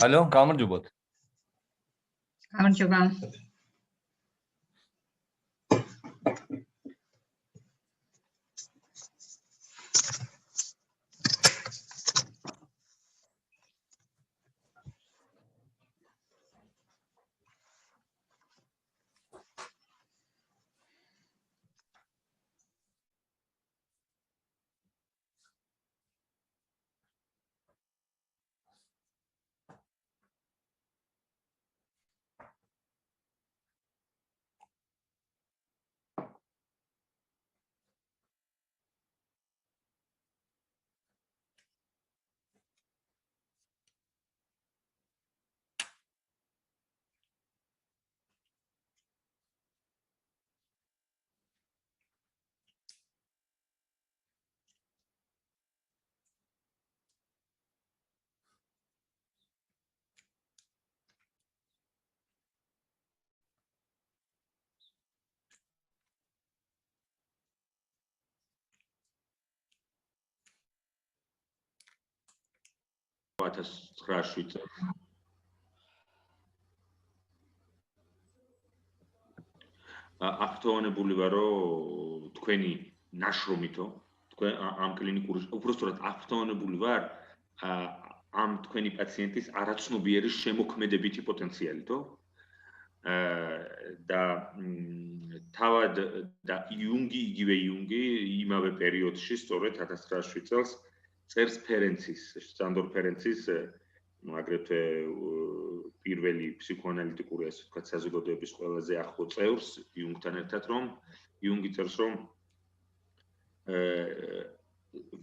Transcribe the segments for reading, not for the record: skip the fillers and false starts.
Алло, გამარჯობათ. გამარჯობა. აფრთხილებული ვარო თქვენი ნაშრომითო თქვენ ამ კლინიკური უბრალოდ აფრთხილებული ვარ ამ თქვენი პაციენტის არაცნობიერი შემოქმედებითი პოტენციალითო და თავად და იგივე იუნგი იმავე პერიოდში სწორედ 1907 წელს წერს ფერენცის სანდორ ფერენცის აგრეთვე პირველი ფსიქოანალიტიკური ასე ვთქვათ საზოგადოების ყველაზე ახლო წევრს იუნგთან ერთად რომ იუნგი წერს რომ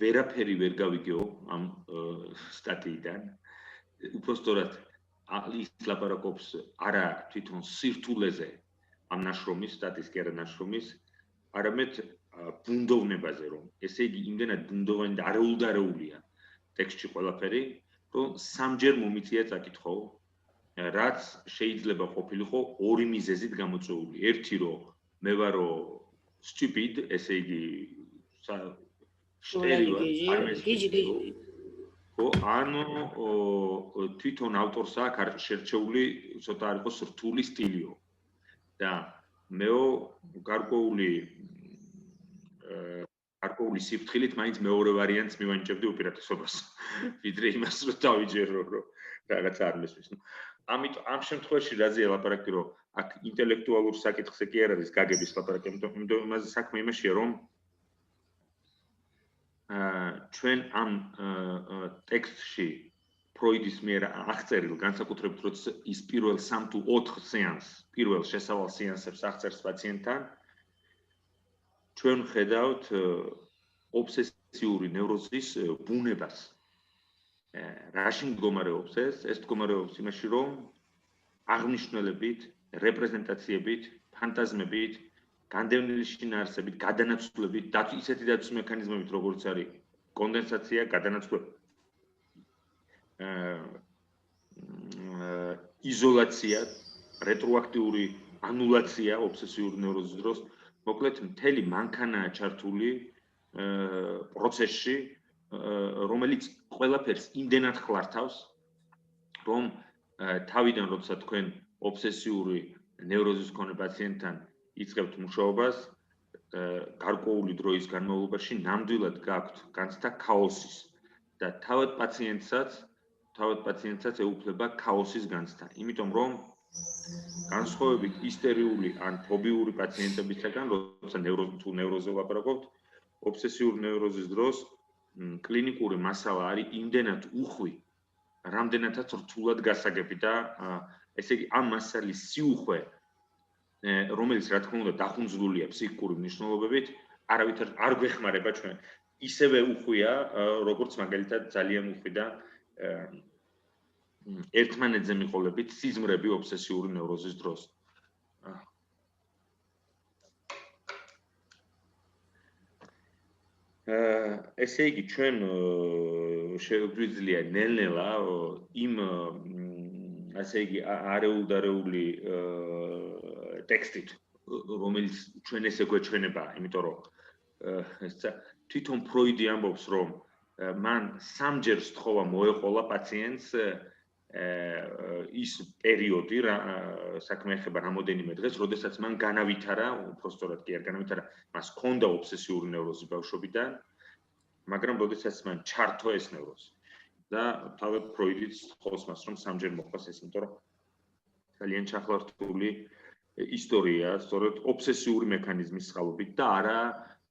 ვერაფერი ვერ გავიგეო ამ სტატიიდან უпростоრად ის ლაპარაკობს არა თვითონ სირთულეზე ამ ნაშრომის სტატის კი არა ნაშრომის არამედ ბუნდოვნებაზე რომ ესე იგი იმდენად ბუნდოვანი და არეულდარეულია ტექსტში ყველაფერი რომ სამჯერ მომიწია წაკითხო რაც შეიძლება ყოფილიყო ორი მიზეზით გამოწვეული ერთი რომ მე ვარო stupid ესე იგი ანუ თვითონ ავტორს აქვს შერჩეული ცოტა არ იყოს რთული სტილიო და მეო გარკვეული სიფრთხილით მაინც მეორე ვარიანტს მივანიჭებდი უპირატესობას ვიდრე იმას რომ დავიჯერო რომ რაღაც არ მესმის ამიტომ ამ შემთხვევაში რაზეა ლაპარაკი რომ აქ ინტელექტუალურ საკითხზე კი არ არის გაგების ლაპარაკი ამიტომ იმაზე საქმე იმაშია რომ ჩვენ ამ ტექსტში ფროიდის მიერ აღწერილ განსაკუთრებით როცა ის პირველ 3 თუ 4 სეანსს პირველ შესავალ სეანსებს აღწერს პაციენტთან ჩვენ ხედავთ ობსესიური ნევროზის ბუნებას რაში მდგომარეობს ეს მდგომარეობს იმაში რომ აღნიშნულებით რეპრეზენტაციებით ფანტაზმებით განდევნილი შინაარსებით გადანაცვლებით ისეთი დაცვის მექანიზმებით როგორც არის კონდენსაცია გადანაცვლება იზოლაცია რეტროაქტიული ანულაცია ობსესიური ნევროზის დროს მოკლედ მთელი მანქანაა ჩართული პროცესში რომელიც ყველაფერს იმდენად ხლართავს რომ თავიდან როცა თქვენ ობსესიური ნევროზის მქონე პაციენტთან იწყებთ მუშაობას გარკვეული დროის განმავლობაში ნამდვილად გაქვთ განცდა ქაოსის და თავად პაციენტსაც ეუფლება ქაოსის განცდა იმიტომ რომ განსხვავებით ისტერიული ან ფობიური პაციენტებისგან როცა ნევროზზე ლაპარაკობთ ობსესიური ნევროზის დროს კლინიკური მასალა არის იმდენად უხვი რამდენადაც რთულად გასაგები და ესე იგი ამ მასალის სიუხვე რომელიც რა თქმა უნდა დახუნძლულია ფსიქიკური მნიშვნელობებით არავითარ არ გვეხმარება ჩვენ ისევე უხვია როგორც მაგალითად ძალიან უხვი და ერთმანეთზე მიყოლებით სიზმრები ობსესიური ნევროზის დროს ესე იგი ჩვენ შეგვიძლია ნელ-ნელა იმ ასე იგი არეულდარეული ტექსტით რომელიც ჩვენ ესე გვეჩვენება იმიტომ რომ თვითონ ფროიდი ამბობს რომ მან სამჯერ სთხოვა მოეყოლა პაციენტს ის პერიოდი საქმე ეხება რამოდენიმე დღეს, როდესაც მან განავითარა, უბრალოდ კი არ განავითარა, მას ჰქონდა ობსესიური ნევროზი ბავშვობიდან, მაგრამ როდესაც მან ჩართო ეს ნევროზი და თავად ფროიდიც თხოვს მას, რომ სამჯერ მოყვას ეს, იმიტომ რომ ძალიან ჩახლართული ისტორია, სწორედ ობსესიური მექანიზმის წყალობით და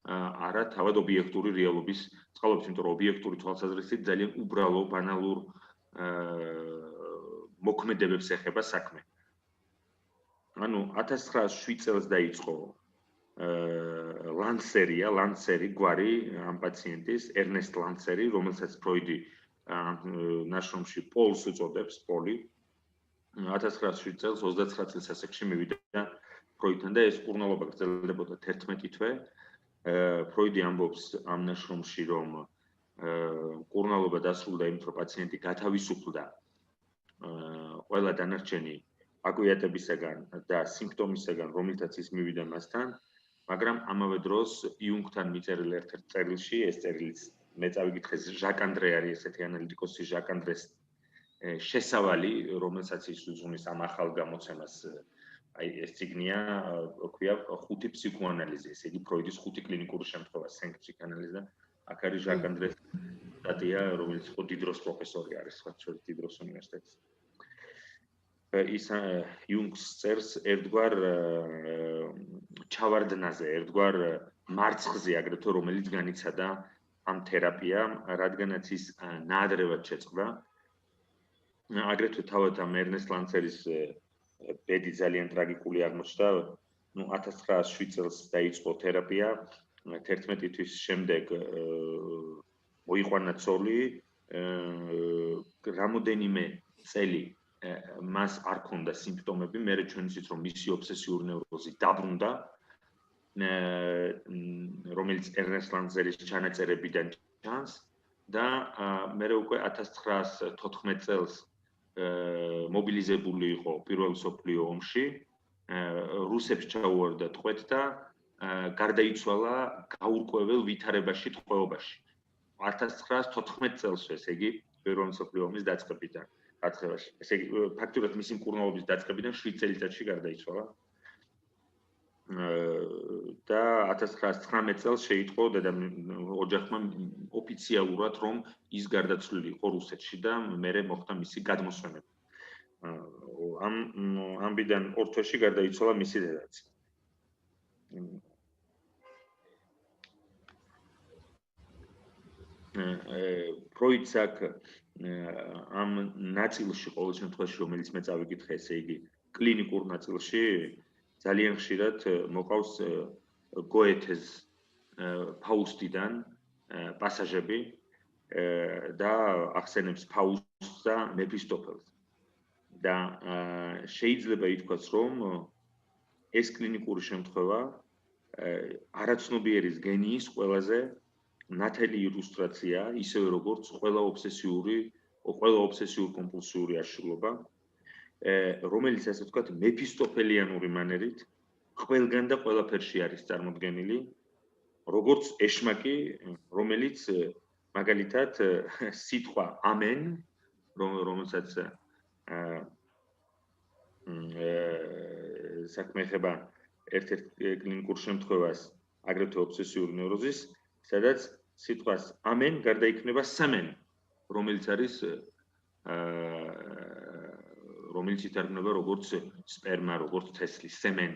არა თავად ობიექტური რეალობის წყალობით, იმიტომ რომ ობიექტური თვალსაზრისით ძალიან უბრალო, ბანალურ მოქმედებებს ეხება საქმე. ანუ 1907 წელს დაიწყო ლანსერი გვარი ამ პაციენტის, ერნესტ ლანსერი, რომელსაც ფროიდი ნაშრომში პოლს უწოდებს, პოლი. 1907 წელს 29 წლის ასაკში მივიდა ფროიდთან და ეს კურნალობა გრძელდებოდა 11 თვე. ფროიდი ამბობს ამ ნაშრომში, რომ კურნალობა დასრულდა იმით, რომ პაციენტი გათავისუფლდა ყველა დანარჩენი აკვიატებისაგან და სიმპტომისაგან, რომელთაც ის მივიდა მასთან, მაგრამ ამავე დროს იუნგთან მიწერილ ერთ-ერთ წერილში, ეს წერილიც მე წავიკითხე, ჟაკ ანდრე არის ესეთი ანალიტიკოსი, ჟაკ ანდრეს შესავალი, რომელსაც ის უძღვნის ამ ახალ გამოცემას, აი ეს წიგნია, ქვია ხუთი ფსიქოანალიზი, ესე იგი ფროიდის ხუთი კლინიკური შემთხვევა, სენკ ფსიქოანალიზი და აქ არის ჟაკ ანდრეს სტატია, რომელიც იყო დიდროს პროფესორი არის, სხვა შორის დიდროს უნივერსიტეტის. ის იუნგს წერს ერთგვარ ჩავარდნაზე, ერთგვარ მარცხზე აგრეთვე, რომელიც განიცადა ამ თერაპიამ, რადგანაც ის ნაადრევად შეწყდა. აგრეთვე თავად ამ ერნესტ ლანსერის ბედი ძალიან ტრაგიკული აღმოჩნდა. 1907 წელს დაიწყო თერაპია, 11 თვის შემდეგ მოიყვანა ცოლი, რამოდენიმე წელი მას არ ჰქონდა სიმპტომები, მერე ჩვენ ვიცით, რომ მისი ობსესიური ნევროზი დაბრუნდა, რომელიც ერნესტ ლანსერის ჩანაწერებიდან ჩანს და მერე უკვე 1914 წელს მობილიზებული იყო პირველ მსოფლიო ომში, რუსებს ჩაუვარდა ტყვედ და გარდაიცვალა გაურკვეველ ვითარებაში ტყვეობაში. 1914 წელს, ესე იგი, პირველ მსოფლიო ომის დაწყებიდან. ესე იგი, ფაქტურად მისი მკურნალობის დაწყებიდან 7 წელიწადში გარდაიცვალა. და 1919 წელს შეიტყო ოჯახმა ოფიციალურად, რომ ის გარდაცვლილი იყო რუსეთში და მერე მოხდა მისი გადმოსვენება. ამბიდან 2 თვეში გარდაიცვალა მისი დედაც. ფროიდს აქ ამ ნაწილში, ყოველ შემთხვევაში, რომელიც მე წავიკითხე, ესე იგი, კლინიკურ ნაწილში, ძალიან ხშირად მოყავს გოეთეს ფაუსტიდან პასაჟები და ახსენებს ფაუსტს და მეფისტოფელს. და შეიძლება ითქვას, რომ ეს კლინიკური შემთხვევა არაცნობიერის გენიის ყველაზე ნათელი ილუსტრაცია, ისევე როგორც ყველა ობსესიურ კომპულსიური აშლილობა, რომელიც ასე ვთქვათ, მეფისტოფელიანური მანერით ყველგან და ყველაფერში არის წარმოდგენილი, როგორც ეშმაკი, რომელიც მაგალითად სიტყვა ამენ, რომელსაც საქმე ეხება ერთ-ერთ კლინიკურ შემთხვევას, აგრეთვე ობსესიური ნევროზის, სადაც სიტყვას ამენ გარდაიქმნება სამენ, რომელიც ითარგმნება როგორც სპერმა, როგორც თესლი, სემენ.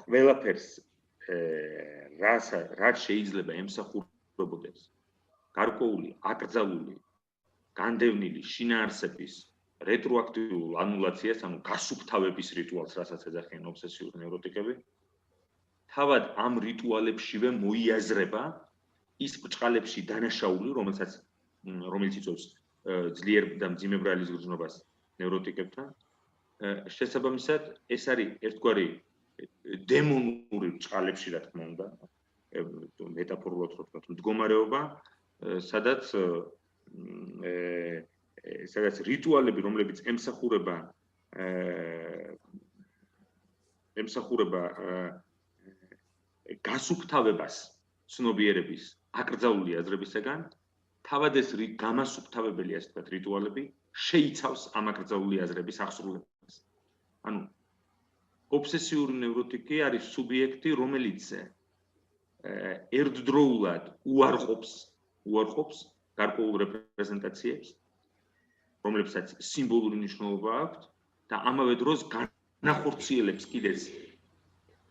ყველაფერს რაც შეიძლება ემსახურებოდეს გარკვეული, აკრძალული, განდევნილი შინაარსების რეტროაქტიულ ანულაციას, ანუ გასუფთავების რიტუალს, რასაც ეძახიან ობსესიური ნევროტიკები, თავად ამ რიტუალებშივე მოიაზრება ის ბრჭყალებში დანაშაული, რომელიც იწვევს ძლიერ და მძიმე ბრალის გრძნობას ნევროტიკებთან. შესაბამისად, ეს არის ერთგვარი დემონური ბრჭყალებში, რა თქმა უნდა, მეტაფორულად ვთქვათ, მდგომარეობა, სადაც რიტუალები, რომლებიც ემსახურება გასუფთავებას ცნობიერების აკრძალული აზრებისაგან, თავად ეს გამასუფთავებელი, ასე ვთქვათ, რიტუალები შეიცავს ამაკრძალული აზრების აღსრულებას. ანუ ობსესიური ნევროტიკი არის სუბიექტი, რომელიც ერთდროულად უარყოფს გარკვეულ რეპრეზენტაციებს, რომლებსაც სიმბოლური მნიშვნელობა აქვს და ამავე დროს განახორციელებს კიდეც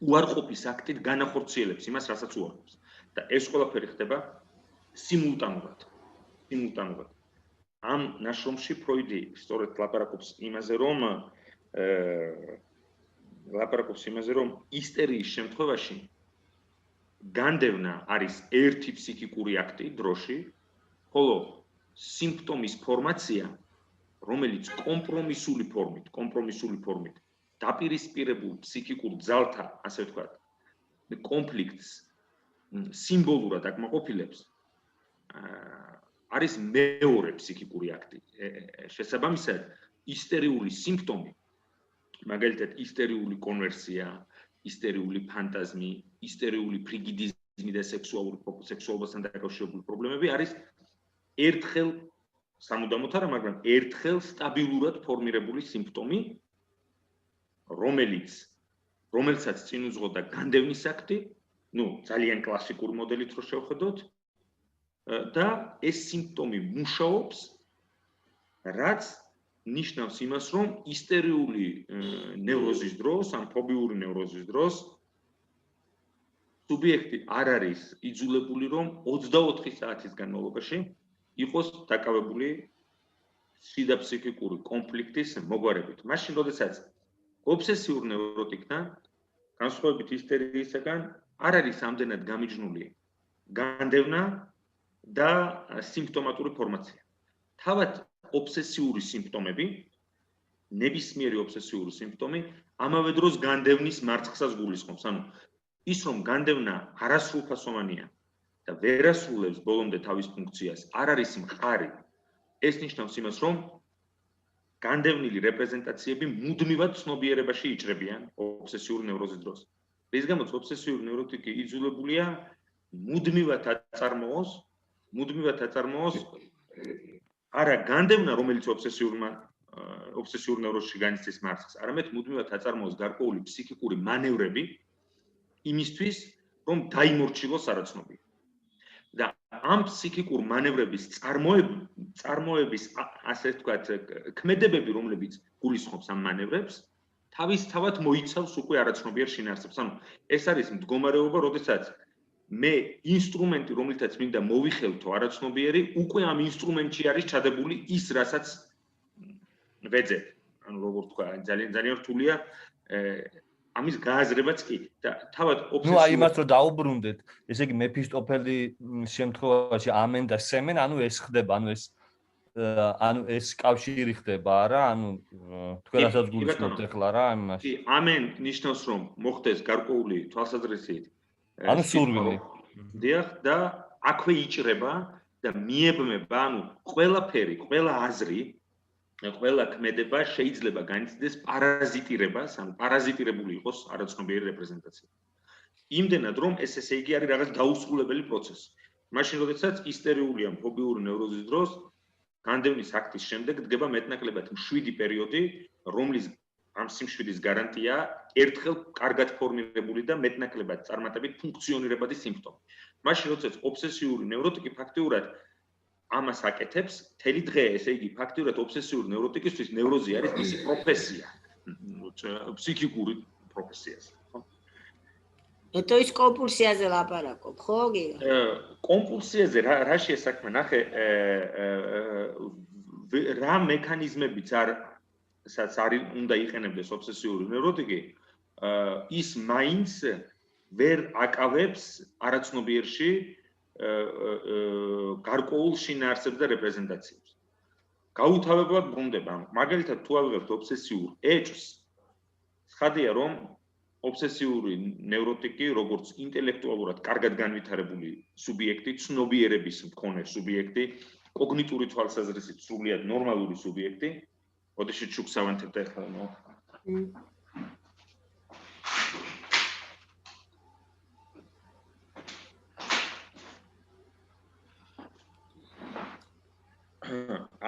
უარყოფის აქტით განახორციელებს იმას, რასაც უარყოფს. და ეს ყველაფერი ხდება სიმულტანურად. ამ ნაშრომში ფროიდი სწორედ ლაპარაკობს იმაზე, რომ ისტერიის შემთხვევაში განდევნა არის ერთი ფსიქიკური აქტი დროში, ხოლო სიმპტომის ფორმაცია, რომელიც კომპრომისული ფორმით დაპირისპირებულ ფსიქიკურ ძალთა, ასე ვთქვათ, კონფლიქტს სიმბოლურად აკმაყოფილებს, არის მეორე ფსიქიკური აქტი. შესაბამისად, ისტერიული სიმპტომი, მაგალითად, ისტერიული კონვერსია, ისტერიული ფანტაზმი, ისტერიული ფრიგიდიზმი და სექსუალობასთან დაკავშირებული პრობლემები არის ერთხელ სამუდამოდ არა, მაგრამ ერთხელ სტაბილურად ფორმირებული სიმპტომი, რომელსაც წინ უძღოდა განდევნის აქტი, ძალიან კლასიკური მოდელით რო შევხედოთ, და ეს სიმპტომი მუშაობს, რაც ნიშნავს იმას, რომ ისტერიული ნევროზის დროს, ან ფობიური ნევროზის დროს სუბიექტი არ არის იძულებული, რომ 24 საათის განმავლობაში იყოს დაკავებული შიდა ფსიქიკური კონფლიქტის მოგვარებით. მაშინ, როდესაც ობსესიურ ნევროტიკთან, განსხვავებით ისტერიისაგან, არ არის ამდენად გამიჯნული განდევნა და სიმპტომატური ფორმაცია. თავად ობსესიური სიმპტომები, ნებისმიერი ობსესიური სიმპტომი, ამავე დროს განდევნის მარცხსას გულისხმობს. ანუ ის, რომ განდევნა არასრულფასოვანია და ვერ ასრულებს ბოლომდე თავის ფუნქციას, არ არის მყარი, ეს ნიშნავს იმას, რომ განდევნილი რეპრეზენტაციები მუდმივად ცნობიერებაში იჭრებიან ობსესიური ნევროზის დროს. რის გამოც ობსესიური ნევროტიკი იძულებულია მუდმივად აწარმოოს არა განდევნა, რომელიც ობსესიურ ნევროზში განიცდის მარცხს, არამედ მუდმივად აწარმოოს გარკვეული ფსიქიკური მანევრები იმისთვის, რომ დაიმორჩილოს არაცნობი. და ამ ფსიქიკურ მანევრების წარმოების, ასე ვთქვათ, ქმედებები, რომლებიც გულისხმობს ამ მანევრებს, თავისთავად მოიცავს უკვე არაცნობიერ შინაარსებს. ანუ ეს არის მდგომარეობა, როდესაც მე ინსტრუმენტი, რომლითაც მინდა მოვიხელთო არაცნობიერი, უკვე ამ ინსტრუმენტში არის ჩადებული ის, რასაც ვეძებ. ანუ როგორ ვთქვა, ძალიან რთულია ამის გააზრებაც კი და თავად აი იმას რომ დაუბრუნდეთ, ესე იგი მეფისტოფელი შემთხვევაში ამენ და სემენ, ეს ხდება, ეს კავშირი ხდება, არა? თქვენ რასაც გულისხმობთ ახლა რა ამაში? კი, ამენ ნიშნავს რომ მოხდეს გარკვეული თვალსაზრისით სურვილი. დიახ, და აქვე იჭრება და მიებმება, ყველაფერი, ყველა აზრი, ყველა ქმედება შეიძლება განიცდეს პარაზიტირებას, პარაზიტირებული იყოს არაცნობიერი რეპრეზენტაცია. იმდენად რომ ეს ესე იგი არის რაღაც დაუსრულებელი პროცესი. მაშინ, როდესაც ისტერიული ან ფობიური ნევროზის დროს განდევნის აქტის შემდეგ დგება მეტნაკლებად მშვიდი პერიოდი, რომლის ამ სიმშვიდის გარანტია ერთხელ კარგად ფორმირებული და მეტნაკლებად წარმატებით ფუნქციონირებადი სიმპტომი. მაშინ, როდესაც ობსესიური ნევროტიკი ფაქტიურად ამას აკეთებს, მთელი დღე, ესე იგი, ფაქტიურად ობსესიური ნევროტიკისთვის ნევროზი არის მისი პროფესია, ფსიქიკური პროფესია. ეტო ის კომპულსიაზე ლაპარაკობ, ხო გია? კომპულსიაზე რა შეესაქმე, ნახე, რა მექანიზმებიც უნდა იყენებდეს ობსესიური ნევროტიკი, ის მაინც ვერ აკავებს არაცნობიერში გარკვეულ შინაარსებს და რეპრეზენტაციებს. გაუთავებლად ბრუნდება. მაგალითად, თუ ავიღებთ ობსესიურ ეჭვს, ცხადია, რომ ობსესიური ნევროტიკი, როგორც ინტელექტუალურად კარგად განვითარებული სუბიექტი, ცნობიერების მქონე სუბიექტი, კოგნიტური თვალსაზრისით სრულიად ნორმალური სუბიექტი, ოდეშიც შუქს ავანთებთ ახლა.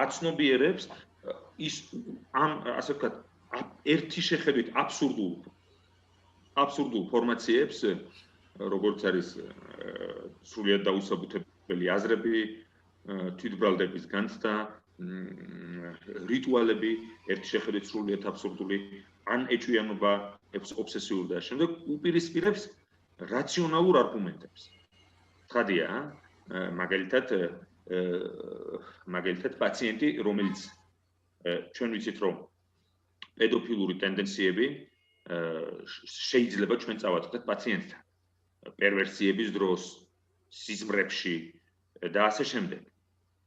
აცნობიერებს ის ამ ასე ვთქვათ, ერთი შეხედვით აბსურდულ ფორმაციებს, როგორც არის სრულიად დაუსაბუთებელი აზრები, თვითბრალდების განცდა, რიტუალები, ერთი შეხედვით სრულიად აბსურდული, ან ეჭვიანობა, ობსესიური და შემდეგ უპირისპირებს რაციონალურ არგუმენტებს. ცხადია, მაგალითად პაციენტი, რომელიც ჩვენ ვიცით, რომ პედოფილური ტენდენციები შეიძლება ჩვენ წავაწყდეთ პაციენტთან პერვერსიების დროს, სიზმრებში და ასე შემდეგ.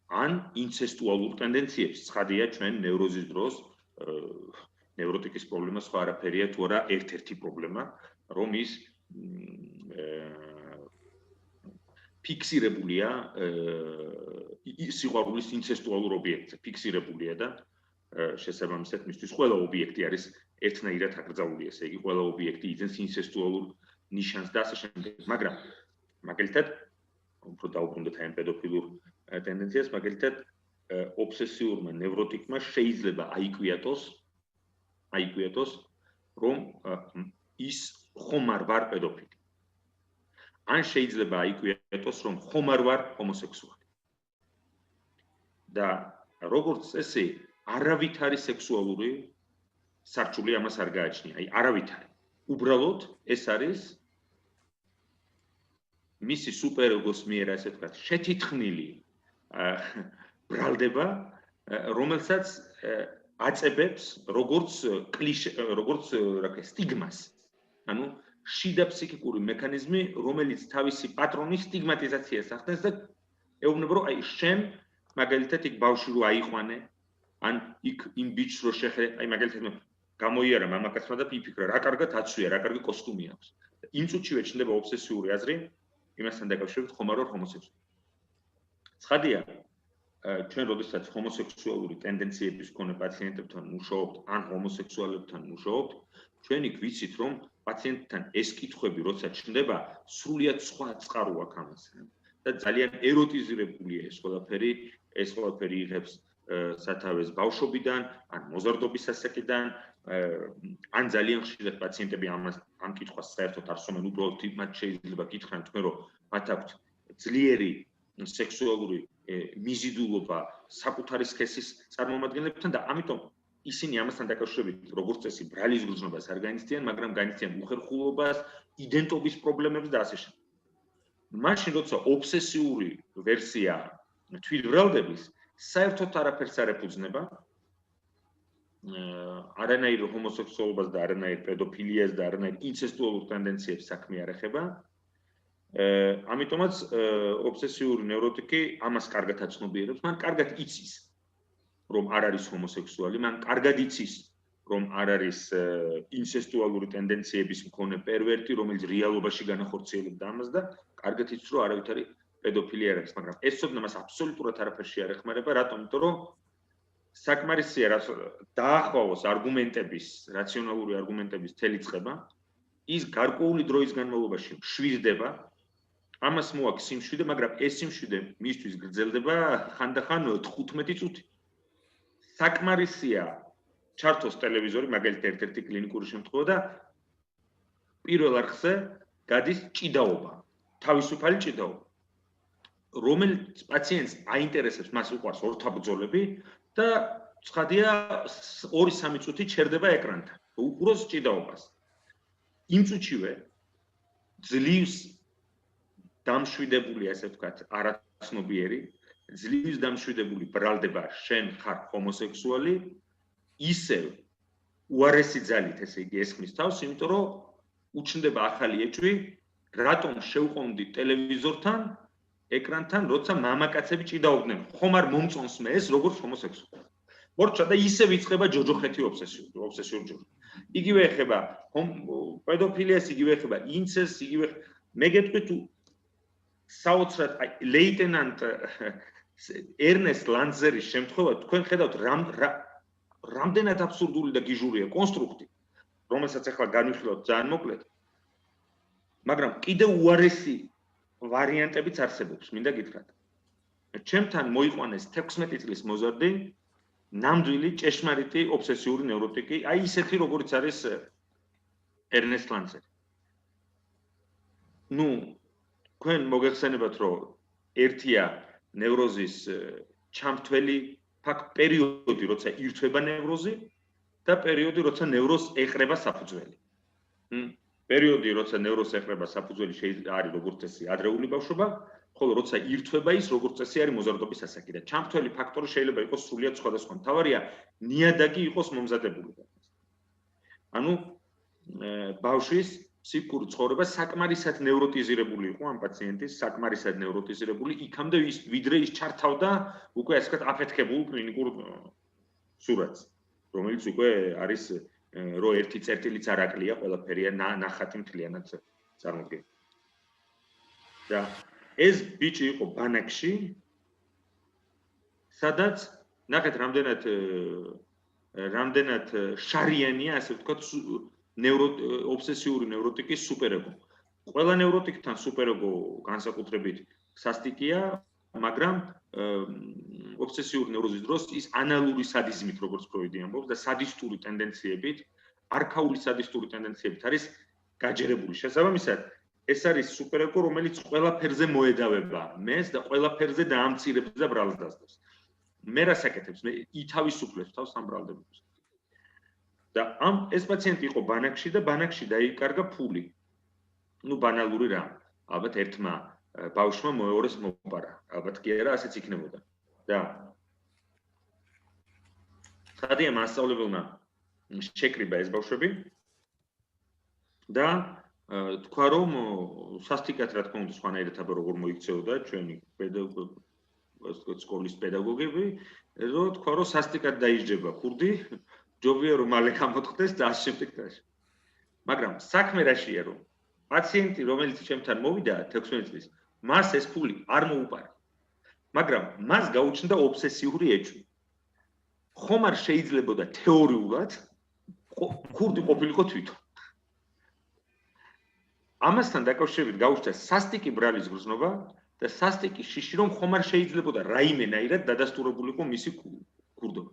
ან ინცესტუალურ ტენდენციებს. ცხადია, ჩვენ ნევროზის დროს ნევროტიკის პრობლემა სხვა არაფერია, თუ არა ერთ-ერთი პრობლემა, რომ ის ფიქსირებულია სიყვარულის ინცესტუალურ ობიექტზე, ფიქსირებულია და შესაბამისად მისთვის ყველა ობიექტი არის ერთნაირად აკრძალული, ესე იგი ყველა ობიექტი იძენს ინცესტუალურ ნიშანს და ასე შემდეგ. მაგრამ მაგალითად უფრო დაუბრუნდეთ აი პედოფილურ ტენდენციას, მაგალითად ობსესიურმა ნევროტიკმა შეიძლება აიკვიატოს, რომ ის ხომ არ ვარ პედოფილი. ან შეიძლება აიკვიატოს, რომ ხომ არ ვარ ჰომოსექსუალი. და როგორც წესი, არავითარი სექსუალური სარჩული ამას არ გააჩნია, აი არავითარი. უბრალოდ ეს არის მისი სუპერეგოს მიერ, ასე ვთქვათ, შეთითხნილი ბრალდება, რომელსაც აწებებს როგორც სტიგმას. ანუ შიდა ფსიქიკური მექანიზმი, რომელიც თავისი პატრონის სტიგმატიზაციას ახდენს და ეუბნება, რომ აი შენ მაგალითად იქ ბავშვი რო აიყვანე, ან იქ იმ ბიჭს რო შეხედე, აი მაგალითად გამოიარა მამაკაცმა და იფიქრა, რა კარგად აცვია, რა კარგი კოსტუმი აქვს. იმ წუთშივე ჩნდება ობსესიური აზრი, იმასთან დაკავშირებით ხომ არ ვარ ჰომოსექსუალი. ცხადია, ჩვენ როდესაც ჰომოსექსუალური ტენდენციების მქონე პაციენტებთან მუშაობთ, ან ჰომოსექსუალებთან მუშაობთ, ჩვენ იქ ვიცით, რომ პაციენტთან ეს კითხვები როცა ჩნდება, სრულიად სხვა წყარო აქვს ამაზე. და ძალიან ეროტიზირებულია ეს ყველაფერი იღებს სათავეს ბავშვობიდან, ან მოზარდობის ასაკიდან, ან ძალიან ხშირად პაციენტები ამ კითხვას საერთოდ არ სვამენ, უბრალოდ მათ შეიძლება გითხრან თქვენ, რომ მათ აქვთ ძლიერი სექსუალური მიზიდულობა საკუთარი სქესის წარმომადგენლებთან და ამიტომ ისინი ამასთან დაკავშირებით როგორც წესი ბრალის გრძნობას არ განიცდიან, მაგრამ განიცდიან უხერხულობას, იდენტობის პრობლემებს და ასე შემდეგ. მაშინ როცა ობსესიური ვერსია თვითბრალდების საერთოდ არაფერს არ ეფუძნება, არანაირ ჰომოსექსუალობას და არანაირ პედოფილიას და არანაირ ინცესტუალურ ტენდენციებს საქმე არ ეხება. ამიტომაც ობსესიური ნევროტიკი ამას კარგად აცნობიერებს, მან კარგად იცის, რომ არ არის ჰომოსექსუალი, მან კარგად იცის, რომ არ არის ინცესტუალური ტენდენციების მქონე პერვერტი, რომელიც რეალობაში განახორციელებდა ამას და კარგად იცის, რომ არავითარი პედოფილი არ არის, მაგრამ ეს ცოდნა მას აბსოლუტურად არაფერში არ ეხმარება, რატომ? იმიტომ რომ საკმარისია დაახლოს არგუმენტების, რაციონალური არგუმენტების თელი წყება, ის გარკვეული დროის განმავლობაში მშვიდდება, ამას მოაქვს სიმშვიდე, მაგრამ ეს სიმშვიდე მისთვის გრძელდება ხანდახან 15 წუთი. საკმარისია ჩართოს ტელევიზორი, მაგალითად ერთ-ერთი კლინიკური შემთხვევა და პირველ არხზე გადის ჭიდაობა, თავისუფალი ჭიდაობა. რომელიც პაციენტს აინტერესებს, მას უყვარს ორთაბრძოლები და ცხადია 2-3 წუთი ჩერდება ეკრანთან. უყუროს ჭიდაობას. იმ წუთშივე ძლივს დამშვიდებული, ასე ვთქვათ, არაცნობიერი, ძლივს დამშვიდებული ბრალდება, შენ ხარ ჰომოსექსუალი, ისევ უარესი ძალით, ესე იგი, ესხმის თავს, იმიტომ რომ უჩნდება ახალი ეჭვი, რატომ შევყომდი ტელევიზორთან, ეკრანთან, როცა მამაკაცები ჭიდაობდნენ, ხომ არ მომწონს მე ეს როგორც ჰომოსექსუალი. მორჩა და ისევ იწყება ჯოჯოხეთი ობსესიური ჯოჯო. იგივე ეხება პედოფილიას, იგივე ეხება ინცესტს, იგივე მე გეტყვი თუ საოცრად ლეიტენანტ ერნესტ ლანდზერის შემთხვევა თქვენ ხედავთ რამდენად აბსურდული და გიჟურია კონსტრუქტი, რომელსაც ახლა განვიხილავთ ძალიან მოკლედ, მაგრამ კიდევ უარესი ვარიანტებიც არსებობს, მინდა გითხრათ. ჩემთან მოიყვანეს 16 წლის მოზარდი, ნამდვილი ჭეშმარიტი ობსესიური ნევროტიკი, აი ისეთი როგორც არის ერნესტ ლანცერი. თქვენ მოგეხსენებათ, რომ ერთია ნევროზის ჩამთველი პერიოდი, როცა ირთვება ნევროზი და პერიოდი, როცა ნევროზს ეყრება საფუძველი. პერიოდი, როცა ნევროზს ეყრება საფუძველი არის როგორც წესი ადრეული ბავშვობა, ხოლო როცა ირთვება ის როგორც წესი არის მოზარდობის ასაკი და ჩამთველი ფაქტორი შეიძლება იყოს სრულიად სხვადასხვა. მთავარია ნიადაგი იყოს მომზადებული. ანუ ბავშვის ფსიქიკური ცხოვრება საკმარისად ნევროტიზირებული იყო ამ პაციენტის, საკმარისად ნევროტიზირებული, იქამდე ვიდრე ის ჩართავდა უკვე ასე ვთქვათ აფეთქებულ კლინიკურ სურათს, რომელიც უკვე არის რომ ერთი წერტილიც არ აკლია, ყველაფერია ნახატი მთლიანად წარმოდგენილი. და ეს ბიჭი იყო ბანაკში, სადაც ნახეთ რამდენად შარიანია, ასე ვთქვათ, ობსესიური ნევროტიკის სუპერეგო. ყველა ნევროტიკთან სუპერეგო განსაკუთრებით სასტიკია, მაგრამ ობსესიური ნევროზის დროს ის ანალური სადიზმით, როგორც ფროიდი ამბობს, და სადისტური ტენდენციებით, არქაული სადისტური ტენდენციებით არის გაჯერებული. შესაბამისად, ეს არის სუპერეგო, რომელიც ყველაფერზე მოედავება მეს და ყველაფერზე დაამცირებს და ბრალს დასდევს. მე რას აკეთებს? მე ითავისუფლებს თავს ამ ბრალდებებს. და ეს პაციენტი იყო ბანაკში და ბანაკში დაიკარგა ფული. ბანალური რამ. ალბათ ერთმა ბავშვმა მეორეს მოპარა. ალბათ კი არა, ასეც იქნებოდა. და სადია მასწავლებელმა შეკრიბა ეს ბავშვები და თქვა რომ სასტიკად რა თქმა უნდა სხვანაირად აბა როგორ მოიქცეოდა ჩვენი სკოლის პედაგოგები, რომ თქვა რომ სასტიკად დაიჯდება ქურდი, ჯობია რომ მალე გამოთქვდეს და ასე შემდეგ და ასე. მაგრამ საქმე რაშია რომ პაციენტი რომელიც ჩემთან მოვიდა 16 წლის, მას ეს ფული არ მოუპარა. მაგრამ მას გაუჩნდა ობსესიური ეჭვი. ხომ არ შეიძლებოდა თეორიულად ქურდი ყოფილიყო თვითონ. ამასთან დაკავშირებით გაუჩნდა სასტიკი ბრალის გრძნობა და სასტიკი შიში რომ ხომ არ შეიძლებოდა რაიმენაირად დადასტურებულიყო მისი ქურდობა.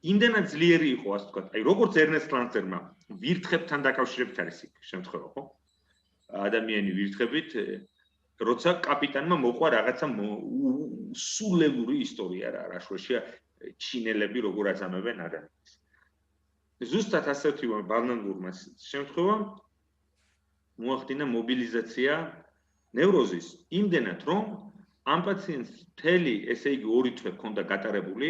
იმდენად ძლიერი იყო, ასე ვთქვათ, აი როგორც ერნესტ ლანცერმა ვირთხებთან დაკავშირებით არის იქ შემთხვევა, ხო? ადამიანი ვირთხებით, როცა კაპიტანმა მოყვა რაღაცა სულელური ისტორია რა, რაშვეშია ჩინელები როგორ აზამებენ ადამიანს. ზუსტად ასეთი ბანალურმა შემთხვევამ მოახდინა მობილიზაცია ნევროზის იმდენად, რომ ამ პაციენტს მთელი, ესე იგი, 2 თვე ჰქონდა გატარებული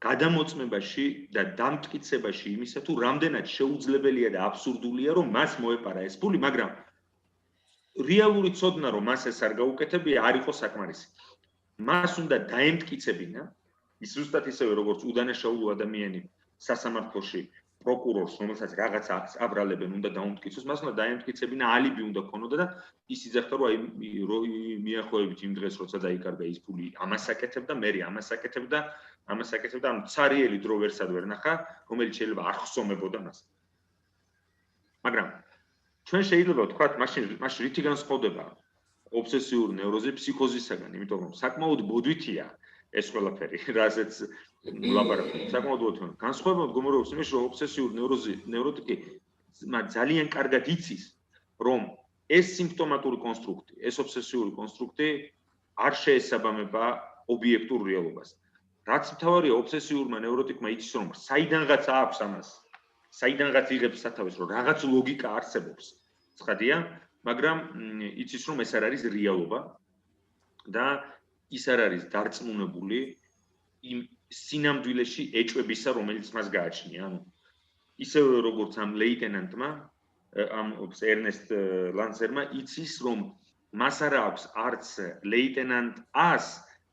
გადამოწმებაში და დამტკიცებაში იმისა, თუ რამდენად შეუძლებელია და აბსურდულია, რომ მას მოეპარა ეს ფული, მაგრამ რეალური ცოდნა, რომ მას ეს არ გაუკეთებია, არ იყო საკმარისი. მას უნდა დაემტკიცებინა, ის ზუსტად ისევე, როგორც უდანაშაულო ადამიანი სასამართლოში პროკურორს, რომელსაც რაღაცა აბრალებენ, უნდა დაუმტკიცოს, მას უნდა დაემტკიცებინა, ალიბი უნდა ქონოდა და ის იძახდა, რომ აი მიახლოებით იმ დღეს, როცა დაიკარგა ის ფული, ამას აკეთებდა, მე ამას აკეთებდა, ამ ცარიელი დრო ვერსად ვერ ნახა, რომელიც შეიძლება არ ხსომებოდა მას. მაგრამ ჩვენ შეიძლება ვთქვათ, მაშინ რითი განსხვავდება ობსესიური ნევროზი ფსიქოზისაგან, იმიტომ რომ საკმაოდ ბოდვითია ეს ყველაფერი, რასაც ვლაპარაკობთ. საკმაოდ ბოდვითია. განსხვავება მდგომარეობს იმაში, რომ ობსესიური ნევროტიკი ძალიან კარგად იცის, რომ ეს სიმპტომატური კონსტრუქტი, ეს ობსესიური კონსტრუქტი არ შეესაბამება ობიექტურ რეალობას. რაც მთავარია ობსესიურმა ნევროტიკმა იცის, რომ საიდანღაც აქვს ამას, საიდანღაც იღებს სათავეს, რომ რაღაც ლოგიკა არსებობს. ცხადია, მაგრამ იცის, რომ ეს არ არის რეალობა და ის არ არის დარწმუნებული იმ სინამდვილეში ეჭვებისა, რომელიც მას გააჩნია. ანუ ისევე როგორც ამ ლეიტენანტმა, ამ ერნესტ ლანცერმა იცის, რომ მას არ აქვს არც ლეიტენანტ A-ს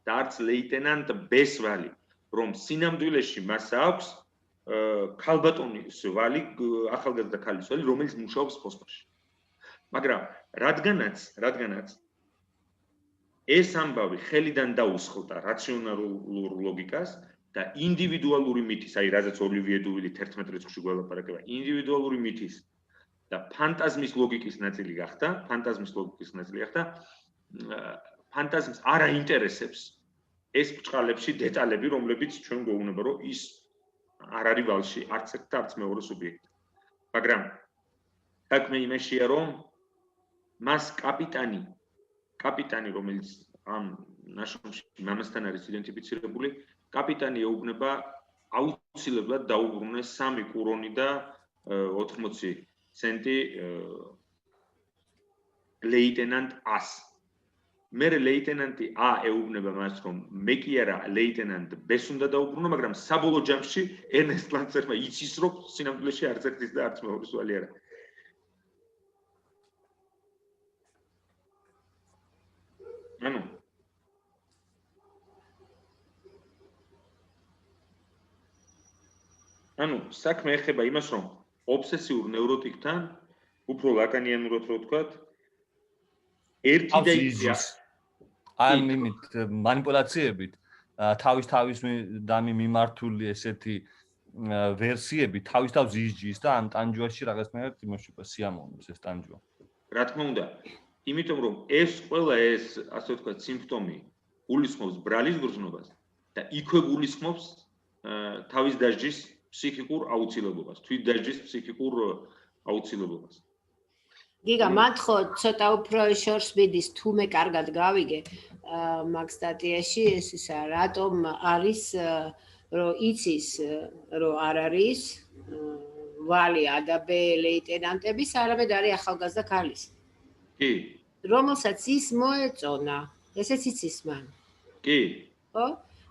და არც ლეიტენანტ B-ს ვალი, რომ სინამდვილეში მას აქვს ქალბატონის ვალი, ახალგაზრდა ქალის ვალი, რომელიც მუშაობს ფოსტაში. მაგრამ რადგანაც ეს ამბავი ხელიდან დაუსხლტა რაციონალურ ლოგიკას და ინდივიდუალური მითის, აი რაზეც ოლივიე დუვილი 11 რიცხვში გველაპარაკება, ინდივიდუალური მითის და ფანტაზმის ლოგიკის ნაწილი გახდა, ფანტაზმს არ აინტერესებს ეს ბჭყალებში დეტალები, რომლებიც ჩვენ გვეუბნება, რომ ის არ არის ვალში, არც ერთ და არც მეორე სუბიექტი. მაგრამ საქმე იმაშია, რომ მას კაპიტანი, რომელიც ამ ნაშრომში მამასთან არის იდენტიფიცირებული, კაპიტანი ეუბნება აუცილებლად დაუბრუნეს 3 კურონი და 80 ცენტი ლეიტენანტ A-ს. მე ლეიტენანტი A ეუბნება მას, რომ მე კი არა ლეიტენანტ B-ს უნდა დაუბრუნო, მაგრამ საბოლოო ჯამში ერნესტ ლანცერმა იცის, რომ სინამდვილეში არც ერთის და არც მეორის ვალი არა. ანუ საქმე ეხება იმას, რომ ობსესიურ ნევროტიკთან უფრო ლაკანიანურად რო ვთქვათ, ერთი და იგივე ამ იმით манипуляციებით თავის დამი მიმართული ესეთი ვერსიები თავის თავს ისჯის და ამ ტანჯვაში რაღაცნაირად იმაშუქა სიამოვნებს ეს ტანჯვა. რა თქმა უნდა, იმიტომ რომ ეს ყველა ეს ასე ვთქვათ სიმპტომი გულისხმობს ბრალის გრძნობას და იქვე გულისხმობს თავის დასჯის ფსიქიკურ აუცილებლობას, თვითდასჯის ფსიქიკურ აუცილებლობას. გიგა, მათქო ცოტა უფრო შორს მიდის, თუ მე კარგად გავიგე, მაგ სტატიაში ეს ისა, რატომ არის, რომ იცის, რომ არ არის ვალი A და B ლეიტენანტების, არამედ არის ახალგაზრდა ქალის. კი. რომელსაც ის მოეწონა, ესეც იცის მან. კი. ხო?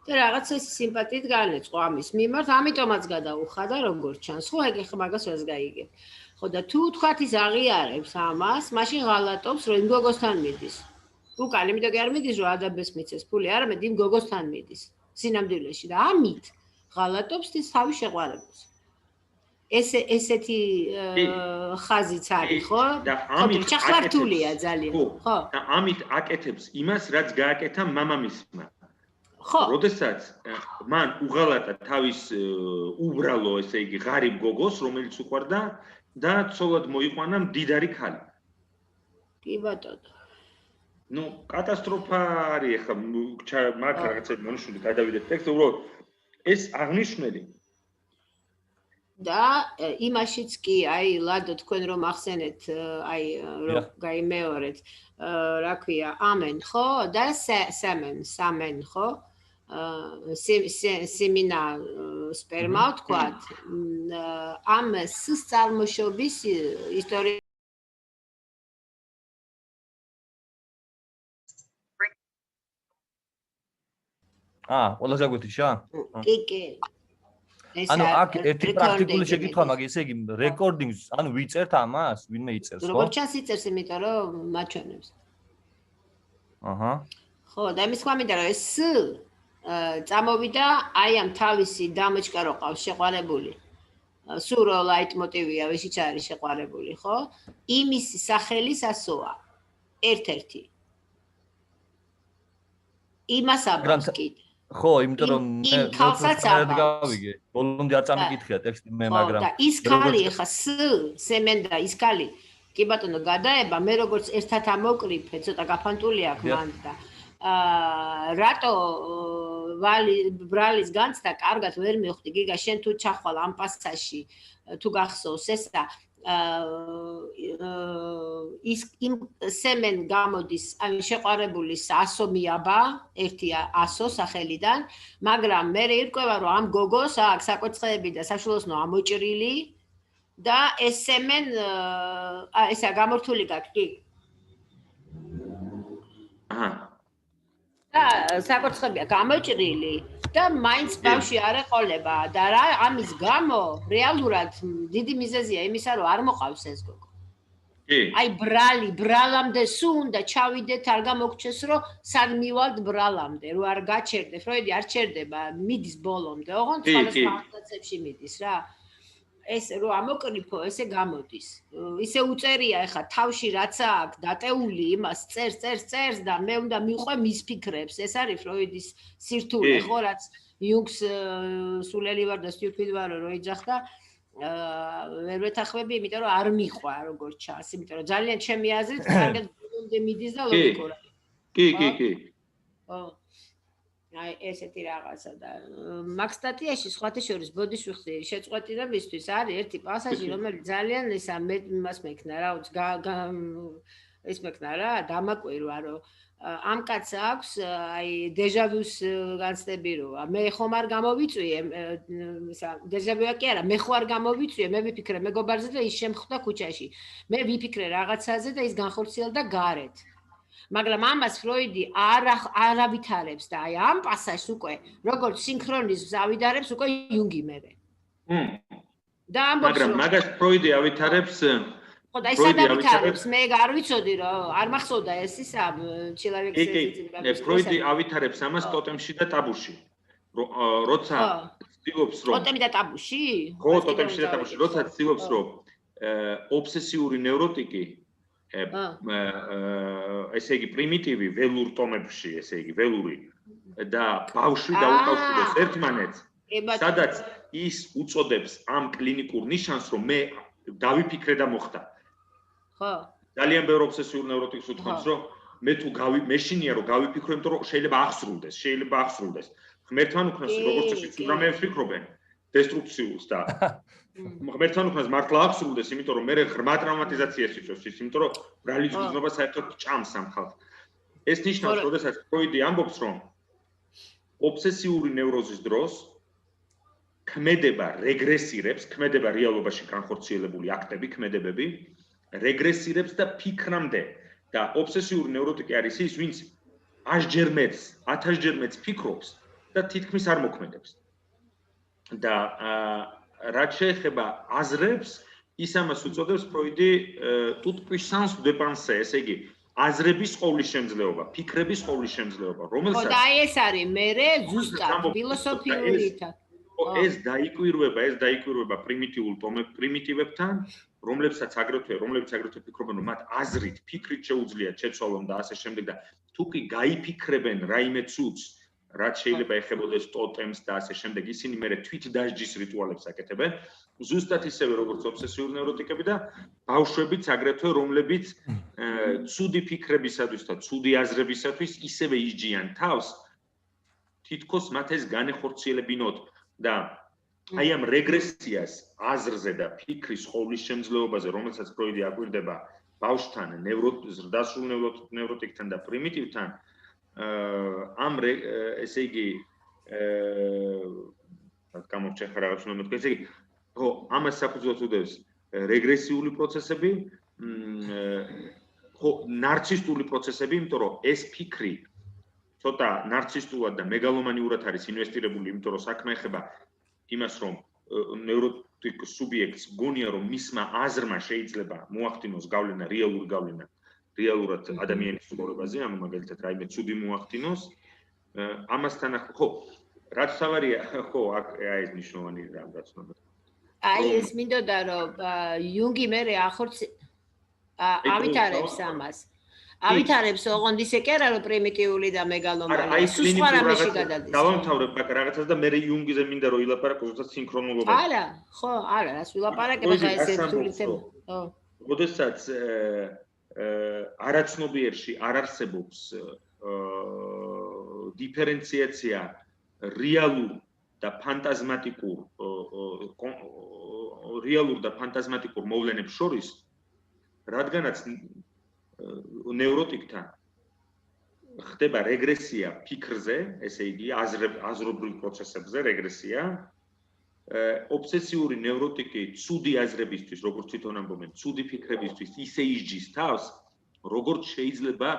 და რაღაცა სიმპათიით განეწყო ამის მიმართ, ამიტომაც გადაუხადა როგორც ჩანს. ხო, ეგ ხა მაგას რას გაიგებ. ხო და თუ თქვათ ის აღიარებს ამას, მაშინ ღალატობს, რომ იმ გოგოსთან მიდის. უკან, იმიტომ კი არ მიდის, რომ ადაბეს მიცეს ფული, არამედ იმ გოგოსთან მიდის. სინამდვილეში და ამით ღალატობს ის თავის შეყვარებულს. ესეთი ხაზიც არის, ხო? და ამით ჩახლართულია ძალიან, ხო? და ამით აკეთებს იმას, რაც გააკეთა მამამისმა. ხო. როდესაც მან უღალატა თავის უბრალო, ესე იგი, ღარიბ გოგოს, რომელიც უყვარდა და ცოლად მოიყვანა მდიდარი ქალი. კი ბატონო. ნუ კატასტროფა არის ახლა მაგ რაღაცები მონიშნული გადავიდეთ ტექსტზე, უბრალოდ ეს აღნიშნული და იმაშიც კი, აი ლადო თქვენ რომ ახსენეთ, აი რომ გაიმეორეთ, რა ქვია, ამენ, ხო? და სამენ, ხო? სემინა სპერმა ვთქვათ, ამ სწარმოშობის ისტორია ყველა გაგვეთიშა? კი. ანუ აქ ერთი პრაქტიკული შეკითხვა მაგ ესე იგი რეკორდინგს, ანუ ვიწერთ ამას, ვინმე იწერს, ხო? როგორც ჩანს იწერს, იმიტომ რომ მაჩვენებს. აჰა. ხო, და იმის თქვა მინდა რომ ეს წამოვიდა აი ამ თავისი დამოჭკა რო ყავს შეყვარებული. სულ რო ლაიტმოტივია, ვისიც არის შეყვარებული, ხო? იმის სახელის ასოა. ერთ-ერთი. იმას აბავს კიდე. ხო, იმიტომ რომ მე გავიგე. ბოლომდე არ წამიკითხია ტექსტი მე, მაგრამ და ის ქალი ხა სემენდა ის ქალი. კი ბატონო, გადაება მე როგორც ერთად ამოკრიფე, ცოტა გაფანტული აქვს მან და რატო ბრალის განცდა კარგად ვერ მივხვდი. გიგა, შენ თუ ჩახვალ ამ პასაჟში, თუ გახსოვს ესა ის იმ სემენ გამოდის ამ შეყვარებულის ასო მიაბა, ერთი ასო სახელიდან, მაგრამ მე ირკვევა რომ ამ გოგოს აქვს საკვერცხეები და საშვილოსნო ამოჭრილი და ეს სემენ ესა გამორთული გაქვს, კი. და საკვერცხებია გამოჭრილი და მაინც ბავშვი არ ეყოლება და რა ამის გამო რეალურად დიდი მიზეზია იმისა რომ არ მოყავს ეს გოგო. კი. აი ბრალამდე სულ უნდა ჩავიდეთ, არ გამოგჩეს რომ სად მივალთ ბრალამდე, რომ არ გაჩერდე, ფროიდი არ ჩერდება, მიდის ბოლომდე, ოღონდ სხვადასხვა აღწევში მიდის რა. ეს რომ ამოკრიფო, ესე გამოდის. ისე უწერია ეხა თავში რაც აქვს დატეული, იმას წერს და მე უნდა მიყვე მის ფიქრებს. ეს არის ფროიდის სირთულე, ხო, რაც იუნგს სულელი ვარ და სტიუპიდი ვარ რო იძახდა, ვერ ვეთანხმები, იმიტომ რომ არ მიყვა როგორც ჩანს, იმიტომ რომ ძალიან ჩემი აზრით კარგად ბოლომდე მიდის და ლოგიკურად. კი. ხო. აი ესეთი რაღაცა და მაგ სტატიაში სხვათა შორის ბოდიშვიხტი შეწყვეტილებისთვის არის ერთი პასაჟი, რომელიც ძალიან ისა მე მას მექნა რა, ეს მექნა რა, დამაკვირვა რომ ამ კაცს აქვს აი დეჟავუს განცდები როა. მე ხომ არ გამოვიწვიე ისა დეჟავუა კი არა, მე ხო არ გამოვიწვიე, მე ვიფიქრე მეგობარზე და ის შემხვდა ქუჩაში. მე ვიფიქრე რაღაცაზე და ის განხორციელდა გარეთ. მაგრამ ამას ფროიდი არ ავითარებს და აი ამ პასაჟს უკვე როგორც სინქრონიზმს ავითარებს უკვე იუნგი მერე. და ამბობს მაგრამ მაგას ფროიდი ავითარებს ხო და ის ავითარებს მე არ ვიცოდი რომ არ მახსოვდა ეს ისა ჩილავექსის კი ფროიდი ავითარებს ამას ტოტემში და ტაბუში. როცა ცდილობს რომ ტოტემი და ტაბუში? ხო, ტოტემში და ტაბუში. როცა ცდილობს რომ ობსესიური ნევროტიკი ესე იგი პრიმიტივი ველურ ტომებში, ესე იგი ველური და ბავშვი დაუკავშირდეს ერთმანეთს, სადაც ის უწოდებს ამ კლინიკურ ნიშანს, რომ მე დავიფიქრე და მოხდა. ხო. ძალიან ბევრ ობსესიურ ნევროტიკს უთქვამს, რომ მე თუ მეშინია რომ გავიფიქრო, იმიტომ რომ შეიძლება აღსრულდეს. ღმერთთან უკნას როგორც წესი უბრალოდ ვფიქრობენ დესტრუქციულს და ღმერთთან უკნას მართლა აღსრულდეს, იმიტომ რომ მე ღრმა ტრაუმატიზაციას იწვევს ის, იმიტომ რომ ბრალის გრძნობა საერთოდ ჭამს ამ ხალხს. ეს ნიშნავს, როდესაც ფროიდი ამბობს, რომ ობსესიური ნევროზის დროს ქმედება რეგრესირებს, ქმედება რეალობაში განხორციელებული აქტები, ქმედებები რეგრესირებს და ფიქრამდე და ობსესიური ნევროტიკი არის ის, ვინც 100-ჯერ მეტს, 1000-ჯერ მეტს ფიქრობს და თითქმის არ მოქმედებს. და რაც შეეხება აზრებს, ის ამას უწოდებს ფროიდი toute puissance de pensée, ესე იგი აზრების ყოვლისშემძლეობა, ფიქრების ყოვლისშემძლეობა, რომელსაც ხო და ეს არის მერე ზუსტად ფილოსოფიურითად. ეს დაიკვირვება პრიმიტივებთან, რომლებიც აგრეთვე ფიქრობენ, რომ მათ აზრით, ფიქრით შეუძლიათ შეცვალონ და ასე შემდეგ და თუ კი გაიფიქრებენ რაიმე ცუდს, რაც შეიძლება ეხებოდეს ტოტემს და ასე შემდეგ, ისინი მერე თვით დასჯის რიტუალებს აკეთებენ, ზუსტად ისევე როგორც ობსესიური ნევროტიკები და ბავშვებიც აგრეთვე, რომლებიც ცუდი ფიქრებისათვის და ცუდი აზრებისათვის ისევე ისჯიან თავს, თითქოს მათ ეს განეხორციელებინოთ და აი ამ რეგრესიას აზრზე და ფიქრის ყოვლისშემძლეობაზე, რომელსაც ფროიდი აკვირდება ბავშვთან, ზრდასრულ ნევროტიკთან და პრიმიტივთან, ამ ესე იგი გამორჩა ხარ რაღაც უნდა მეთქვა, ესე იგი ხო, ამას საფუძვლად უდევს რეგრესიული პროცესები, ხო, ნარცისტული პროცესები, იმიტომ რომ ეს ფიქრი ცოტა ნარცისტულად და მეგალომანიურად არის ინვესტირებული, იმიტომ რომ საქმე ეხება იმას, რომ ნევროტიკ სუბიექტს გონია, რომ მისმა აზრმა შეიძლება მოახდინოს გავლენა, რეალური გავლენა, რეალურად ადამიანის ცხოვრებაზე, ანუ მაგალითად რაიმე ცუდი მოახდინოს. ამასთან ხო, რაც თავარია, ხო, აი ეს ნიშნავანი რაც უნდა. აი ეს მინდოდა რომ იუნგი მერე ავითარებს ამას. ავითარებს ოღონდ ისე კი არა რომ პრიმიტიული და მეგალომანია, სულ სხვა რამეში გადადის. დავამთავრებ რაღაცას და მე იუნგიზე მინდა რომ ილაპარაკო ზუსტად სინქრონულობა. არა, ხო, არა, რას ვილაპარაკებ ხა ეს ერთული თემა. ხო. როდესაც არაცნობიერში არ არსებობს დიფერენციაცია რეალურ და ფანტაზმატიკურ მოვლენებს შორის, რადგანაც ნევროტიკთან ხდება რეგრესია ფიქრზე, ესე იგი აზრობრივ პროცესებზე რეგრესია, ობსესიური ნევროტიკი ცუდი აზრებისთვის, როგორც თვითონ ამბობენ, ცუდი ფიქრებისთვის ისე ისჯის თავს, როგორც შეიძლება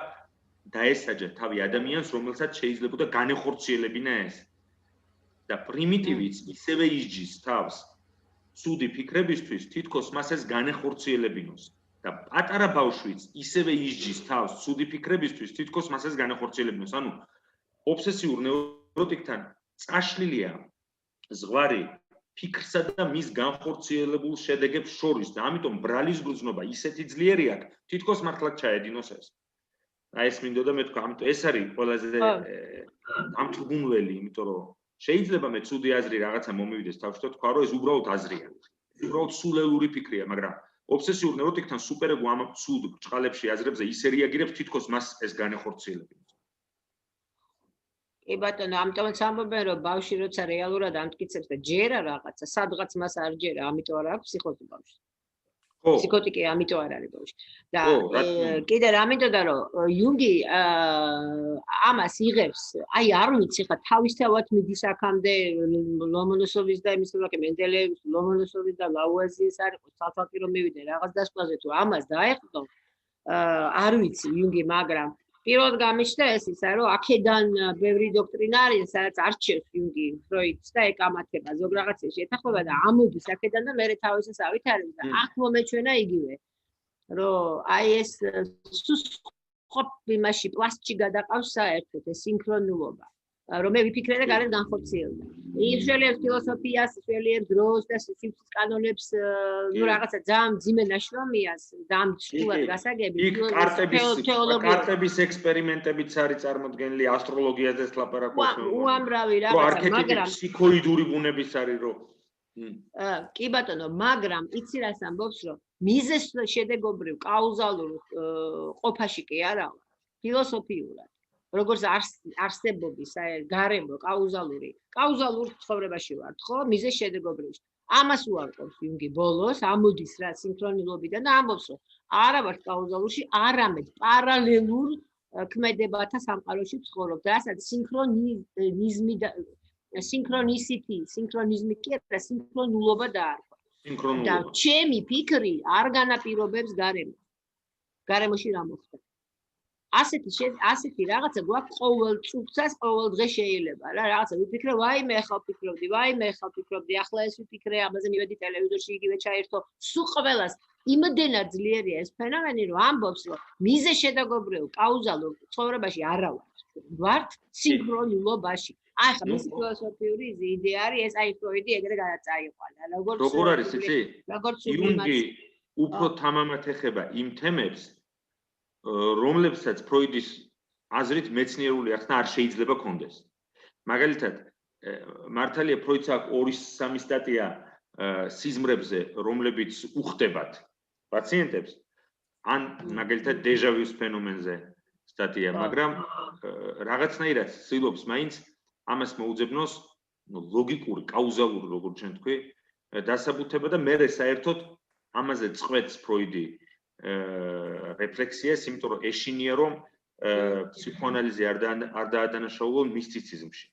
დაესაჯა თავი ადამიანს, რომელსაც შეიძლებოდა განეხორციელებინა ეს. და პრიმიტივიც ისევე ისჯის თავს ცუდი ფიქრებისთვის, თითქოს მას ეს განეხორციელებინოს. და პატარა ბავშვიც ისევე ისჯის თავს ცუდი ფიქრებისთვის, თითქოს მას ეს განეხორციელებინოს. ანუ ობსესიურ ნევროტიკთან წაშლილია ზღვარი ფიქრსა და მის განხორციელებულ შედეგებს შორის და ამიტომ ბრალის გრძნობა ისეთი ძლიერი აქვს, თითქოს მართლა ჩაედინოს ეს. აი ეს მინდოდა მე თქვა, ამიტომ ეს არის ყველაზე დამთრგუნველი, იმიტომ რომ შეიძლება მე ცუდი აზრი რაღაცა მომივიდეს თავში და თქვა, რომ ეს უბრალოდ აზრია. უბრალოდ სულელური ფიქრია, მაგრამ ობსესიურ ნევროტიკთან სუპერეგო ამ ცუდ ბრჭყალებში აზრებზე ისე რეაგირებს, თითქოს მას ეს განეხორციელებინოს. კი ბატონო, ამიტომაც ამბობენ, რომ ბავშვი როცა რეალურად ამტკიცებს და ჯერა რაღაცა, სადღაც მას არ ჯერა, ამიტომ არ აქვს ფსიქოტი ბავშვი. ხო. ფსიქოტიკი ამიტომ არ არის ბავშვი. და კიდე რა მინდოდა რომ იუნგი ამას იღებს, აი არ ვიცი ხა თავისთავად მიდის აქამდე ლომონოსოვის და იმის ვაკე მენდელეევის, ლომონოსოვის და ლაუაზიეს არ იყო საფაქტი რომ მივიდე რაღაც დასკვნაზე თუ ამას დაეყო არ ვიცი იუნგი, მაგრამ პირველად გამიჩნდა ეს ისა, რომ აქედან ბევრი დოქტრინა არის, სადაც არჩევს იუნგი ფროიდს და ეკამათება ზოგ რაღაცაში ეთახმება და ამოდის აქედან და მერე თავისას ავითარებს და აქ მომეჩვენა იგივე, რომ აი ეს სხვა იმაში პლასტში გადაყავს საერთოდ ეს სინქრონულობა, რომ მე ვიფიქრე და გარეთ განხორციელდა. იშველებს ფილოსოფიას, იშველებს დროს და სიცოცხლის კანონებს, ნუ რაღაცა ძალიან ძიმე ნაშრომია, ძალიან ცუდად გასაგები. კარტების ექსპერიმენტებიც არის წარმოდგენილი ასტროლოგიაზეც ლაპარაკობს. უამრავი რაღაცა, მაგრამ ფსიქოიდური ბუნების არის რომ კი ბატონო, მაგრამ იცი რას ამბობს, რომ მიზეს შედეგობრივ კაუზალურ ყოფაში კი არა, ფილოსოფიურად. როგორც არსებობის გარემო კაუზალურ ცხოვრებაში ვართ, ხო? მიზეს შედეგობრივში. ამას უარყოფს იუნგი ბოლოს, ამოდის რა სინქრონულობიდან და ამბობს, რომ არა ვართ კაუზალურში, არამედ პარალელურ ქმედებათა სამყაროში ვცხოვრობ და რასაც სინქრონიზმი და სინქრონიზმი კი არა, სინქრონულობა დაარქვა. და ჩემი ფიქრი არ განაპირობებს გარემოში რა მოხდა. ასეთი რაღაცა გვაქვს ყოველ წუთას, ყოველ დღე შეიძლება რა, რაღაცა ვიფიქრე, ვაიმე ახლა ვფიქრობდი, ახლა ეს ვიფიქრე, ამაზე მივედი ტელევიზორში, იგივე ჩაერთო, სულ ყველას იმდენად ძლიერია ეს ფენომენი, რომ ამბობს, რომ მიზეს შედეგობრივ კაუზალურ ცხოვრებაში არა ვართ სინქრონულობაში. აი ხა მისი ფილოსოფიური იდეა არის ეს, აი ფროიდი ეგრე გადაწაიყვანა. როგორ არის იცი? იუნგი უფრო თამამად ეხება იმ თემებს, რომლებსაც ფროიდის აზრით მეცნიერული ახსნა არ შეიძლება კონდეს. მაგალითად, მართალია ფროიდს აქვს 2-3 სტატია სიზმრებზე, რომლებიც უხდებათ პაციენტებს, ან მაგალითად დეჟავიუს ფენომენზე სტატია, მაგრამ რაღაცნაირად ცდილობს მაინც ამას მოუძებნოს ლოგიკური, კაუზალური, როგორც ჩვენ თქვი, დასაბუთება და მერე საერთოდ ამაზე წყვეტს ფროიდი რეფლექსიას, იმიტომ რომ ეშინია რომ ფსიქოანალიზი არ დაადანაშაულა მისტიციზმში.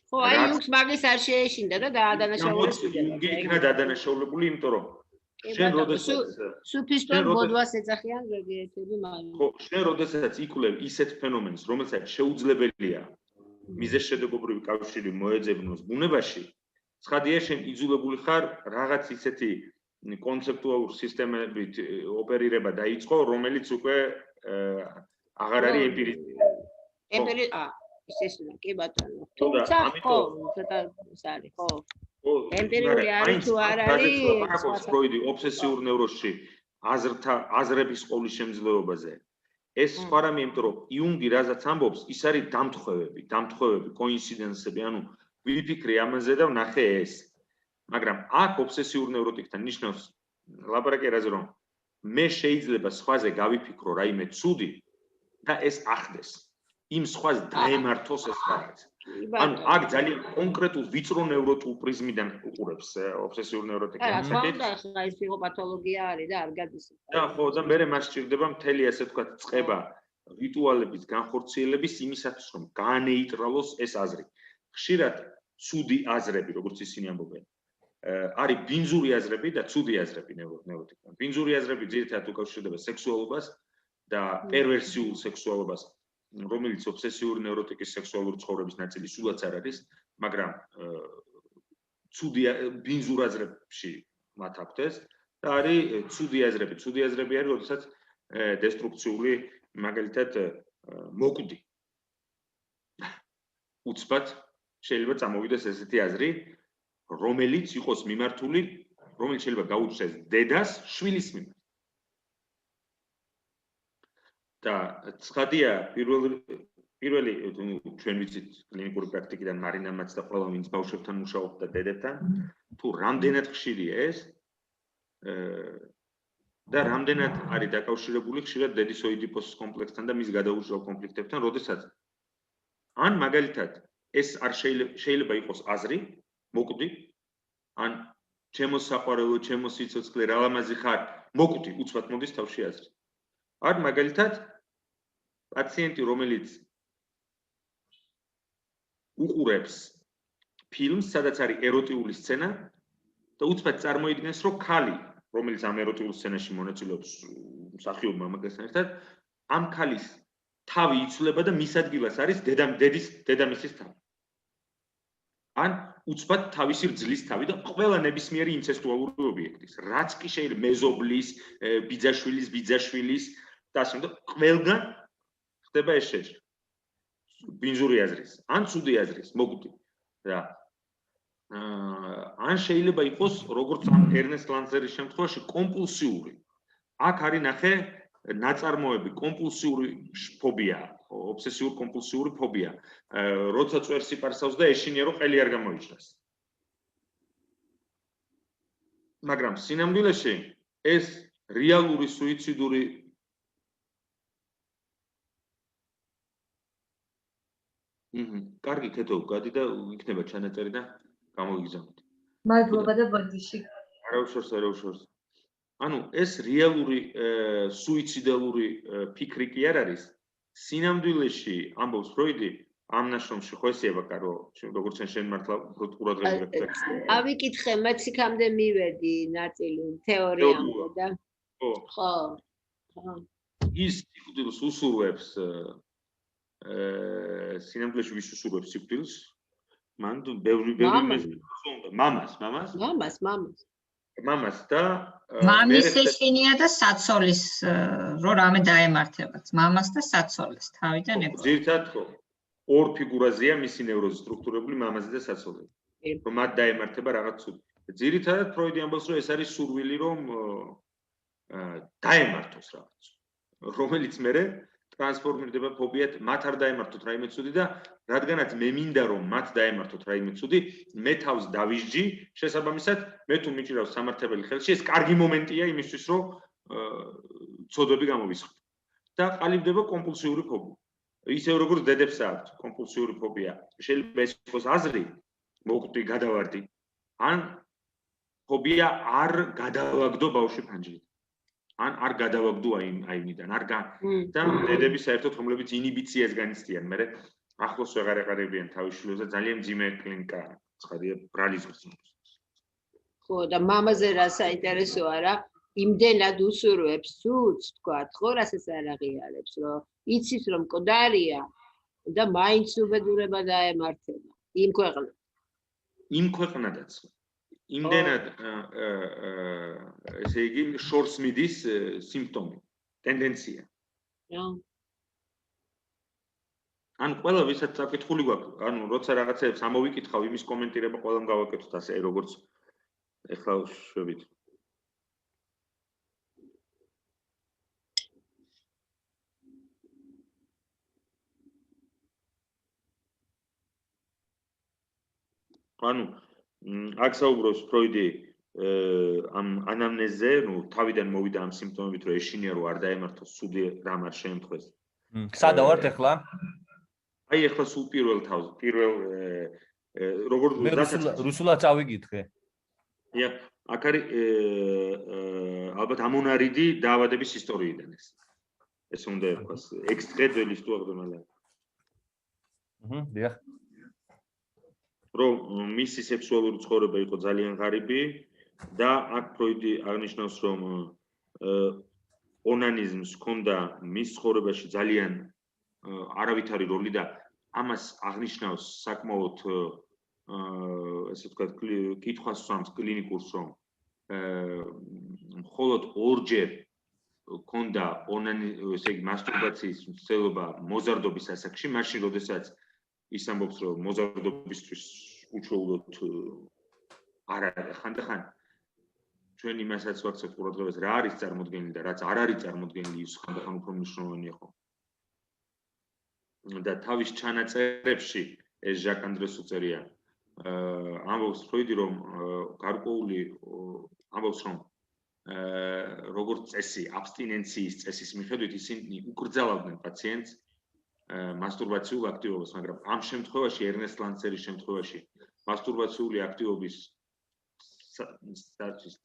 ხო, აი იუნგს მაგის არ შეეშინდა და დაადანაშაულა. იუნგი იქნა დაადანაშაულებული, იმიტომ რომ შენ როდესაც სუფისტურ ბოდვას ეძახიან ზოგიერთები მაგრამ. ხო, შენ როდესაც იკვლევ ისეთ ფენომენს, რომელსაც შეუძლებელია მიზეს შედეგობრივი კავშირი მოეძებნოს ბუნებაში, ცხადია შენ იძულებული ხარ რაღაც ისეთი კონცეპტუალურ სისტემებით ოპერირება დაიწყო, რომელიც უკვე აღარ არის ემპირიზმი. ისე კი ბატონო. თუმცა ხო, ცოტა ის არის, ხო. ემპირიული არის თუ არ არის? ფროიდი ობსესიურ ნევროზში აზრების ყოლის შემძლეობაზე. ეს სხვა რამე, იმიტომ რომ იუნგი რაზეც ამბობს, ის არის დამთხოვები, კოინციდენსები, ანუ ვიფიქრე ამაზე და ვნახე ეს. მაგრამ აქ ობსესიურ ნევროტიკთან ნიშნავს ლაპარაკი რაზე რომ მე შეიძლება სხვაზე გავიფიქრო რაიმე ცუდი და ეს ახდეს. იმ სხვას დაემართოს ეს რაღაც. ანუ აქ ძალიან კონკრეტულ ვიწრო ნევროტულ პრიზმიდან უყურებს ობსესიურ ნევროტიკას. ახლა ეს ფსიქოპათოლოგია არის და არ გადის. და ხო, და მე მას სჭირდება მთელი ასე ვთქვათ წყება რიტუალების განხორციელების იმისათვის რომ გაანეიტრალოს ეს აზრი. ხშირად ცუდი აზრები, როგორც ისინი ამბობენ, არის ბინძური აზრები და ცუდი აზრები ნევროტიკთან. ბინძური აზრები ძირითადად უკავშირდება სექსუალობას და პერვერსიულ სექსუალობას, რომელიც ობსესიური ნევროტიკის სექსუალური ცხოვრების ნაწილი სულაც არ არის, მაგრამ ცუდი ბინძურ აზრებში მათ აქვთ ეს და არის ცუდი აზრები. ცუდი აზრები არის, როდესაც დესტრუქციული, მაგალითად, მოკვდი. უცბად შეიძლება წამოვიდეს ესეთი აზრი, რომელიც იყოს მიმართული, რომელიც შეიძლება გაუჩნდეს დედას შვილის მიმართ. და ცხადია პირველი ჩვენ ვიცით კლინიკური პრაქტიკიდან მარინამაც და ყველა ვინც ბავშვებთან მუშაობს და დედებთან, თუ რამდენად ხშირია ეს და რამდენად არის დაკავშირებული ხშირად დედის ოიდიპოსის კომპლექსთან და მის გადაუჭრელ კონფლიქტებთან, როდესაც ან მაგალითად ეს არ შეიძლება იყოს აზრი, მოკვდი, ან ჩემო საყვარელო, ჩემო სიცოცხლე, რა ლამაზი ხარ, მოკვდი, უცბად მოდის თავში აზრი. ან მაგალითად პაციენტი, რომელიც უყურებს ფილმს, სადაც არის ეროტიული სცენა და უცბად წარმოიდგენს, რომ ქალი, რომელიც ამ ეროტიულ სცენაში მონაწილეობს მსახიობ მამაკაცთან ერთად, ამ ქალის თავი იცვლება და მის ადგილას არის დედამისის თავი. ან უცბად თავისი რძლის თავი და ყველა ნებისმიერი ინცესტუალური ობიექტის, რაც კი შეიძლება მეზობლის, ბიძაშვილის, ბიძაშვილის და ასე შემდეგ, ყველგან ხდება ეს შეჭრა. ბინძური აზრის, ან ცუდი აზრის, მოკვდი რა. ან შეიძლება იყოს, როგორც ამ ერნესტ ლანცერის შემთხვევაში, კომპულსიური. აქ არის ნახე ნაწარმოები, კომპულსიური ფობია, ობსესიურ კომპულსიური ფობია. როცა წვერს სიპარსავს და ეშინია, რომ ყელი არ გამოიჭრას. მაგრამ სინამდვილეში ეს რეალური სუიციდური კარგი ქეთო, გადი და იქნება ჩანაწერი და გამოგიგზავნით. მადლობა და ბოდიში. არა უშორს. ანუ ეს რეალური სუიციდალური ფიქრი კი არ არის. სინამდვილეში ამბობს ფროიდი ამ ნაშრომში ხო ესეა ბაკა, რომ როგორც შენ მართლა ყურადღება გაქცევს. ავიკითხე, მეც იქამდე მივედი ნაწილი თეორიამდე და ხო. ის სიკვდილს უსურვებს სინამდვილეში ვის უსურვებს სიკვდილს? მან ბევრი მამას და მამის ეშინია და საცოლის რო რამე დაემართებათ, მამას და საცოლის თავიდან ებო. ძირთად ხო ორ ფიგურაზეა მისი ნევროზი სტრუქტურებული მამაზე და საცოლზე. რომ მათ დაემართება რაღაც ცუდი. ძირითადად ფროიდი ამბობს, რომ ეს არის სურვილი, რომ დაემართოს რაღაც. რომელიც მერე ტრანსფორმირდება ფობიად, მათ არ დაემართოთ რაიმე ცუდი და რადგანაც მე მინდა რომ მათ დაემართოთ რაიმე ცუდი, მე თავს დავისჯი, შესაბამისად, მე თუ მიჭირავს სამართებელი ხელში, ეს კარგი მომენტია იმისთვის, რომ ცოდვები გამოვისხდო. და ყალიბდება კომპულსიური ფობია. ისევ როგორც დედებს აქვთ კომპულსიური ფობია. შეიძლება ეს იყოს აზრი, მოკვდი, გადავარდი, ან ფობია არ გადავაგდო ბავშვი ფანჯრით. ან არ გადავაგდო აიმიდან, არ და დედები საერთოდ რომლებიც ინიბიციას განიცდიან, მე ახლოს ვეღარ ეყარებიან თავის შვილებს და ძალიან მძიმე კლინიკა ცხადია ბრალის გრძნობს. ხო, და მამაზე რა საინტერესოა რა, იმდენად უსურვებს სულს, თქვათ, ხო, რასაც არ აღიარებს, რომ იცის რომ მკვდარია და მაინც უბედურება დაემართება. იმ ქვეყნადაც. იმდენად ესე იგი შორს მიდის სიმპტომი, ტენდენცია. ან ყველა ვისაც საკითხული გვაქვს, ანუ როცა რაღაცებს ამოვიკითხავ, იმის კომენტირება ყველამ გავაკეთოთ ასე, როგორც ეხლა შვებით. ანუ აქ საუბრობს ფროიდი ამ ანამნეზზე, თავიდან მოვიდა ამ სიმპტომებით, რომ ეშინია რომ არ დაემართოს ცუდი რამ არ შეემთხვეს. სადა ვართ ახლა? აი ახლა სულ პირველ როგორ რუსულად წავიკითხე. აქ არის ალბათ ამონარიდი დაავადების ისტორიიდან ეს. ეს უნდა იყოს ექსტრეტ de l'histoire de malade. დიახ. რომ მისი სექსუალური ცხოვრება იყო ძალიან ღარიბი და აქ ფროიდი აღნიშნავს, რომ ონანიზმს ჰქონდა მის ცხოვრებაში ძალიან არავითარი როლი და ამას აღნიშნავს საკმაოდ ესე ვთქვათ, კითხვას სვამს კლინიკურს, რომ მხოლოდ ორჯერ ჰქონდა ესე იგი მასტურბაციის მცდელობა მოზარდობის ასაკში, მაშინ როდესაც ის ამბობს, რომ მოზარდობისთვის უჩვეულოდ არ არის ხანდახან ჩვენ იმასაც ვაქცევთ ყურადღებას, რა არის წარმოდგენილი და რაც არ არის წარმოდგენილი, ის ხანდახან უფრო მნიშვნელოვანია ხო. და თავის ჩანაწერებში ეს ჟაკ ანდრეს უწერია. ამბობს ფროიდი, რომ გარკვეული ამბობს, რომ როგორც წესი, აბსტინენციის წესის მიხედვით ისინი უკრძალავდნენ პაციენტს მასტურბაციულ აქტივობას, მაგრამ ამ შემთხვევაში ერნესტ ლანცერის შემთხვევაში მასტურბაციული აქტივობის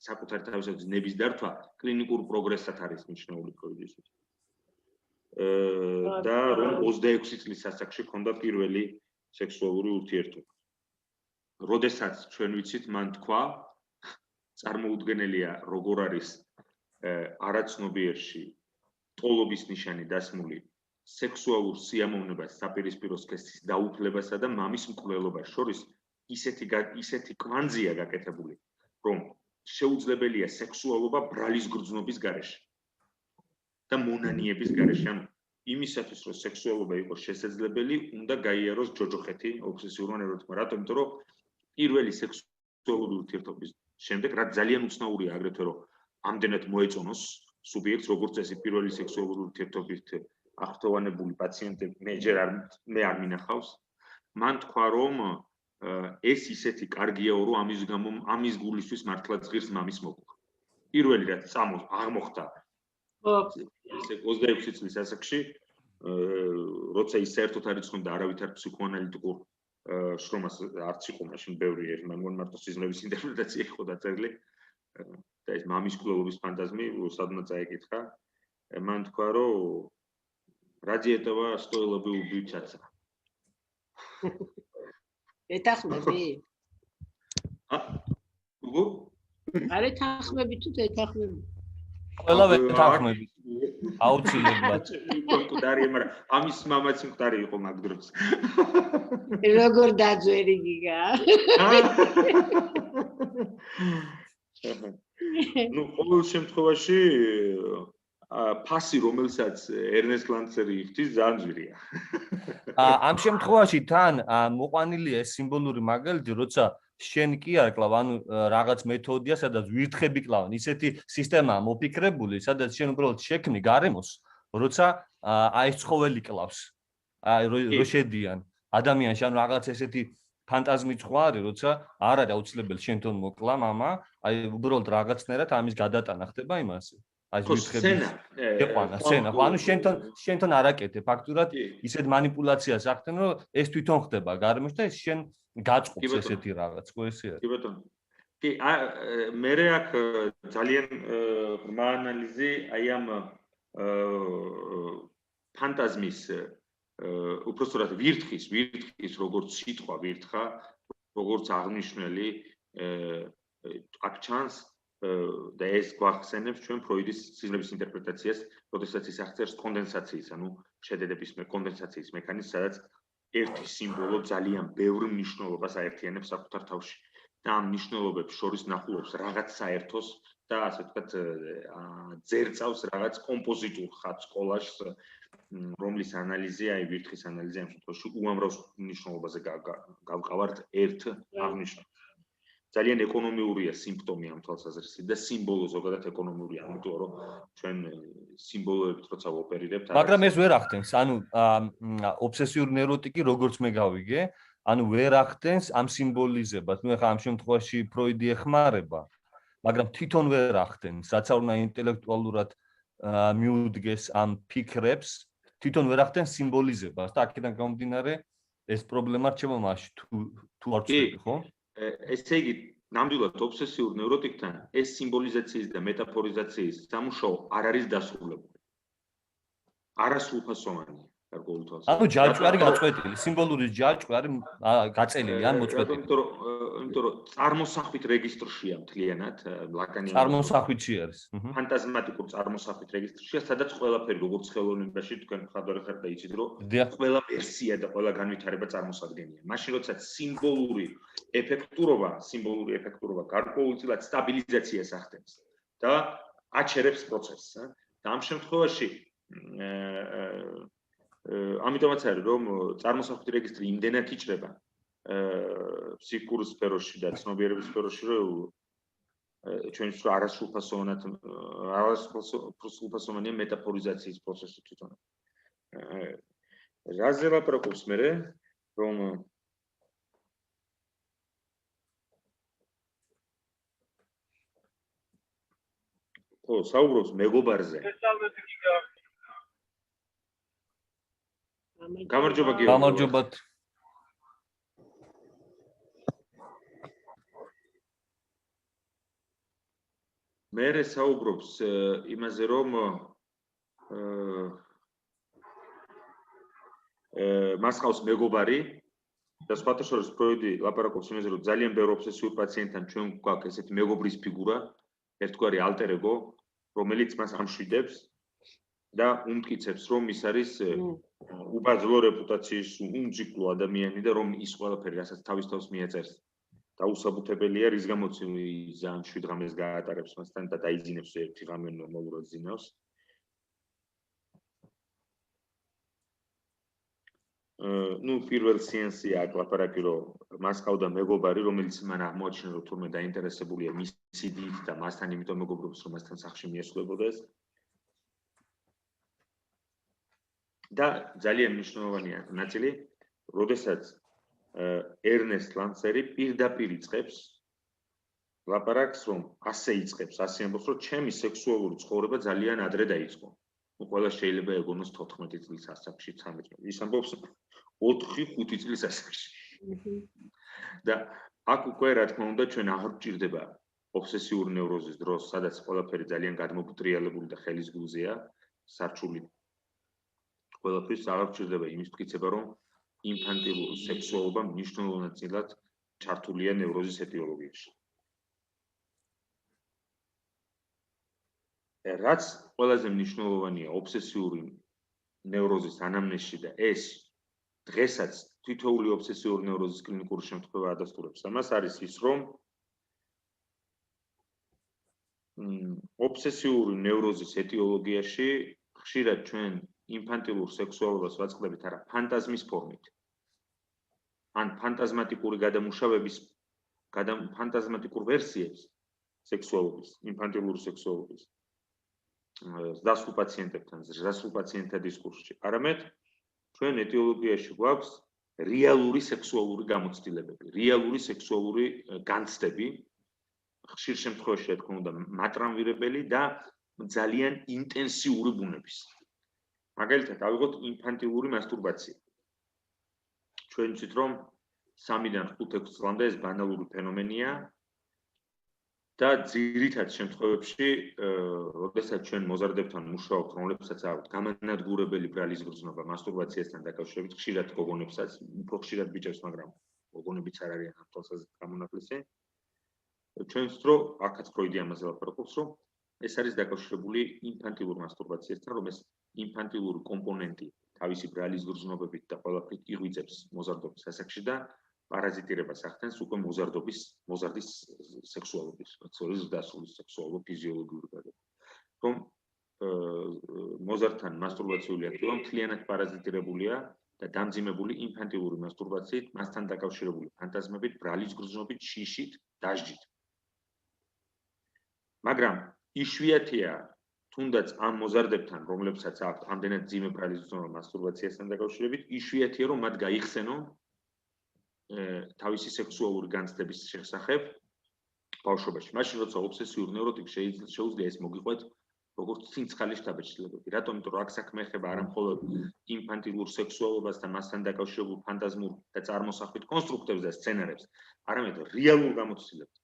საკუთარი თავისთავად ნების დართვა კლინიკურ პროგრესად არის მიჩნეული ფროიდისთვის. და რომ 26 წლის ასაკში ჰქონდა პირველი სექსუალური ურთიერთობა. როდესაც ჩვენ ვიცით, მან თქვა, წარმოუდგენელია, როგორ არის არაცნობიერში ტოლობის ნიშანი დასმული სექსუალურ სიამოვნებას, საპირისპირო სქესის დაუფლებასა და მამის მკვლელობას შორის ისეთი კვანძია გაკეთებული, რომ შეუძლებელია სექსუალობა ბრალის გრძნობის გარეშე და მონანიების გარეშე. ანუ იმისათვის, რომ სექსუალობა იყოს შესაძლებელი, უნდა გაიაროს ჯოჯოხეთი ობსესიურმა ნევროტიკმა. რატომ? იმიტომ რომ პირველი სექსუალური ურთიერთობის შემდეგ, რაც ძალიან უცნაურია აგრეთვე, რომ ამდენად მოეწონოს სუბიექტს, როგორც წესი პირველი სექსუალური ურთიერთობით აღფრთოვანებული პაციენტები მე არ მინახავს. მან თქვა, რომ ეს ისეთი კარგია, რომ ამის გულისთვის მართლაც ღირს მამის მოკლა. პირველი რაც აღმოხდა 26 წლის ასაკში, როცა ის საერთოდ არ იცნობდა არავითარ ფსიქოანალიტიკურ შრომას არც იყო მაშინ ბევრი მარტო სიზმრების ინტერპრეტაცია იყო დაწერილი და ეს მამის მკვლელობის ფანტაზმი სადღაც წაეკითხა. მან თქვა, რომ ради этого стоило бы убить отца. ეთახმები? როგორ? არ ეთახმები თუ ეთახმები? ყველა ვეთახმები. აუცილებლად. მკვდარია, მაგრამ ამის მამაც მკვდარი იყო მაგ დროს. როგორ დაძვერი გიგა? ნუ ყოველ შემთხვევაში ფასი, რომელსაც ერნესტ ლანცერი იხდის, ძალიან ძვირია. ამ შემთხვევაში თან მოყვანილია ეს სიმბოლური მაგალითი, როცა შენ კი არ კლავ, ანუ რაღაც მეთოდია, სადაც ვირთხები კლავენ. ისეთი სისტემაა მოფიქრებული, სადაც შენ უბრალოდ შექმნი გარემოს, როცა აი ეს ცხოველი კლავს. აი რო შედიან ადამიანში, ანუ რაღაც ესეთი ფანტაზმი სხვა არის, როცა არ არის აუცილებელი შენთან მოკლა მამა, აი უბრალოდ რაღაცნაირად ამის გადატანა ხდება იმასე. აი ვირთხები შეყვანა სცენა, ხო, ანუ შენთან არაკეთე ფაქტურად ისეთ манипуляციას ახდენ, რომ ეს თვითონ ხდება გარემოში და ეს შენ გაწყობს ესეთი რაღაც, ხო ესე არის. კი ბატონო. კი, მე აქ ძალიან ღრმა ანალიზი აი ამ ფანტაზმის უпростоრად ვირთხის როგორც სიტყვა ვირთხა, როგორც აღნიშნული აქ ჩანს და ეს გვახსენებს ჩვენ ფროიდის სიზმრების ინტერპრეტაციას, როდესაც ის აღწერს კონდენსაციის, ანუ შედედების კონდენსაციის მექანიზმს, სადაც ერთი სიმბოლო ძალიან ბევრ მნიშვნელობას აერთიანებს საკუთარ თავში და ამ მნიშვნელობებს შორის ნახულობს რაღაც საერთოს და ასე ვთქვათ ძერწავს რაღაც კომპოზიტურ ხატს, კოლაჟს, რომლის ანალიზი, აი ვირთხის ანალიზი ამ შემთხვევაში უამრავ მნიშვნელობაზე გავყავართ ერთ აღნიშნავს. ძალიან ეკონომიურია სიმპტომი ამ თვალსაზრისით და სიმბოლო ზოგადად ეკონომიურია, ამიტომ რომ ჩვენ სიმბოლოებით როცა ვოპერირებთ, მაგრამ ეს ვერ ახდენს, ანუ ობსესიური ნევროტიკი როგორც მე გავიგე, ანუ ვერ ახდენს ამ სიმბოლიზებას. ნუ ეხლა ამ შემთხვევაში ფროიდი ეხმარება, მაგრამ თვითონ ვერ ახდენს, რაც არ უნდა ინტელექტუალურად მიუდგეს ამ ფიქრებს, თვითონ ვერ ახდენს სიმბოლიზებას და აქედან გამომდინარე ეს პრობლემა რჩება მაშინ თუ არ ვწდები, ხო? ესე იგი, ნამდვილად ობსესიურ ნევროტიკთან ეს სიმბოლიზაციის და მეტაფორიზაციის სამუშაო არ არის დასრულებული. არასრულფასოვანია, გარკვეული თვალსაზრისით. ანუ ჯაჭვი არის გაწყვეტილი, სიმბოლური ჯაჭვი არის გაწელილი, ან მოწყვეტილი. იმიტომ რომ წარმოსახვით რეგისტრშია მთლიანად, ლაკანიანი. წარმოსახვitში არის. ფანტაზმატიკურ წარმოსახვით რეგისტრშია, სადაც ყველაფერი როგორც ხელოვნებაში თქვენ ხადვარი ხართ და იცით, რომ ყველა ვერსია და ყველა განვითარება წარმოსადგენია. მაშინ როდესაც სიმბოლური ეფექტურობა გარკვეულწილად სტაბილიზაციას ახდენს და აჩერებს პროცესს, და ამ შემთხვევაში ამიტომაც არის, რომ წარმოსახვით რეგისტრი იმდენად იჭრება ფსიქიკურ სფეროში და ცნობიერების სფეროში, რომ ჩვენთვის არასრულფასოვანია მეტაფორიზაციის პროცესი თვითონ. რაზე ლაპარაკობს მე, რომ საუბრობს მეგობარზე. გამარჯობა გიორგი. გამარჯობათ. მე საუბრობს იმაზე, რომ მას ყავს მეგობარი და სხვათა შორის ფროიდი ლაპარაკობს იმაზე, რომ ძალიან ბევრ ობსესიურ პაციენტთან ჩვენ გვაქვს ესეთი მეგობრის ფიგურა, ერთგვარი ალტერ ეგო, რომელიც მას ამშვიდებს და უმტკიცებს, რომ ის არის უბაძლო რეპუტაციის უმძიკლო ადამიანი და რომ ის ყველაფერი, რასაც თავის თავს მიაწერს, დაუსაბუთებელია, რის გამოც ძალიან 7 ღამეს გაატარებს მასთან და დაიძინებს ერთი ღამე ნორმალურად ზინავს. პირველ სეანსი აქ ლაპარაკი, რომ მას ყავდა მეგობარი, რომელიც მან აღმოაჩინა, რომ თურმე დაინტერესებულია მისი დიდ და მასთან იმიტომ მეგობრობს, რომ მასთან სახლში მიესვლებოდეს. და ძალიან მნიშვნელოვანია ნაწილი, როდესაც ერნესტ ლანსერი პირდაპირ იწყებს ლაპარაკს, რომ ასე იწყებს, ასე ამბობს, რომ ჩემი სექსუალური ცხოვრება ძალიან ადრე დაიწყო. ყველა შეიძლება ეგონოს 14 წლის ასაკში, 13 წლის. ის ამბობს 4-5 წლის ასაკში. და აქ უკვე რა თქმა უნდა ჩვენ აღარ გვჭირდება ობსესიური ნევროზის დროს, სადაც ყველაფერი ძალიან გადმოგვტრიალებული და ხელის გულზეა, სარჩული. ყველაფრის აღარ გვჭირდება იმის მტკიცება, რომ ინფანტილური სექსუალობა მნიშვნელოვნად ჩართულია ნევროზის ეტიოლოგიაში. რაც ყველაზე მნიშვნელოვანია ობსესიური ნევროზის ანამნეზში და ეს დღესაც თითოეული ობსესიური ნევროზის კლინიკური შემთხვევა ადასტურებს ამას არის ის, რომ ობსესიური ნევროზის ეტიოლოგიაში ხშირად ჩვენ ინფანტილურ სექსუალობას ვაწყდებით არა ფანტაზმის ფორმით. ან ფანტაზმატიკური გადამუშავების ფანტაზმატიკურ ვერსიებს სექსუალობის, ინფანტილური სექსუალობის. ზრდასრულ პაციენტებთან, ზრდასრულ პაციენტთა დისკურსში. არამედ ჩვენ ეტიოლოგიაში გვაქვს რეალური სექსუალური გამოცდილებები, რეალური სექსუალური განცდები, ხშირ შემთხვევაში რა თქმა უნდა მატრამვირებელი და ძალიან ინტენსიური ბუნების. მაგალითად, ავიღოთ ინფანტილური მასტურბაცია. ჩვენ ვიცით, რომ 3-დან 5-6 წლამდე ეს ბანალური ფენომენია და ძირითად შემთხვევებში, როდესაც ჩვენ მოზარდებთან მუშაობთ, რომლებსაც აქვთ გამანადგურებელი ბრალის გრძნობა მასტურბაციასთან დაკავშირებით, ხშირად გოგონებსაც, უფრო ხშირად ბიჭებს, მაგრამ გოგონებიც არ არიან ამ თვალსაზრისით გამონაკლისი. ჩვენ ვთქვით, რომ აქაც ფროიდი ამაზე ლაპარაკობს, რომ ეს არის დაკავშირებული ინფანტილურ მასტურბაციასთან, რომ ეს ინფანტილური კომპონენტი თავისი ბრალის გრძნობებით და ყველაფრით იღვიძებს მოზარდობის ასაკში და პარაზიტირებას ახდენს უკვე მოზარდის სექსუალობის, ზრდასრული სექსუალურ ფიზიოლოგიური გადაკვეთით. რომ მოზარდთან მასტურბაციული აქტივობა მთლიანად პარაზიტირებულია და დამძიმებული ინფანტილური მასტურბაციით, მასთან დაკავშირებული ფანტაზმებით, ბრალის გრძნობით, შიშით, დასჯით. მაგრამ იშვიათია თუნდაც ამ მოზარდებთან, რომლებსაც აქვთ ამდენად ძიმე ბრალის გრძნობა მასტურბაციასთან დაკავშირებით, იშვიათია რომ მათ გაიხსენონ თავისი სექსუალური განცდების შესახებ ბავშვობაში. მაშინ როცა ობსესიურ ნევროტიკს შეუძლია ეს მოგიყვეთ როგორც ცინცხალის შთაბეჭდილებები. რატომ? იმიტომ რომ აქ საქმე ეხება არა მხოლოდ ინფანტილურ სექსუალობას და მასთან დაკავშირებულ ფანტაზმურ და წარმოსახვით კონსტრუქტებს და სცენარებს, არამედ რეალურ გამოცდილებებს.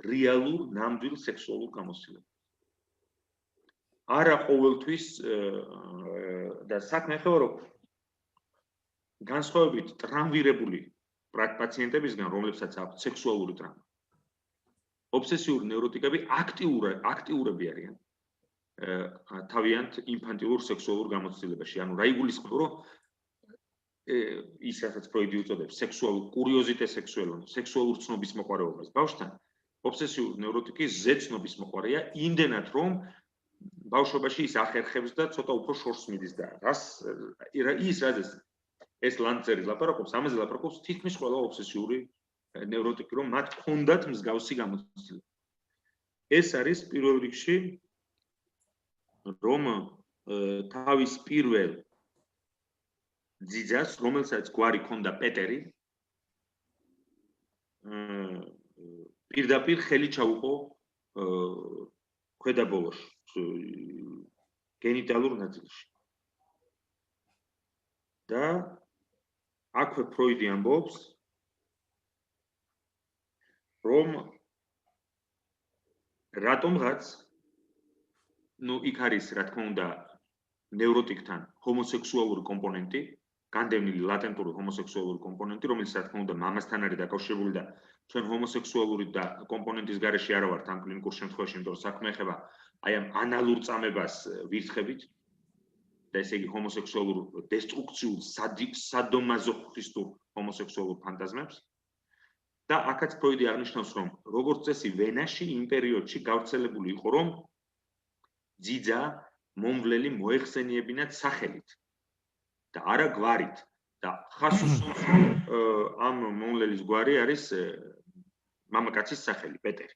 რეალურ ნამდვილ სექსუალურ გამოცდილებებს. არა ყოველთვის და საქმე ეხება რომ განსხვავებით ტრამვირებული პაციენტებისგან, რომლებსაც აქვთ სექსუალური ტრაუმა. ობსესიური ნევროტიკები აქტიურები არიან თავიანთ ინფანტილურ სექსუალურ გამოცდილებაში. ანუ რა იგულისხმება, რომ ის რასაც ფროიდი უწოდებს სექსუალურ კურიოზიტე სექსუალურ ცნობის მოყვარეობას ბავშვთან, ობსესიური ნევროტიკის ზეცნობის მოყვარეა, იმდენად რომ ბავშვობაში ის ახერხებს და ცოტა უფრო შორს მიდის და რაზეც ეს ლანცერი ლაპარაკობს, ამაზე ლაპარაკობს თითქმის ყველა ობსესიური ნევროტიკი, რომ მათ ჰქონდათ მსგავსი გამოცდილება. ეს არის პირველ რიგში, რომ თავის პირველ ძიძას, რომელსაც გვარი ჰქონდა პეტერი, პირდაპირ ხელი ჩაუყო ქვედა ბოლოში, გენიტალურ ნაწილში. და აქვე ფროიდი ამბობს, რომ რატომღაც იქ არის, რა თქმა უნდა, ნევროტიკთან ჰომოსექსუალური კომპონენტი, განდევნილი ლატენტური ჰომოსექსუალური კომპონენტი, რომელიც რა თქმა უნდა მამასთან არის დაკავშირებული და ჩვენ ჰომოსექსუალური და კომპონენტის გარეშე არა ვართ ამ კლინიკურ შემთხვევაში, იმიტომ რომ საქმე ეხება აი ამ ანალურ წამებას ვირთხებით და ესე იგი ჰომოსექსუალურ დესტრუქციულ სადომაზოხისტურ ჰომოსექსუალურ ფანტაზმებს. და აქაც ფროიდი აღნიშნავს, რომ როგორც წესი ვენაში იმ პერიოდში გავრცელებული იყო, რომ ძიძა მომვლელი მოეხსენიებინათ სახელით და არა გვარით და ხას უსვამს ამ მომვლელის გვარი არის მამაკაცის სახელი პეტერი.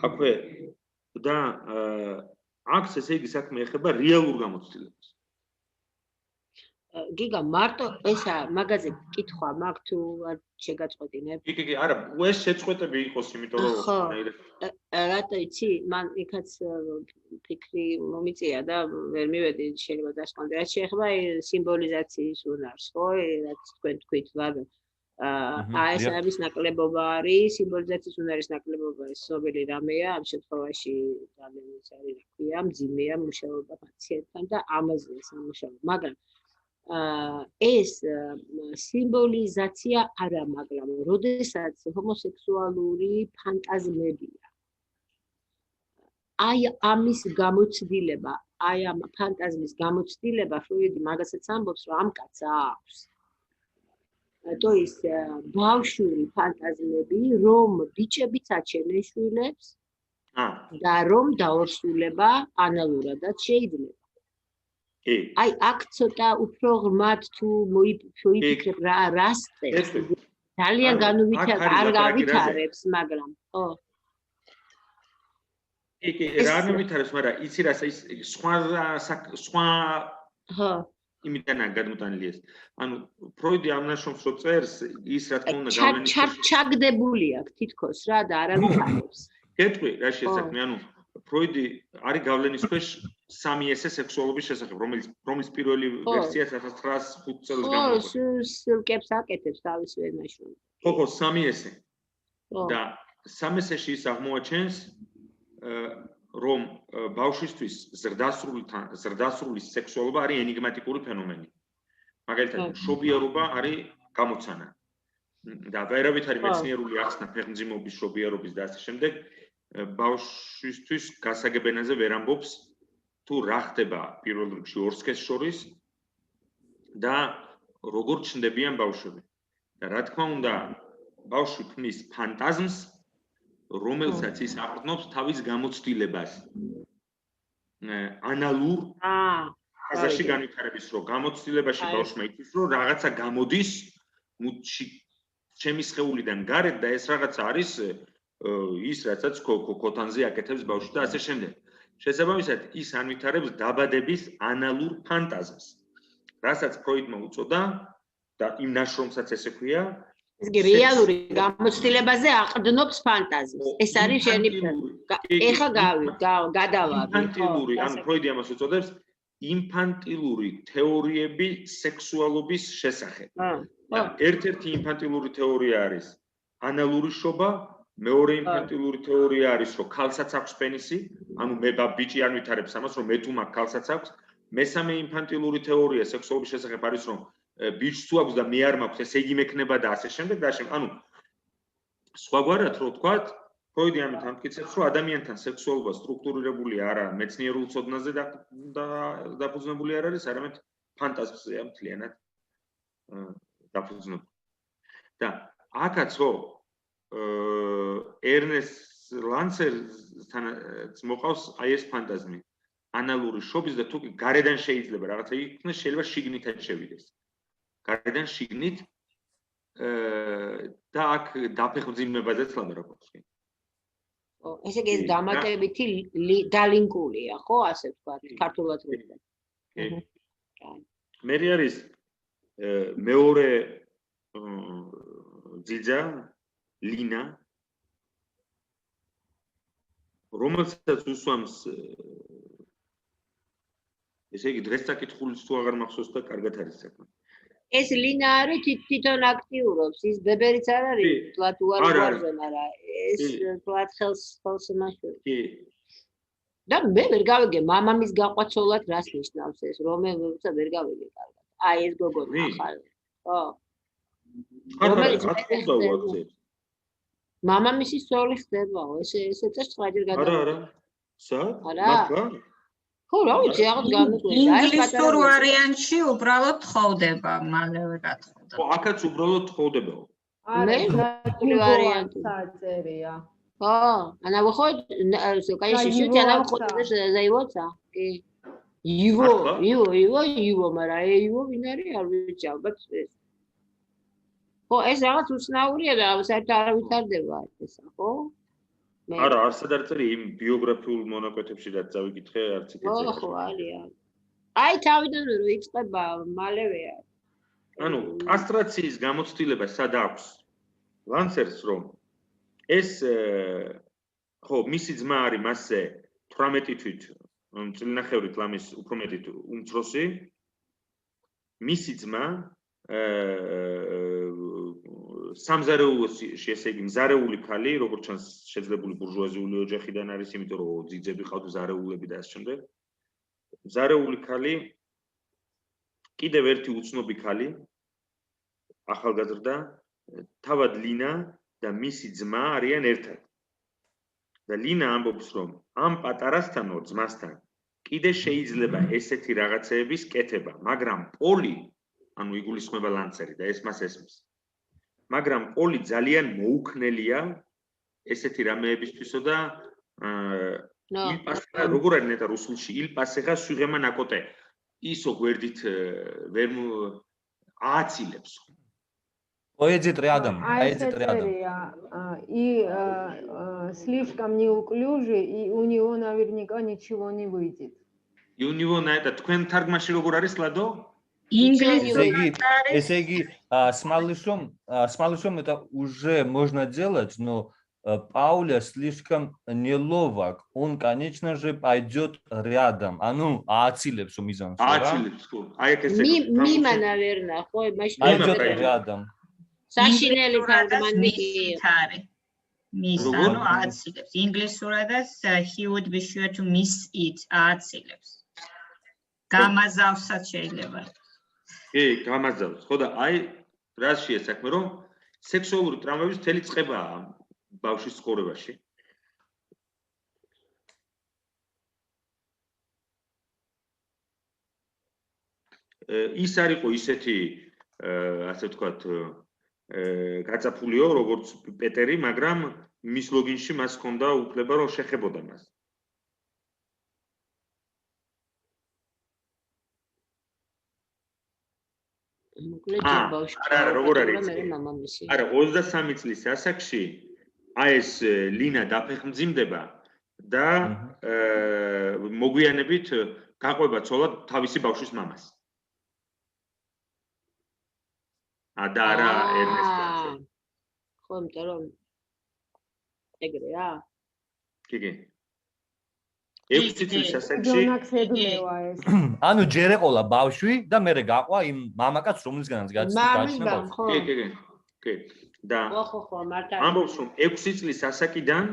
აქვე და აქ ესე იგი საქმე ეხება რეალურ გამოცდილებას. გიგა მარტო ესა მაგაზე კითხვა მაქვს თუ არ შეგაწყვეტინებ? კი, არა, ეს შეწყვეტები იყოს, იმიტომ რომ რატო იცი, მან იქაც ფიქრი მომიწია და ვერ მივედი შეიძლება დასკვნამდე. რაც შეეხება სიმბოლიზაციის უნარს, ხო, რაც თქვენ თქვით, ვაბა. ეს არის ნაკლებობა არის, სიმბოლიზაციის უნარის ნაკლებობა არის, სობელი რამეა, ამ შემთხვევაში რამეც არის, რა ქვია, მძიმეა მუშაობა პაციენტთან და ამაზე სამუშაო, მაგრამ ეს სიმბოლიზაცია არა, მაგრამ როდესაც ჰომოსექსუალური ფანტაზმებია. აი ამის გამოცდილება, აი ამ ფანტაზმის გამოცდილება, ფროიდი მაგასაც ამბობს, რომ ამ კაცს აქვს. то есть ბავშვური ფანტაზმები, რომ ბიჭებიც აჩენენ შვილებს და რომ დაორსულება ანალურადაც შეიძლება. აი აქ ცოტა უფრო ღრმად თუ მოიფიქრებ რას წეს ძალიან განუვითარებს მაგრამ ხო კი რა განუვითარებს მაგრამ იცი რა ის სხვა ხო იმიტანა გადმოტანილი ეს ანუ ფროიდი ამ ნაშრომს რო წერს ის რა თქმა უნდა გავლენის ჩაგდებული აქვს თითქოს რა და არ ავითარებს კეთრი რა შესაძლოა ანუ ფროიდი არის გავლენის ქვეშ 3S სექსუალობის შესახებ, რომელიც პირველი ვერსია 1905 წელს გამოიკვლინა. ხო, სულკებს აკეთებს თავის ვენაში. ხო, 3S. და 3S-ში ის აღმოაჩენს, რომ ბავშვისთვის ზრდასრული სექსუალობა არის ენიგმატიკური ფენომენი. მაგალითად, მშობიარობა არის გამოცანა. და ვერავით არის მეცნიერული ახსნა ფეხმძიმობის მშობიარობის და ასე შემდეგ. ბავშვისთვის გასაგებენაზე ვერ ამბობს თუ რა ხდება პირველ რიგში ორსქეს შორის და როგორ ჩნდებიან ბავშვები. და რა თქმა უნდა, ბავშვი ქმნის ფანტაზმს, რომელსაც ის აყრდნობს თავის გამოცდილებას. ანალურ ფაზაში განვითარების რო გამოცდილებაში ბავშვმა იცის, რომ რაღაცა გამოდის ჩემი სხეულიდან გარეთ და ეს რაღაცა არის ის რასაც ქოთანზე აკეთებს ბავშვი და ასე შემდეგ. შესაბამისად, ის ანვითარებს დაბადების ანალურ ფანტაზმს. რასაც ფროიდმა უწოდა და იმ ნაშრომსაც ესე ქვია, ეს კი რეალური გამოცდილებაზე აყრდნობს ფანტაზმს. ეს არის შენი ეხა გადავაგე. ინფანტილური, ანუ ფროიდი ამას უწოდებს ინფანტილური თეორიები სექსუალობის შესახებ. ერთ-ერთი ინფანტილური თეორია არის ანალური შობა, მეორე ინფანტილური თეორია არის, რომ ქალსაც აქვს პენისი, ანუ მე ბიჭი არ ვითარებს ამას, რომ მე თუ მაქვს ქალსაც აქვს. მესამე ინფანტილური თეორია სექსუალობის შესახებ არის, რომ ბიჭს თუ აქვს და მე არ მაქვს, ესე იგი მექნება და ასე შემდეგ და ასე. ანუ სხვაგვარად რო ვთქვათ, ფროიდი ამით ამტკიცებს, რომ ადამიანთან სექსუალობა სტრუქტურირებული არა მეცნიერულ ცოდნაზე დაფუძნებული არ არის, არამედ ფანტაზმზეა მთლიანად დაფუძნებული. და აქაც ხო ერნესტ ლანცერთან მოყავს აი ეს ფანტაზმი ანალური შობის და თუკი გარედან შეიძლება რაღაცა იქნას, შეიძლება შიგნითაც შევიდეს. გარედან შიგნით და აქ დაფეხმძიმებაზეც ლაპარაკობს. ესე იგი ეს დამატებითი დალინკულია, ხო, ასე ვთქვათ, ქართულად როდესაც. მე არის მეორე ძიძა ლინა რომელსაც უსვამს ესე იგი დღეს საკითხულიც თუ აღარ მახსოვს და კარგად არის საქმე. ეს ლინა არის თვითონ აქტიურობს, ის ბებერიც არ არის, თლათ უარგვარზე, მაგრამ ეს თლათ ხელს მასშტაბი. კი. და მე ვერ გავიგე მამამის გაყვაცოლად რას ნიშნავს ეს, რომელსაც ვერ გავიგე კარგად. აი ეს გოგონა ახალი. ხო. მამამისის სული ხდებაო, ეს წეს სხვაჯერ გადავა. არა. მართლა? ხო, რა ვიცი, რაღაც გამოგვიყვება. ინგლისურ ვარიანტში უბრალოდ თხოვდება, მალევე გათხოვდა. ხო, აქაც უბრალოდ თხოვდებაო. მე ვარიანტი საწერია. ხო, она выходит, конечно, она выходит, заивоца. Его, მარა его ვინ არის, არ ვიცი, ალბათ ეს. ხო, ეს რაღაც უცნაურია და საერთოდ არ ვითარდება ესა, ხო? არა, არსად არ წერია იმ ბიოგრაფიულ მონაკვეთებში რაც წავიკითხე, არც იქეცე. ხო, არის. აი, თავიდან რო იწყება, მალევეა. ანუ, კასტრაციის გამოცდილება სად აქვს? ლანსერს რომ ეს ხო, მისი ძმა არის მასზე 18 თვით, წლინახევრით ლამის უფრო მეტი უმცროსი. მისი ძმა სამზარეულოში, ესე იგი, მზარეული ქალი, როგორც ჩანს, შეძლებული ბურჟუაზიული ოჯახიდან არის, იმიტომ რომ ძიძები ყავთ მზარეულები და ასე შემდეგ. მზარეული ქალი, კიდევ ერთი უცნობი ქალი, ახალგაზრდა, თავად ლინა და მისი ძმა არიან ერთად. და ლინა ამბობს, რომ ამ პატარასთანო ძმასთან კიდე შეიძლება ესეთი რაღაცეების კეთება, მაგრამ პოლი, ანუ იგულისხმება ლანცერი და ეს მას ესმის. მაგრამ პოლი ძალიან მოუქნელია ესეთი რამეებისთვისო და როგორ არის ნეტა რუსულში il passeja sur un côté ისო გვერდით ვერ ააცილებს. Поедет рядом, поедет рядом. И слишком неуклюжий, и у него наверняка ничего не выйдет. И у него на это თქვენ თარგმანში როგორ არის ლადო? Ესე იგი, смалышом это уже можно делать, но Пауля слишком неловок. Он, конечно же, пойдет рядом. А ну, аацилებს мизанს. Аацилებს, ხო. Აი ეს ესე. Мимо, наверное, ხო, მაშინ пойдет рядом. საშინელი თარგმანი არის. Miss, ანუ ააცილებს. ინგლისურადაც he would be sure to miss it ააცილებს. გამაზავსაც შეიძლება. კი, გამაზავს. ხო და აი რას შეესაქმე, რომ სექსუალური ტრავმების მთელი წყებაა ბავშვის ცხოვრებაში. ის არ იყო ისეთი, ასე ვთქვათ, გაწაფულიო, როგორც პეტერი, მაგრამ მის ლოგინში მას ჰქონდა უფლება, რომ შეხებოდა მას. არა, როგორ არის? არა, 23 წლის ასაკში აი ეს ლინა დაფეხმძიმდება და მოგვიანებით გაყვება ცოლად თავისი ბავშვის მამას. და არა ერნესტონზე. ხო, იმიტომ რომ ეგრეა? კი. 6 წლის ასაკში ანუ ჯერ ეყოლა ბავშვი და მერე გაყვა იმ მამაკაც რომლისგანაც გაჩნდა ბავშვი. კი. და ხო, მართალია. ამბობს რომ 6 წლის ასაკიდან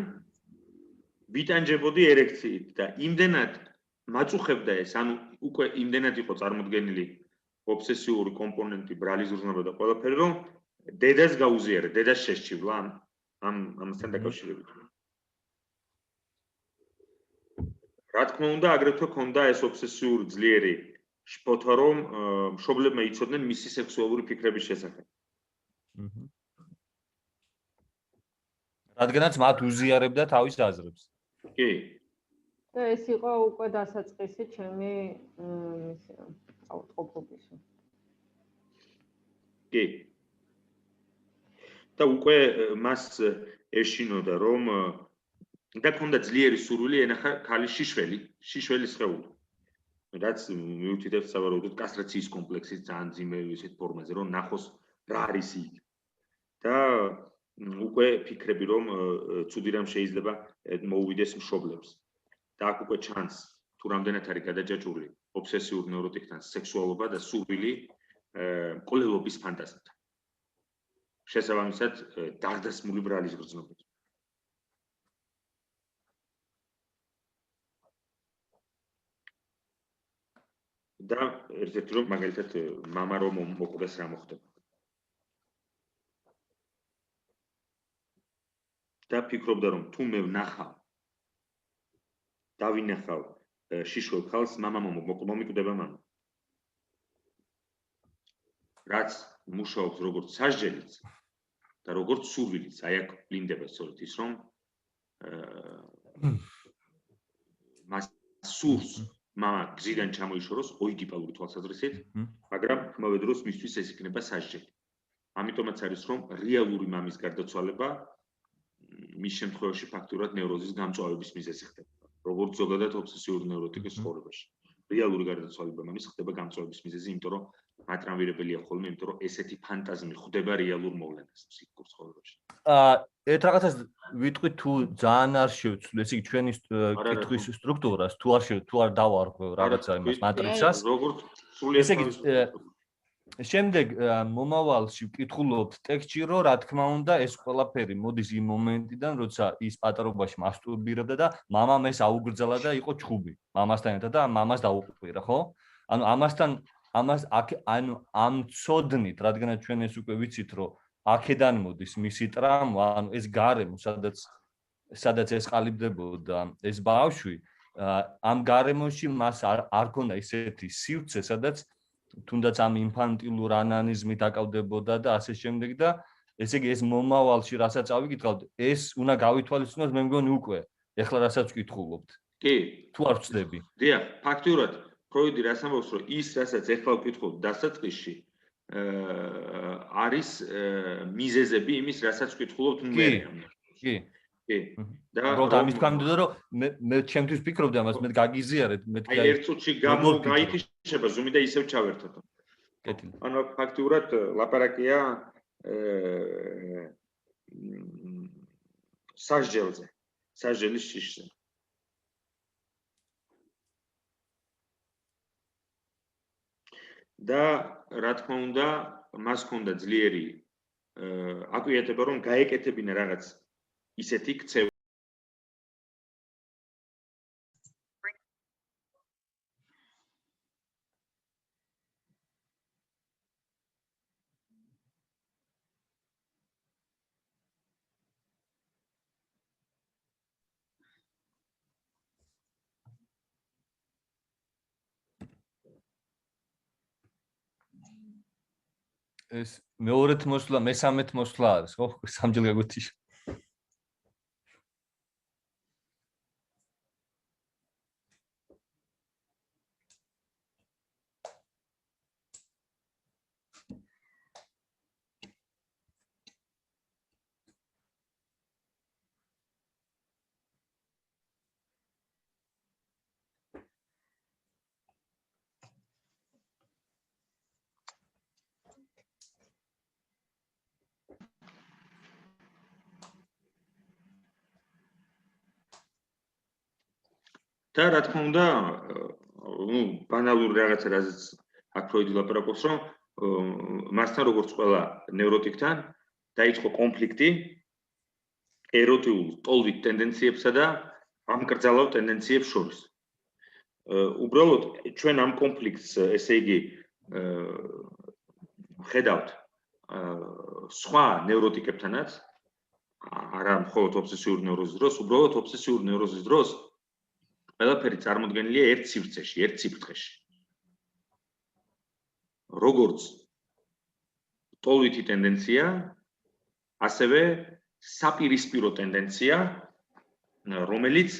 ვიტანჯებოდი ერექციით და იმდენად მაწუხებდა ეს, ანუ უკვე იმდენად იყო წარმოდგენილი ობსესიური კომპონენტი, ბრალი ზრუნვა და ყველაფერი, რომ დედას გაუზიარა, დედას შესჭივლა ამასთან დაკავშირებით. რა თქმა უნდა, აგრეთვე ქონდა ეს ობსესიური ძლიერი შფოთვა, რომ მშობლებმა იცოდნენ მისი სექსუალური ფიქრების შესახებ. რადგანაც მათ უზიარებდა თავის აზრებს. კი. და ეს იყო უკვე დასაწყისი ჩემი ავტყოფობის. კი. და უკვე მას ეშინოდა, რომ და ქონდა ძლიერი სურვილი ენახა ქალის შიშველის სხეული. რაც მიუთითებს სავარაუდოდ კასტრაციის კომპლექსის ძალიან ძიმე ისეთ ფორმაზე, რომ ნახოს რა არის იქ. და უკვე ფიქრები, რომ ცუდი რამ შეიძლება მოუვიდეს მშობლებს. და აქ უკვე ჩანს თუ რამდენად არის გადაჯაჭვული ობსესიურ ნევროტიკთან სექსუალობა და სურვილი მკვლელობის ფანტაზიებთან. შესაბამისად, დაღდასმული ბრალის გრძნობით. და ერთ-ერთი რომ მაგალითად მამა რომ მოკვდეს რა მოხდება. და ფიქრობდა რომ თუ მე ვნახავ დავინახავ შიშველ ქალს მამა მომკვდება მამა. რაც მუშაობს როგორც სასჯელიც და როგორც სურვილიც, აი აქ ვლინდება სწორედ ის რომ მას სურს მამა გზიდან ჩამოიშოროს ოიდიპალური თვალსაზრისით, მაგრამ ხმოვე დროს მისთვის ეს იქნება სასჯელი. ამიტომაც არის რომ რეალური მამის გარდაცვალება მის შემთხვევაში ფაქტურად ნევროზის გამწვავების მიზეზი ხდება. როგორც ზოგადად ობსესიური ნევროტიკის ცხოვრებაში. რეალური გარდაცვალება მამის ხდება გამწვავების მიზეზი, იმიტომ რომ მატრამვირებელია ხოლმე, იმიტომ რომ ესეთი ფანტაზმი ხვდება რეალურ მოვლენას ფსიქიკურ ცხოვრებაში. ერთ რაღაცას ვიტყვი თუ ძალიან არ შევცვლი, ესე იგი ჩვენი კითხვის სტრუქტურას, თუ არ დავარღვევ რაღაცა იმას მატრიცას. როგორც სრულიად ესე იგი შემდეგ მომავალში ვკითხულობთ ტექსტში, რომ რა თქმა უნდა ეს ყველაფერი მოდის იმ მომენტიდან, როცა ის პატარობაში მასტურბირებდა და მამამ ეს აუგრძელა და იყო ჩხუბი მამასთან ერთად და მამას დაუყურა, ხო? ანუ ამ ცოდნით, რადგანაც ჩვენ ეს უკვე ვიცით, რომ აქედან მოდის მისი ტრამვა, ანუ ეს გარემო, სადაც ეს ყალიბდებოდა ეს ბავშვი, ამ გარემოში მას არ ქონდა ისეთი სივრცე, სადაც თუნდაც ამ ინფანტილურ ანანიზმით აკავდებოდა და ასე შემდეგ და ესე იგი ეს მომავალში რასაც ავიკითხავთ, ეს უნდა გავითვალისწინოთ, მე მგონი უკვე, ეხლა რასაც ვკითხულობთ. კი, თუ არ ვწდები. დიახ, ფაქტურად ფროიდი რას ამბობს, რომ ის რასაც ეხლა ვკითხულობ დასაწყისში არის მიზეზები იმის, რასაც ვკითხულობთ მე. კი. კი. და უბრალოდ ამის თქვა მინდოდა, რომ მე ჩემთვის ვფიქრობდი ამას, მე გაგიზიარეთ, მეთქი აი ერთ წუთში გაითიშება ზუმი და ისევ ჩავერთოთ. კეთილი. ანუ ფაქტურად ლაპარაკია სასჯელზე, სასჯელის შიშზე. და რა თქმა უნდა, მას ჰქონდა ძლიერი აკვიეტება, რომ გაეკეთებინა რაღაც ისეთი ქცევა. ეს მეორეთ მოსვლა, მესამეთ მოსვლა არის, ხო? სამჯერ გაგვეთიშა. და რა თქმა უნდა, ბანალური რაღაცა რაზეც აქ ფროიდი ლაპარაკობს, რომ მასთან როგორც ყველა ნევროტიკთან დაიწყო კონფლიქტი ეროტიულ ტოლვით ტენდენციებსა და ამ კრძალავ ტენდენციებს შორის. უბრალოდ ჩვენ ამ კონფლიქტს, ესე იგი, ხედავთ სხვა ნევროტიკებთანაც, არა მხოლოდ ობსესიური ნევროზის დროს, უბრალოდ ობსესიური ნევროზის დროს ყველაფერი წარმოდგენილია ერთ სივრცეში, ერთ ციფრთხეში. როგორც ტოლვითი ტენდენცია, ასევე საპირისპირო ტენდენცია, რომელიც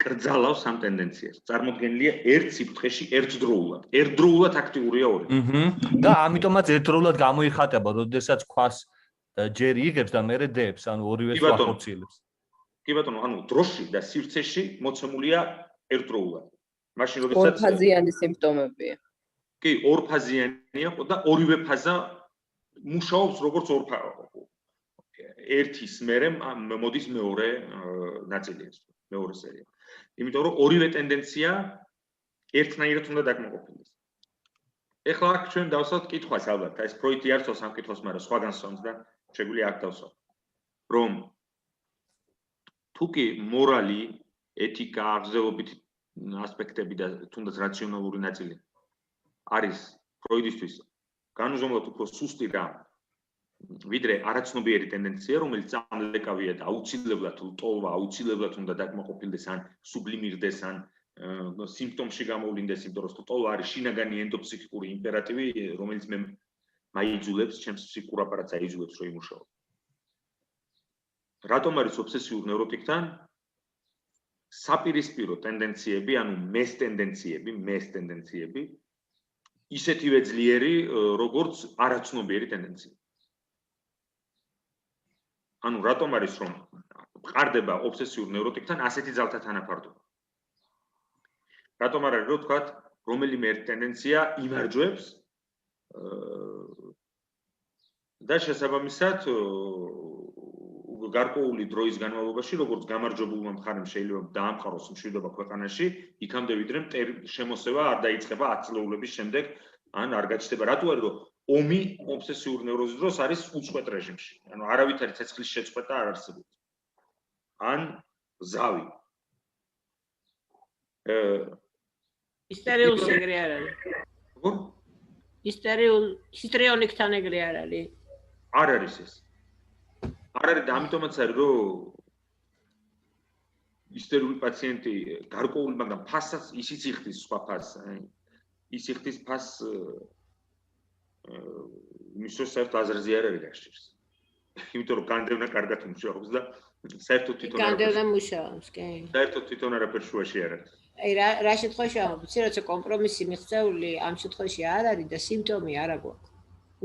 კრძალავს ამ ტენდენციას. წარმოდგენილია ერთ ციფრთხეში ერთდროულად. ერთდროულად აქტიურია ორი. და ამიტომაც ერთდროულად გამოიხატება, როდესაც ქვას ჯერი იღებს და მერე დებს, ანუ ორივეს ახორციელებს. კი ბატონო, ანუ დროში და სივრცეში მოცემულია ერთდროულად. მაშინ როდესაც ორფაზიანი სიმპტომებია. კი, ორფაზიანია და ორივე ფაზა მუშაობს როგორც ერთის მერე მოდის მეორე ნაწილი, მეორე სერია. იმიტომ რომ ორივე ტენდენცია ერთნაირად უნდა დაკმაყოფილდეს. ეხლა აქ ჩვენ დავსვათ კითხვას ალბათ, ეს ფროიდი არ წავს ამ კითხვას, მაგრამ სხვაგან სწამს და შეგვიძლია აქ დავსვათ. რომ თუ კი მორალი, ეთიკა, აღზევობითი ასპექტები და თუნდაც რაციონალური ნაწილი არის ფროიდისთვის განუზომლოდ უფრო სუსტი რამ, ვიდრე არაცნობიერი ტენდენცია, რომელიც წამლეკავია და აუცილებლად ლტოლვა, აუცილებლად უნდა დაკმაყოფილდეს ან სუბლიმირდეს ან სიმპტომში გამოვლინდეს, იმიტომ რომ ლტოლვა არის შინაგანი ენდოფსიქიკური იმპერატივი, რომელიც მე მაიძულებს, ჩემს ფსიქიკურ აპარატს აიძულებს, რომ იმუშაოს. რატომ არის ობსესიურ ნევროტიკთან საპირისპირო ტენდენციები, ანუ მეს ტენდენციები, ისეთივე ძლიერი, როგორც არაცნობიერი ტენდენცია. ანუ რატომ არის რომ ყარდება ობსესიურ ნევროტიკთან ასეთი ძალთა თანაფარდობა? რატომ არ არის რომ ვთქვათ, რომელიმე ერთი ტენდენცია იმარჯვებს და შესაბამისად გარკვეული დროის განმავლობაში, როგორც გამარჯვებულმა მხარემ შეიძლება დაამყაროს მშვიდობა ქვეყანაში, იქამდე ვიდრე შემოსევა არ დაიწყება 10 წლეულების შემდეგ, ან არ გაჩნდება. რატო არის რომ ომი ობსესიურ ნევროზის დროს არის უწყვეტ რეჟიმში. ანუ არავითარი ცეცხლის შეწყვეტა არ არსებობს. ან ზავი. ისტერიულ ეგრე არ არის. როგორ? ჰისტრიონიკთან ეგრე არ არის. არ არის ეს. არ არის და ამიტომაც არის რომ ისტერიული პაციენტი გარკვეული, მაგრამ ფასს ისიც იხდის სხვა ფასს, ის იხდის ფასს იმის რომ საერთოდ აზრზე არ არის გაშიშს. იმიტომ რომ განდევნა კარგად მუშაობს და საერთოდ თვითონ განდევნა მუშაობს, კი. საერთოდ თვითონ არაფერ შუაში არ არის. აი რა შემთხვევაში ვიცი, როცა კომპრომისი მიღწეული ამ შემთხვევაში არ არის და სიმპტომი არ აქვს.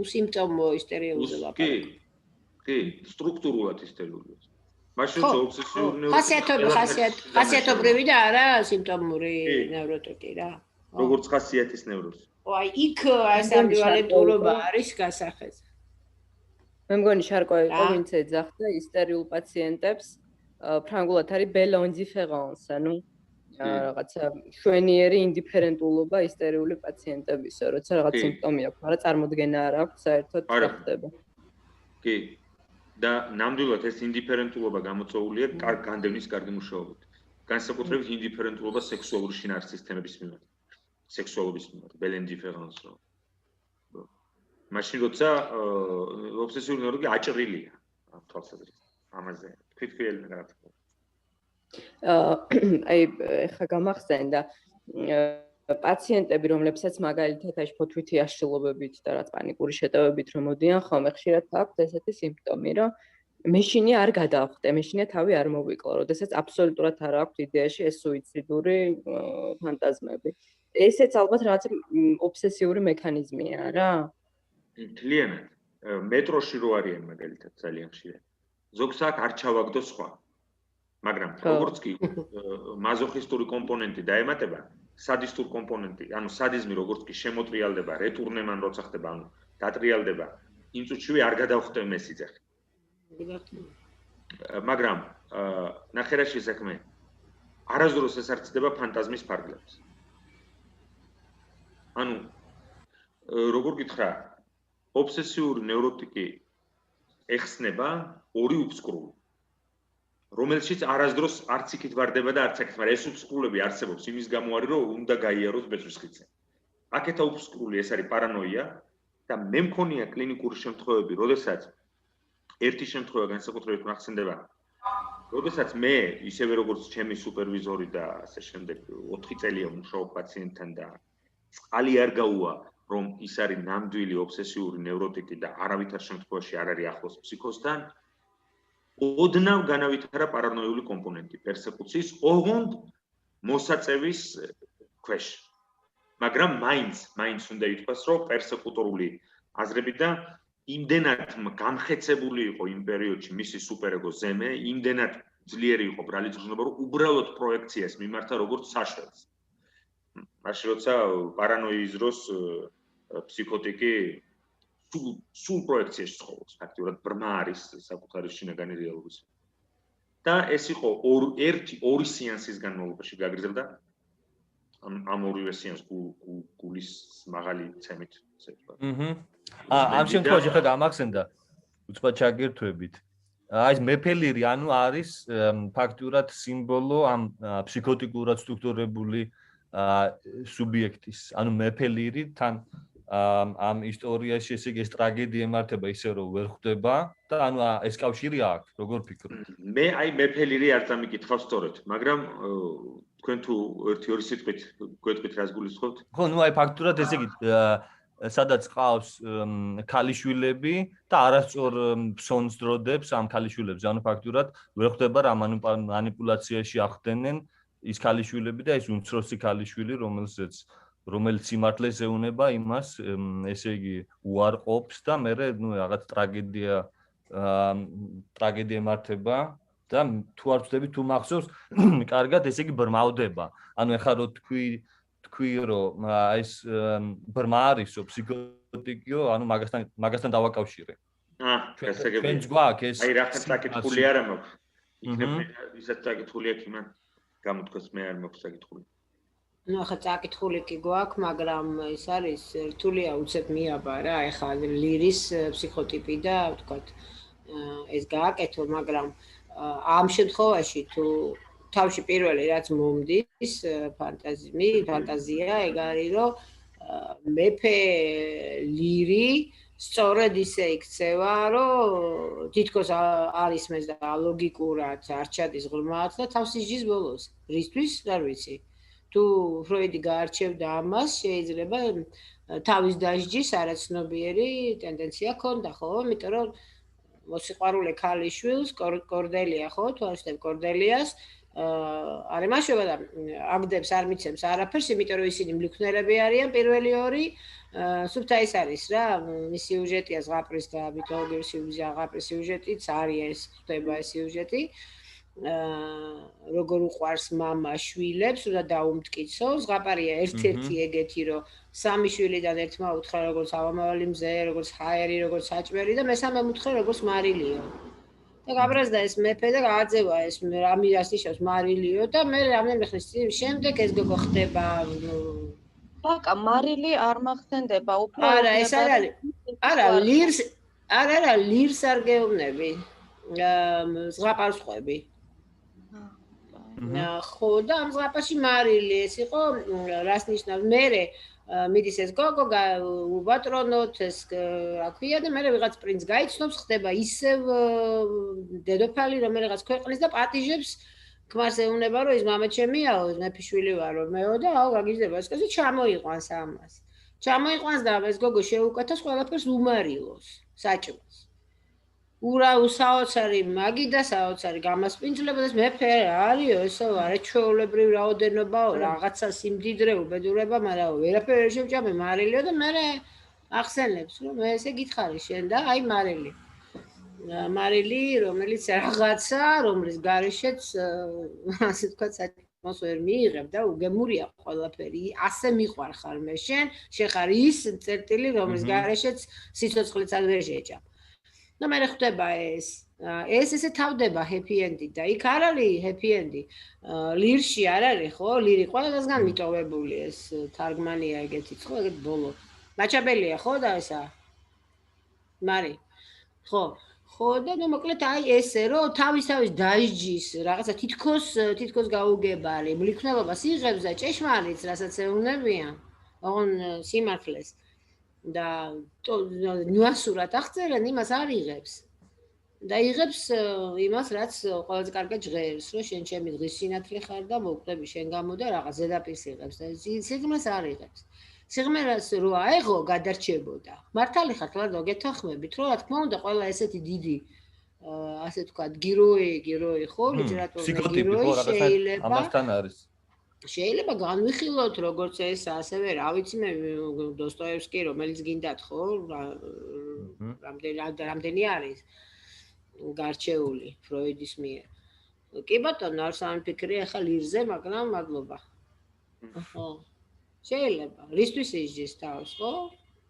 უსიმპტომო ისტერიულზე ლაპარაკობ. კი, სტრუქტურულად ისტერიული. მაშინ რო ობსესიურ ხასიათობრივი და არა სიმპტომური ნევროტიკი რა. როგორც ხასიათის ნევროზი. აი იქ ეს ამბივალენტურობა არის გასახეს. მე მგონი შარკო იყო ვინც ეძახდა ისტერიულ პაციენტებს ფრანგულად არის belle indifférence, ანუ რაღაცა შვენიერი ინდიფერენტულობა ისტერიული პაციენტებისა, როცა რაღაც სიმპტომი აქვს, მაგრამ წარმოდგენა არ აქვს, საერთოდ ხდება. კი. და ნამდვილად ეს ინდიფერენტულობა გამოწვეულია განდევნის კარგი მუშაობით. განსაკუთრებით ინდიფერენტულობა სექსუალური შინაარსის სისტემების მიმართ. სექსუალობის მიმართ, belle indifférence. მაშინ როცა ობსესიური ნევროტიკი აჭრილია თვალსაზრისით. ამაზე თვითმფრიელი რა თქმა უნდა. აი ეხა გამახსენდა პაციენტები, რომლებსაც მაგალითად აი ფოთვითი აშლილობებით და რაც პანიკური შეტევებით რომ მოდიან, ხოლმე ხშირად აქვს ესეთი სიმპტომი, რომ მეშინი არ გადაახვდე, მეშინია თავი არ მოვიკლო, როდესაც აბსოლუტურად არ აქვს იდეაში ეს სუიციდური ფანტაზმები. ესეც ალბათ რაღაც ობსესიური მექანიზმია რა? მთლიანად. მეტროში რო არიან მაგალითად ძალიან ხშირად. ზოგს აქ არ ჩავაგდო სხვა. მაგრამ როგორც კი მაზოხისტური კომპონენტი დაემატება, სადისტურ კომპონენტი, ანუ სადიზმი როგორც კი შემოტრიალდება, რეტურნემან როცა ხდება, ანუ დატრიალდება, იმ წუთშივე არ გადავხვდე მესიძახი. მაგრამ ნახერაში საქმე არასდროს ეს არ ცდება ფანტაზმის ფარგლებს. ანუ როგორ გითხრა, ობსესიური ნევროტიკი ეხსნება ორი უფსკრული, რომელშიც არასდროს არც იქით ვარდება და არც აქეთ, მაგრამ ეს უფსკრულები არსებობს იმის გამო არის, რომ უნდა გაიაროს ბეწვის ხიდზე. აქეთა უფსკრული ეს არის პარანოია და მე მქონია კლინიკური შემთხვევები, როდესაც ერთი შემთხვევა განსაკუთრებით მახსენდება, როდესაც მე ისევე როგორც ჩემი სუპერვიზორი და ასე შემდეგ 4 წელია ვმუშაობ პაციენტთან და წყალი არ გაუვა, რომ ის არის ნამდვილი ობსესიური ნევროტიკი და არავითარ შემთხვევაში არ არის ახლოს ფსიქოსთან, ოდნავ განავითარა პარანოიული კომპონენტი პერსეკუციის ოღონდ მოსაწევის ქვეშ. მაგრამ მაინც უნდა ითქვას, რომ პერსეკუტორული აზრებიდან იმდენად გამხეცებული იყო იმ პერიოდში მისი სუპერეგო ზემე, იმდენად ძლიერი იყო ბრალი წრუჟობა, რომ უბრალოდ პროექციას მიმართა როგორც საშველს. მაშინ როცა პარანოიის დროს ფსიქოტიკი სულ პროექციაში ცხოვრობს, ფაქტიურად ბრმა არის საკუთარი შინაგანი რეალობის. და ეს იყო ორი სეანსის განმავლობაში გაგრძელდა. ამ ორი ვერსიანს გულის მაღალი ცემით ცეკვდა. ამ შემთხვევაში ხა გამახსენდა უცბად ჩაგერთვებით. აი ეს მეფელირი ანუ არის ფაქტურად სიმბოლო ამ ფსიქოტიკურად სტრუქტურებული სუბიექტის. ანუ მეფელირი თან ამ ისტორიაში ესე იგი ეს ტრაგედია ემართება ისე რომ ვერ ხვდება და ანუ ეს კავშირი აქვს, როგორ ფიქრობთ? მე აი მეფელირი არ დამიკითხავ სწორედ, მაგრამ თქვენ თუ 1-2 სიტყვით გვეტყვით რას გულისხმობთ? ხო, ნუ აი ფაქტურად ესე იგი სადაც ყავს ქალიშვილები და არასწორ ფსონს დროდებს ამ ქალიშვილებს, ანუ ფაქტურად ვერ ხვდება რა მანიპულაციაში ახდენენ ის ქალიშვილები და ეს უმცროსი ქალიშვილი, რომელიც სიმართლეს ეუნება იმას, ესე იგი უარყოფს და მე რაღაც ტრაგედია ემართება და თუ არ ვწდები თუ მახსოვს, კარგად ესე იგი ბრმავდება. ანუ ეხლა რო თქვი რომ ეს ბრმა არისო ფსიქოტიკიო, ანუ მაგასთან დავაკავშირე. ჩვენც გვაქვს ეს. აი რაღაც საკითხული არ მაქვს. იქნება ისაც საკითხული აქვს იმან გამოთქვას მე არ მაქვს საკითხული. ნუ ახლა საკითხული კი გვაქვს, მაგრამ ეს არის რთულია უცებ მიაბა რა, ეხლა ლირის ფსიქოტიპი და ვთქვათ ეს გააკეთო, მაგრამ ამ შემთხვევაში თუ თავში პირველი რაც მომდის ფანტაზია ეგ არის რომ მეფე ლირი სწორედ ისე იქცევა რომ თითქოს არ ისმეს და ლოგიკურად არ ჩადის ღრმად და თავს ისჯის ბოლოს. რისთვის არ ვიცი. თუ ფროიდი გაარჩევდა ამას, შეიძლება თავის დასჯის არაცნობიერი ტენდენცია ქონდა, ხო? იმიტომ რომ მოსიყვარულე ქალიშვილს კორდელია, ხო? თუ არ ვცდები კორდელიას არ ემაშება და აგდებს არ მიცემს არაფერს, იმიტომ რომ ისინი მლიქნელები არიან პირველი ორი. სუფთა ის არის რა, მის სიუჟეტია ზღაპრის და მითოლოგიის ზღაპრის სიუჟეტიც არის ეს ხდება ეს სიუჟეტი. როგორ უყვარს მამა შვილებს, უნდა დაუმტკიცო. ზღაპარია ერთ-ერთი ეგეთი, რომ სამი შვილიდან ერთმა უთხრა როგორც ავამავალი მზე, როგორც ჰაერი, როგორც საჭმელი და მესამე უთხრა როგორც მარილიო. და გაბრაზდა ეს მეფე და გააძევა ეს რამირას ნიშნავს მარილიო და მე რამდენიმე ხნის შემდეგ ეს გოგო ხდება. ბაკა მარილი არ მახსენდება უფრო. არა, ეს არ არის. არა, ლირს არ გეუბნები. ზღაპარს ყვები. ხო და ამ ზღაპარში მარილი ეს იყო რას ნიშნავს მერე მიდის ეს გოგო უბატრონოთ ეს რა ქვია და მერე ვიღაც პრინც გაიცნობს ხდება ისევ დედოფალი რომ რაღაც ქვეყნის და პატიჟებს ქმარს ეუნება რომ ის მამაჩემიაო მეფიშვილი ვარო მეო და აუ გაგიზდება ეს კაცი ჩამოიყვანს ამას ჩამოიყვანს და ეს გოგო შეუკეთოს ყველაფერს უმარილოს საჭმელს საოცარი მაგი და საოცარი გამასპინძლება და მეფე არისო ესო არაჩვეულებრივ რაოდენობაო რაღაცა სიმდიდრე უბედურება მაგრამ ვერაფერი არ შევჭამე მარილიო და მე ახსენებს რომ მე ესე გითხარი შენ და აი მარილი რომელიც რაღაცა რომლის გარეშეც ასე ვთქვათ საჭმელს ვერ მიიღებ და უგემურია ყველაფერი ასე მიყვარხარ მე შენ ხარ ის წერტილი რომლის გარეშეც სიცოცხლეც არ ვერ შეჭამ და მე ხვდება ეს ესე თავდება happy end-ი და იქ არ არის happy end-ი ლირში არ არის ხო ლირი ყველასგან მიტოვებული ეს თარგმანია ეგეთი ხო ეგეთ ბოლო მაჩაბელია ხო და ესა მარი ხო და ნუ მოკლედ აი ესე რომ თავის დაიჯის რაღაცა თითქოს გაუგებარი მლიქნელობას იღებს და ჭეშმარიტს რასაც ეუნებიან ოღონ სიმართლეს და ნუანსურად აღწერენ იმას არ იღებს და იღებს იმას რაც ყველაზე კარგად ჟღერს რომ შენ ჩემი დღის სინათლე ხარ და მოვკვდები შენ გამო და რაღაც ზედაპირს იღებს და სიღრმეს არ იღებს სიღრმეს რო აეღო გადარჩებოდა მართალი ხარ თქო გეთანხმებით რომ რა თქმა უნდა ყველა ესეთი დიდი ასე ვთქვათ გიროი ხო ლიტერატურული გიროი შეიძლება ამასთან არის შეიძლება განვიხილოთ როგორც ეს ასევე რა ვიცი მე დოსტოევსკი რომელიც გინდათ ხო რამდენი არის გარჩეული ფროიდის მიერ კი ბატონო არ სამიფიქრე ახლა ლირზე მაგრამ მადლობა ხო შეიძლება რისთვის ისჯის თავს ხო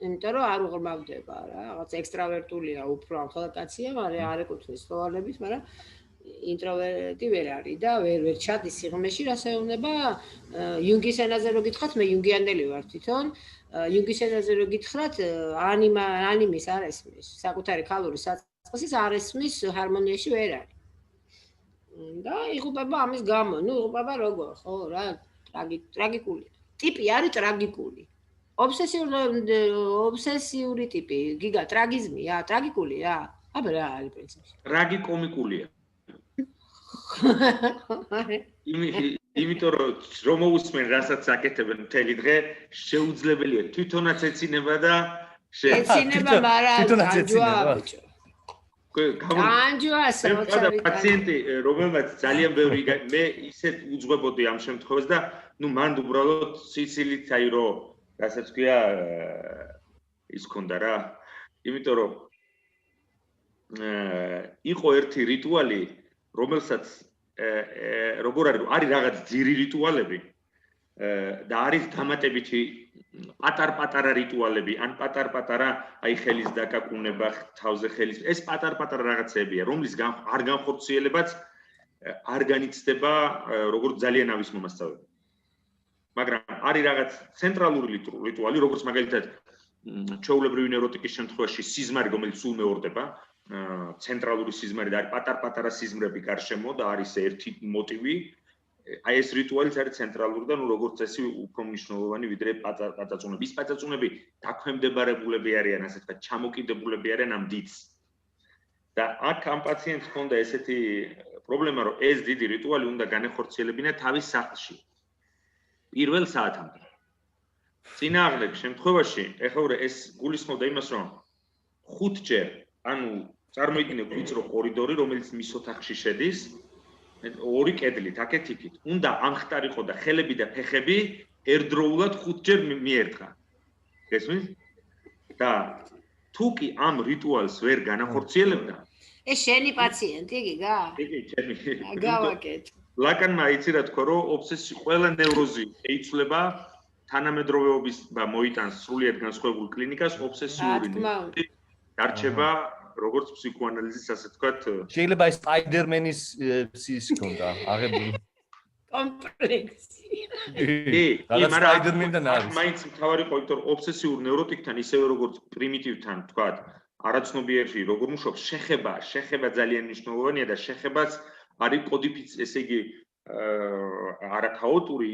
იმიტომ რომ არ უღრმავდება რა რაღაც ექსტრავერტულია უფრო ახლა კაცია მაგრამ არ ეკუთვნის სოვალების მაგრამ ინტროვერტი ვერ არის და ვერ ჩადის სიღრმეში, რასაც ეუბნება იუნგის ენაზე რო გითხრათ, მე იუნგიანელი ვარ თვითონ. იუნგის ენაზე რო გითხრათ, ანიმის არ ესმის, საკუთარი ქალური საწყისის არ ესმის ჰარმონიაში ვერ არის. და იღუპება ამის გამო, იღუპება როგორ, ხო, რა, ტრაგიკული. ტიპი არის ტრაგიკული. ობსესიური ტიპი, გიგა ტრაგიზმია, ტრაგიკული რა. აბა რა არის პრინციპი? ტრაგიკომიკულია. იმიტომ რომ მოусმენ რასაც აკეთებენ მთელი დღე, შეუძლებელია თვითონაც ეცინება და ეცინება, მაგრამ განჯვა ბიჭო. განჯვა სოციალური პაციენტი, რომელმაც ძალიან ბევრი მე ისეთ უძღვებოდი ამ შემთხვევას და ნუ მან უბრალოდ სიცილით აი რომ რასაც ქვია ის ქონდა რა. იმიტომ რომ იყო ერთი რიტუალი, რომელსაც როგორ არის რაღაც ძირი რიტუალები და არის დამატებითი პატარ-პატარა რიტუალები, ან პატარ-პატარა აი ხელის დაკაკუნება, თავზე ხელის. ეს პატარ-პატარა რაღაცებია, რომლის არ განხორციელებაც არ განიცდება როგორც ძალიან ავის მომასწავლებელი. მაგრამ არის რაღაც ცენტრალური რიტუალი, როგორც მაგალითად ჩვეულებრივი ნევროტიკის შემთხვევაში სიზმარი, რომელიც სულ მეორდება, ცენტრალური სიზმარი და არის პატარ-პატარა სიზმრები გარშემო და არის ერთი მოტივი. აი ეს რიტუალიც არის ცენტრალური და ნუ როგორც წესი უფრო მნიშვნელოვანი ვიდრე პაწაწუნები. ის პაწაწუნები დაქვემდებარებულები არიან, ასე ვთქვათ, ჩამოკიდებულები არიან ამ დიდს. და აქ ამ პაციენტს ჰქონდა ესეთი პრობლემა, რომ ეს დიდი რიტუალი უნდა განეხორციელებინა თავის სახლში. პირველ საათამდე. წინააღმდეგ შემთხვევაში, ეხლა ეს გულისხმობდა იმას, რომ 5 ჯერ, ანუ წარმოიდგინეთ ვიწრო კორიდორი, რომელიც მის ოთახში შედის, ორი კედლით, აქეთ-იქით. უნდა ამხტარიყო და ხელები და ფეხები ერთდროულად 5 ჯერ მიერტყა. გესმის? და თუ კი ამ რიტუალს ვერ განახორციელებდა, ეს შენი პაციენტი გიგა? იგი ჩემი. გავაკეთ. ლაკანმა იცი რა თქვა, რომ ობსესი ყველა ნევროზი შეიცვლება თანამედროვეობის და მოიტანს სრულიად განსხვავებულ კლინიკას ობსესიური ნევროზი დარჩება როგორც ფსიქოანალიზის ასე ვთქვათ შეიძლება ეს სპაიდერმენის ის ქონდა აღებული კომპლექსი რაღაც სპაიდერმენიდან არის მაინც მთავარი ყო იმიტომ ობსესიურ ნევროტიკთან ისევე როგორც პრიმიტივთან ვთქვათ არაცნობიერში როგორ მუშაობს შეხება ძალიან მნიშვნელოვანია და შეხებაც არის კოდიფიცირებული ესე იგი არაქაოტური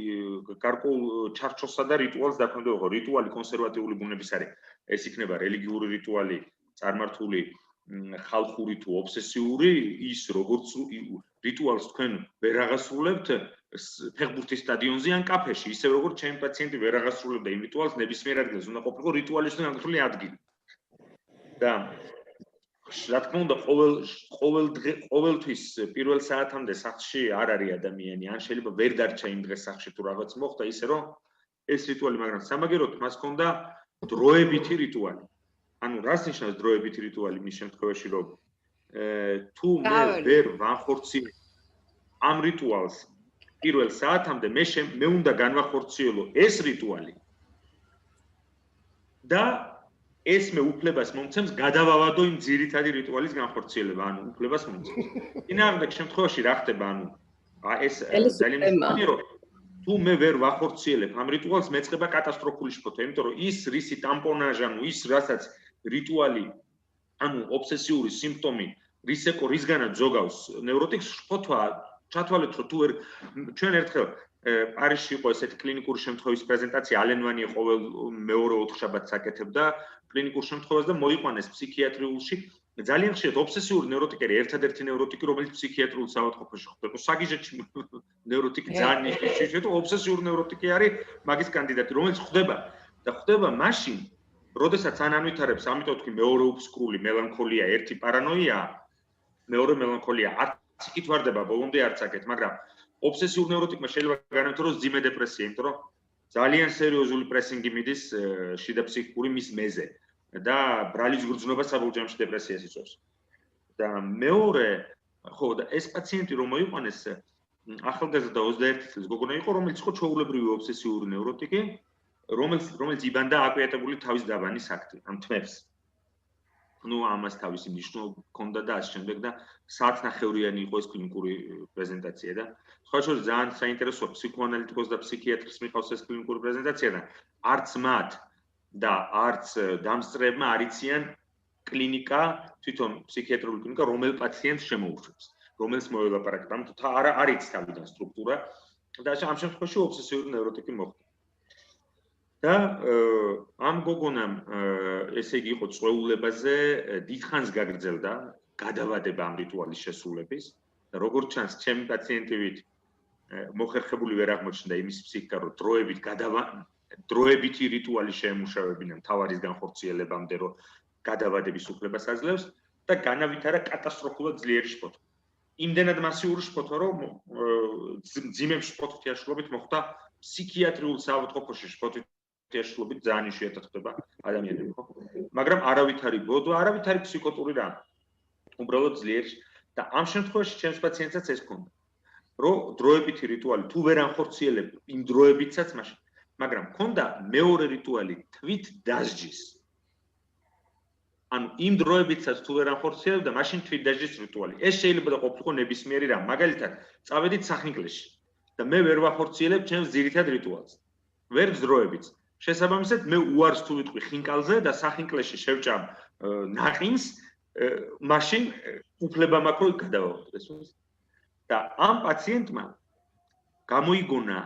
გარკვეულ ჩარჩოსა და რიტუალს დაქვემდებარება. რიტუალი კონსერვატიული ბუნების არის. ეს იქნება რელიგიური რიტუალი, წარმართული ხალხური თუ ობსესიური, ის როგორც რიტუალს თქვენ ვერ აღასრულებთ ფეხბურთის სტადიონზე ან კაფეში, ისე როგორც ჩემი პაციენტი ვერ აღასრულებდა იმ რიტუალს ნებისმიერ ადგილზე, უნდა ყოფილიყო რიტუალის განხორციელებული ადგილი. და რა თქმა უნდა ყოველთვის პირველ საათამდე სახლში არ არის ადამიანი, ან შეიძლება ვერ დარჩა იმ დღეს სახლში თუ რაღაც მოხდა, ისე რომ ეს რიტუალი, მაგრამ სამაგეროდ მას ჰქონდა დროებითი რიტუალი. ანუ რას ნიშნავს დროებითი რიტუალი მის შემთხვევაში, რომ თუ მე ვერ ვახორციელებ ამ რიტუალს პირველ საათამდე, მე უნდა განვახორციელო ეს რიტუალი და ეს მე უფლებას მომცემს გადავავადო იმ ძირითადი რიტუალის განხორციელება, ანუ უფლებას მომცემს. წინააღმდეგ შემთხვევაში რა ხდება, ანუ ეს ძალიან მნიშვნელოვანია, რომ თუ მე ვერ ვახორციელებ ამ რიტუალს, მეწყება კატასტროფული შფოთვა, იმიტომ რომ ის რისი ტამპონაჟი, ანუ ის რასაც რიტუალი, ანუ ობსესიური სიმპტომი, რისგანაც ზოგავს ნევროტიკს შფოთვა, ჩათვალეთ, რომ თუ ვერ ჩვენ ერთხელ პარიზში იყო ესეთი კლინიკური შემთხვევის პრეზენტაცია, ალენვანი ყოველ მეორე ოთხშაბათს აკეთებდა კლინიკურ შემთხვევას და მოიყვანეს ფსიქიატრიულში. ძალიან ხშირად ობსესიური ნევროტიკი არის ერთადერთი ნევროტიკი, რომელიც ფსიქიატრიულ საავადმყოფოში ხდება. საგიჟეთში ნევროტიკი ძალიან ნიშნავს, რომ ობსესიური ნევროტიკი არის მაგის კანდიდატი, რომელიც ხდება მაშინ, როდესაც ან ანვითარებს, ამიტომ თქვი მეორე უფსკრული მელანქოლია, ერთი პარანოია, მეორე მელანქოლია, არც იქით ვარდება, ბოლომდე არც აკეთ, მაგრამ ობსესიურ ნევროტიკმა შეიძლება განვითაროს ძიმე დეპრესია, იმიტომ რომ ძალიან სერიოზული პრესინგი მიდის შიდა ფსიქიკური მის მეზე და ბრალის გრძნობა საბოლოოში დეპრესიას იწვევს. და მეორე, ხო, და ეს პაციენტი რომ მოიყვანეს ახალგაზრდა 21 წლის გოგონა იყო, რომელიც იყო ჩვეულებრივი ობსესიური ნევროტიკი, რომელიც იბანდა აკვიატებული თავის დაბანის აქტი, ამ თმებს. ну ამას თავისი მნიშვნელობა ჰქონდა და ამ შემდეგ და საათნახევრიანი იყო ეს კლინიკური პრეზენტაცია და სხვა შორის ძალიან საინტერესოა ფსიქოანალიტიკოს და ფსიქიატრის მიყავს ეს კლინიკური პრეზენტაცია და არც მათ და არც დამსწრებმა არ იციან კლინიკა თვითონ ფსიქიატრიული კლინიკა რომელ პაციენტს შემოუშვებს რომელს მოელაპარაკებთ ამიტომ არ არის თავიდან სტრუქტურა და ამ შემთხვევაში ობსესიური ნევროტიკი მოხდა და ამ გოგონამ ესე იგი იყო წვეულებაზე დიდხანს გაგრძელდა გადავადება ამ რიტუალის შესრულების და როგორც ჩანს ჩემი პაციენტივით მოხერხებული ვერ აღმოჩნდა იმის ფსიქიკა რომ დროებითი რიტუალი შეემუშავებინა მთავარის განხორციელებამდე რომ გადავადების უფლებას აძლევს და განავითარა კატასტროფულად ძლიერი შფოთვა. იმდენად მასიური შფოთვა რომ ძიმემ შფოთვითი აშლობით მოხდა ფსიქიატრიულ საავადმყოფოში შფოთვითი აშლობით ძალიან იშვიათად ხდება ადამიანები ხო? მაგრამ არავითარი ბოდვა, არავითარი ფსიქოტური რამ. უბრალოდ ძლიერი და ამ შემთხვევაში ჩემს პაციენტსაც ეს ჰქონდა. რომ დროებითი რიტუალი თუ ვერ ანხორციელებ იმ დროებითაც მაშინ მაგრამ ჰქონდა მეორე რიტუალი თვით დასჯის ანუ იმ დროებითაც თუ ვერ ანხორციელებ და მაშინ თვით დასჯის რიტუალი ეს შეიძლება ყოფილიყო ნებისმიერი რამ მაგალითად წავედით სახინკლეში და მე ვერ ვახორციელებ ჩემს ძირითად რიტუალს ვერ ძროებით შესაბამისად მე უარს თუ ვიტყვი ხინკალზე და სახინკლეში შევჭამ ნაყინს მაშინ უფლება მაქვს რომ გადავავდეთ და ამ პაციენტმა გამოიგონა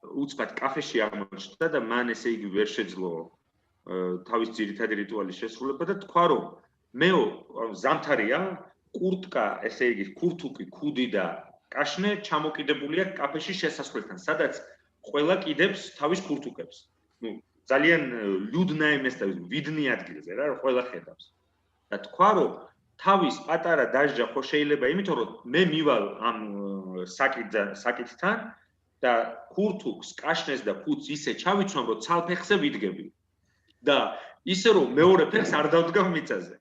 უცბად კაფეში აღმოჩნდა და მან ესე იგი ვერ შეძლო თავის ძირითადი რიტუალის შესრულება და თქვა რომ მეო ზამთარია კურტკა ესე იგი ქურთუკი ქუდი და კაშნე ჩამოკიდებულია კაფეში შესასვლელთან სადაც ყველა კიდებს თავის ქურთუკებს ну ძალიან ლუდნაიმეს და ვიდნი ადგილზე რა ყველა ხედავს და თქვა რომ თავის პატარა დასჯა ხო შეიძლება იმიტომ რომ მე მივალ ამ საკითხთან და ქურთუკს, კაშნეს და ქუდს ისე ჩავიცვამ რომ ცალფეხზე ვიდგები და ისე რომ მეორე ფეხს არ დავდგავ მიწაზე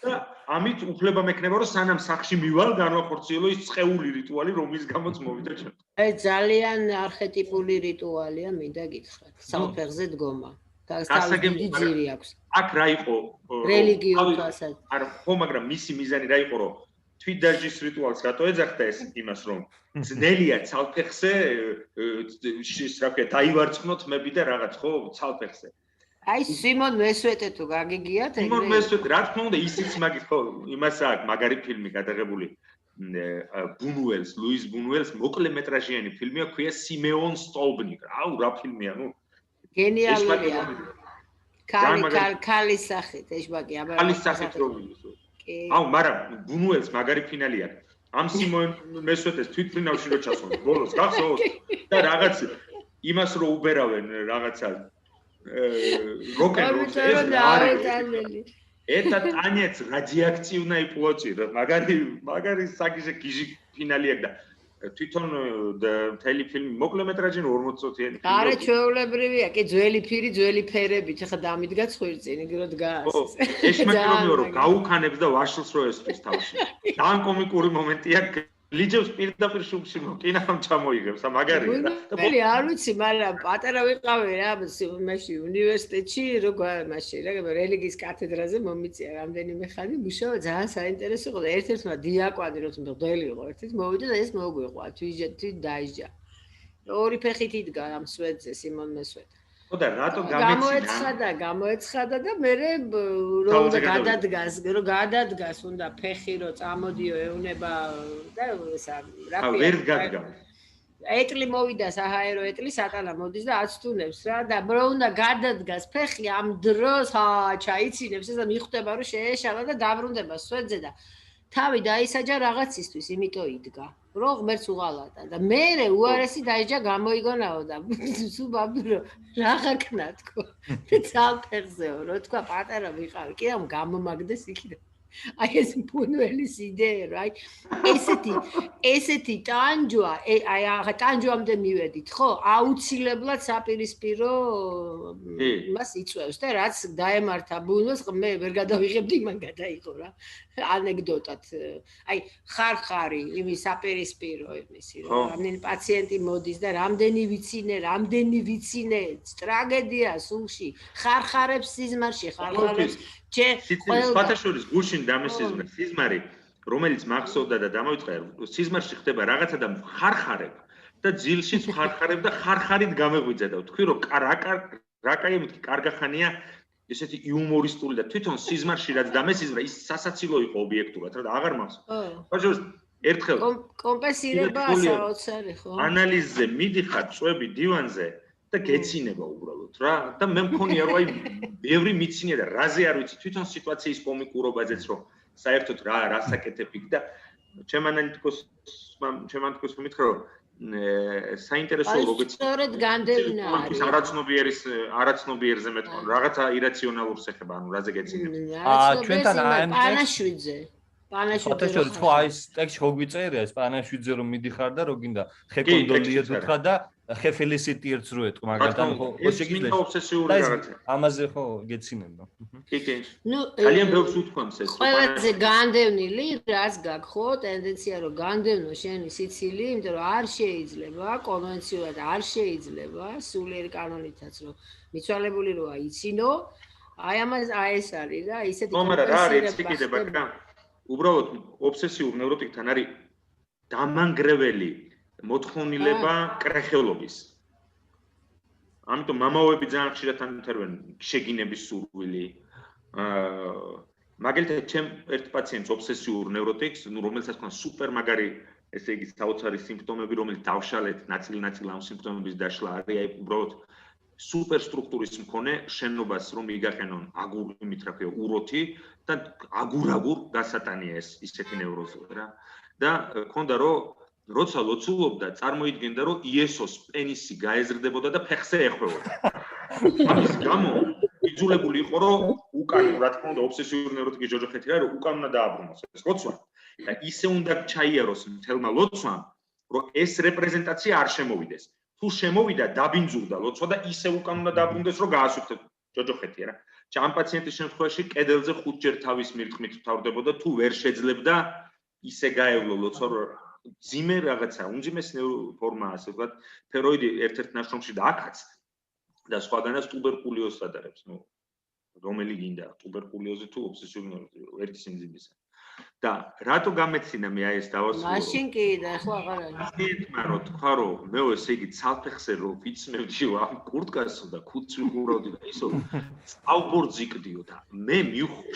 და ამით უფლება მექნება რომ სანამ სახში მივალ განვახორციელო ის წყეული რიტუალი რომლის გამოც მოვიდა ჩემ. აი ძალიან არქეტიპული რიტუალია მინდა გითხრათ. ცალფეხზე დგომა. გასაგები ძირი აქვს. აქ რა იყო რელიგიურ თვალსაზრისით. არ ხო მაგრამ მისი მიზანი რა იყო რომ თვით დასჯის რიტუალს რატო ეძახდა ეს იმას რომ ძნელია ცალფეხზე რა ქვია დაივარცხნოთ მები და რაღაც ხო ცალფეხზე აი სიმონ მესვეტე თუ გაგიგიათ ეგრე სიმონ მესვეტე რა თქმა უნდა ისიც მაგით ხო იმას აქვს მაგარი ფილმი გადაღებული ბუნუელს ლუის ბუნუელს მოკლემეტრაჟიანი ფილმია ქვია სიმეონ სტოლბნიკ აუ რა ფილმია ნუ გენიალურია ქალის სახით ეშბაკი აბა ქალის სახით რომ აუ მაგრამ ბუნუელს მაგარი ფინალი აქვს ამ სიმონ მესვეტეს თვითფრინავში რო ჩასვლა ბოლოს გახსოვთ და რაღაც იმას რო უბერავენ რაღაცა როკენროლს это танец радиоактивной плоти მაგარი საგიჟე გიჟი ფინალი აქვს და თვითონ მთელი ფილმი მოკლემეტრაჟიანი 40 წუთიანი გარე ჩვეულებრივია კი ძველი ფირი ძველი ფერებით ახლა დამიდგა ხვირწინი გრო დგას ეს მეტყობია რომ გაუქანებს და ვაშლს რო ესწრის თავში ძალიან კომიკური მომენტია ლიჯებს პირდაპირ შუბში მოკინამ ჩამოიღებს მაგარია და მე არ ვიცი მაგრამ პატარა ვიყავი რა მაშინ უნივერსიტეტში როგორ მაშინ რა რელიგიის კათედრაზე მომიწია რამდენიმე ხანი მუშაობა ძალიან საინტერესო იყო და ერთ-ერთმა დიაკვანი რომ მღვდელი იყო ერთით მოვიდა და ეს მოგვიყვა თვით დაიჯა ორი ფეხით იდგა ამ სვეტზე სიმონ მესვეტე ხო და რატო გამოეცხადა და მე რომ გადადგას უნდა ფეხი რომ წამოდიო ეუნება და ესა რა ქვია ვერ გადგა ეტლი მოვიდა საჰაერო ეტლი სატანა მოდის და აცტუნებს რა და რო უნდა გადადგას ფეხი ამ დროს ჩაიცინებს ეს და მიხვდება რომ შეეშალა და დაბრუნდება სვეტზე და თავი დაისაჯა რაღაცისთვის იმიტომ იდგა რო ღმერთს უღალატა და მე უარესი დაიჯა გამოიგონაო და სუბაბრო რა ხნა თქო ცალფეხზეო რო თქვა პატარა ვიყავი კი ამ გამომაგდეს იქიდან აი ეს ბუნუელის იდეა რა ესეთი ტანჯვა აი ახლა ტანჯვამდე მივედით ხო აუცილებლად საპირისპირო მას იწევს და რაც დაემართა ბუნუელს მე ვერ გადავიღებდი მან გადაიღო რა ანეკდოტად აი ხარხარი იმის საპირისპირო იმისი რომ რამდენი პაციენტი მოდის და რამდენი ვიცინე ტრაგედია სულში ხარხარებს სიზმარში ხარხარებს სხვათა შორის გუშინ დამესიზმრა სიზმარი, რომელიც მახსოვდა და დამოიწყე, სიზმარში ხდება რაღაცა და ხარხარებ და ძილშიც ხარხარებ და ხარხარით გამეღვიძა და ვთქვი, რომ რაკაი მეთქი კარგახანია ესეთი იუმორისტული და თვითონ სიზმარში რაც დამესიზმრა, ის სასაცილო იყო ობიექტურად, რა და აღარ მახსოვს. ბაჟოს ერთხელ კომპენსირება საოცარი ხო? ანალიზზე მიდიხარ წვები დივანზე და გეცინება უბრალოდ რა და მე მქონია რომ აი ბევრი მიცინია და რაზე არ ვიცი თვითონ სიტუაციის კომიკურობაზეც რომ საერთოდ რა საკეთებ იქ და ჩემანტიკოს მითხრა რომ საინტერესოა როგორც სწორედ განდევნა არის არაცნობიერზე მეტყვა რაღაცა ირაციონალურს ეხება ანუ რაზე გეცინებ ჩვენთან პანაშვიძე ფოტოშოპი ხო აი ტექსტი ხო გვიწერია ეს პანაშვიძე რომ მიდიხარ და რო გინდა ხეკონდოლიეთ უთხრა და ხე ფელისიტიერც რო ეთქვა მაგალითად ხო შეგიძლია ობსესიური რაღაცა ამაზე ხო გეცინება კი ნუ ძალიან ბევრს უთქვამს ეს ყველაზე განდევნილი რაც გაქვს ხო ტენდენცია რომ განდევნო შენი სიცილი იმიტომ რომ არ შეიძლება კონვენციულად არ შეიძლება სულიერი კანონითაც რომ მიცვალებული როა იცინო აი ამას აი ეს არის რა ისეთი რა არის კიდე ბაკა უბრალოდ ობსესიურ ნევროტიკთან არის დამანგრეველი მოთხოვნილება კრეხელობის. ამიტომ მამაოები ძალიან ხშირად ანთარებენ შეგინების სურვილი. მაგალითად, ჩემ ერთ პაციენტს ობსესიურ ნევროტიკს, რომელსაც ქონა სუპერ მაგარი, ესე იგი, საოცარი სიმპტომები, რომელიც დავშალეთ ნაწილ-ნაწილ ამ სიმპტომების დაშლა არის, აი უბრალოდ სუპერ სტრუქტურის მქონე შენობას რომ იგაყენონ აგური, იმით რა ქვია, უროთი და აგურ გასატანია ეს ისეთი ნევროზი რა. და ქონდა რომ როცა ლოცულობდა, წარმოიდგენდა, რომ იესოს პენისი გაეზრდებოდა და ფეხზე ეხვეოდა. ამის გამო იძულებული იყო, რომ უკან, რა თქმა უნდა, ობსესიური ნევროტიკის ჯოჯოხეთი რა, რომ უკან უნდა დააბრუნოს ეს ლოცვა. და ისე უნდა ჩაიაროს მთელმა ლოცვამ, რომ ეს რეპრეზენტაცია არ შემოვიდეს. თუ შემოვიდა, დაბინძურდა ლოცვა და ისე უკან უნდა დააბრუნდეს, რომ გაასუფთებს ჯოჯოხეთი რა. ამ პაციენტის შემთხვევაში კედელზე 5 ჯერ თავის მირთმით თავდებოდა, თუ ვერ შეძლებდა ისე გაევლო ლოცვა, რომ ძიმე რაღაცა, უმძიმეს ფორმაა, ასე ვთქვათ, ფეროიდი ერთ-ერთ ნაშრომში და აქაც და სხვაგანაც ტუბერკულიოზს ადარებს, ნუ რომელი გინდა, ტუბერკულიოზი თუ ობსესიური ნევროტიკი, ერთი სიმძიმისა. და რატო გამეცინა მე აი ეს დავასრულო? მაშინ კი და ახლა აღარ არის. მითხრა რომ თქვა რომ მე ესე იგი ცალფეხზე რომ ვიცმევდი ამ კურტკასო და ქუდს ვიყურავდი და ისო წავბორძიკდიო და მე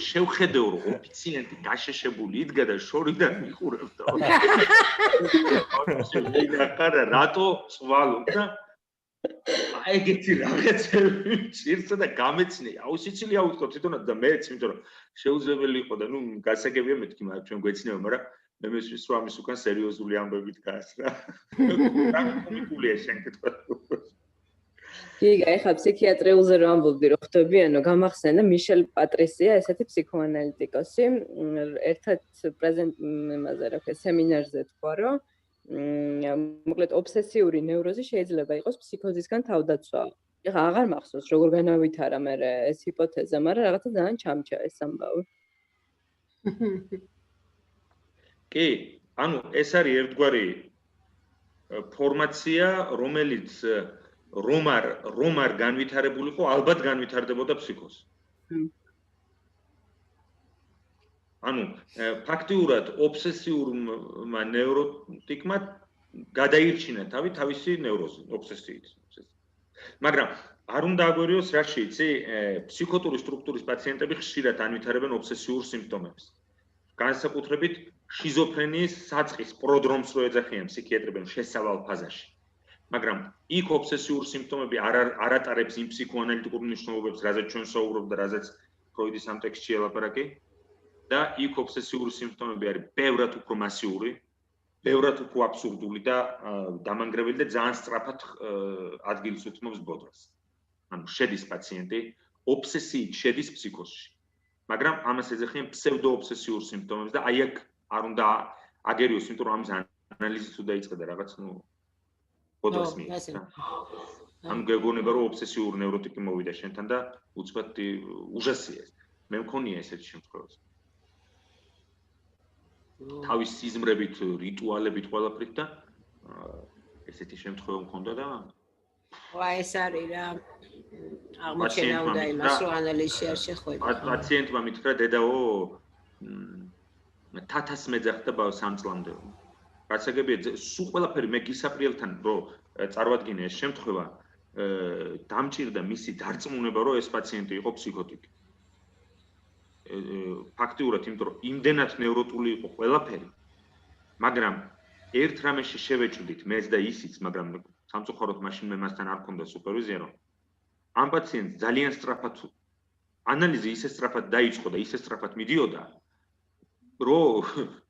შევხედეო რომ ოფიციანტი გაშეშებული იდგა და შორიდან მიყურებდა. ახლა რატო წვალობ და აი ეგეთი რაღაცები ჭირსა და გამეცინე. აუ სიცილი აუწყო თვითონაც და მეც, იმიტომ რომ შეუძლებელი იყო და ნუ გასაგებია მეთქი მაგრამ ჩვენ გვეცინება, მაგრამ მე მესვი რომ ამის უკან სერიოზული ამბები დგას რა. რა კომიკულია შენ კითხვა. კი, ეხლა ფსიქიატრიულზე რომ ამბობდი, რომ ხდებიანო გამახსენდა მიშელ პატრისია, ესეთი ფსიქოანალიტიკოსი, ერთ-ერთ იმაზე რა ქვია, სემინარზე თქვა, რომ მოკლედ ობსესიური ნევროზი შეიძლება იყოს ფსიქოზისგან თავდაცვა. ეხლა აღარ მახსოვს როგორ განავითარა მე ეს ჰიპოთეზა, მაგრამ რაღაცა ძალიან ჩამჩა ეს ამბავი. კი, ანუ ეს არის ერთგვარი ფორმაცია, რომელიც რომ არ განვითარებულიყო, ალბათ განვითარდებოდა ფსიქოზი. ანუ ფაქტიურად ობსესიურმა ნევროტიკმა გადაირჩინა თავისი ნევროზი, ობსესიით. მაგრამ არ უნდა აგვერიოს რაში იცი, ფსიქოტური სტრუქტურის პაციენტები ხშირად ანვითარებენ ობსესიურ სიმპტომებს. განსაკუთრებით შიზოფრენიის საწყის პროდრომს რო ეძახიან ფსიქიატრებენ შესავალ ფაზაში. მაგრამ იქ ობსესიურ სიმპტომები არ ატარებს იმ ფსიქოანალიტიკურ მნიშვნელობებს, რაზეც ჩვენ საუბრობთ და რაზეც ფროიდის ამ ტექსტში ელაპარაკე. და იქ ობსესიური სიმპტომები არის ბევრად უფრო მასიური, ბევრად უფრო აბსურდული და დამანგრეველი და ძალიან სწრაფად ადგილს უთმობს ბოდრას. ანუ შედის პაციენტი ობსესიით შედის ფსიქოზში. მაგრამ ამას ეძახიან ფსევდოობსესიურ სიმპტომებს და აი აქ არ უნდა აგერიოს, იმიტომ რომ ამის ანალიზი თუ დაიწყე და რაღაც ნუ ბოდრას მიიღო. ანუ გეგონება რომ ობსესიურ ნევროტიკი მოვიდა შენთან და უცბად ужасია ეს. მე მქონია ესეთი შემთხვევები. თავის სიზმრებით, რიტუალებით ყველაფრით და ესეთი შემთხვევა მქონდა და ვა ეს არის რა აღმოჩენა უნდა იმას, რომ ანალიზში არ შეხვედა. პაციენტმა მითხრა დედაო თათას მეძახდა ბავშვს 3 წლამდე. გასაგებია, სულ ყველაფერი მე გისაბრიელთან რო წარვადგინე ეს შემთხვევა, დამჭირდა მისი დარწმუნება, რომ ეს პაციენტი იყო ფსიქოტიკი. ფაქტიურად, იმიტომ რომ იმდენად ნევროტული იყო ყველაფერი, მაგრამ ერთ რამეში შევეჭვდით მეც და ისიც, მაგრამ სამწუხაროდ მაშინ მე მასთან არ მქონდა სუპერვიზია, რომ ამ პაციენტს ძალიან სწრაფად ანალიზი ისე სწრაფად დაიწყო და ისე სწრაფად მიდიოდა, რომ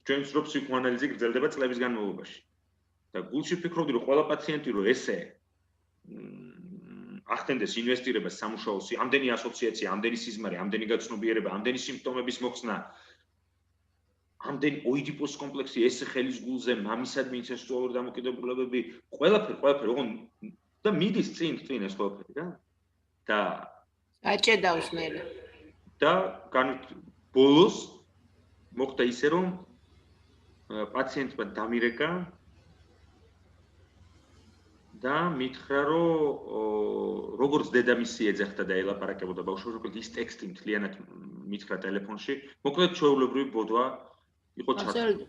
ჩვენს რო ფსიქოანალიზი გრძელდება წლების განმავლობაში. და გულში ვფიქრობდი, რომ ყველა პაციენტი რო ესე ახდენდეს ინვესტირებას სამუშაოსი, ამდენი ასოციაცია, ამდენი სიზმარი, ამდენი გაცნობიერება, ამდენი სიმპტომების მოხსნა, ამდენი ოიდიპოს კომპლექსი, ესე ხელის გულზე, მამისადმი ინცესტუალური დამოკიდებულებები, ყველაფერი, ოღონდ და მიდის წინ ეს ყველაფერი რა. და აჭედავს მე. და ბოლოს მოხდა ისე, რომ პაციენტმა დამირეკა და მითხრა, რომ როგორც დედამისი ეძახდა და ელაპარაკებოდა ბავშვს, როგორც ის ტექსტი მთლიანად მითხრა ტელეფონში, მოკლედ ჩვეულებრივი ბოდვა იყო ჩართული.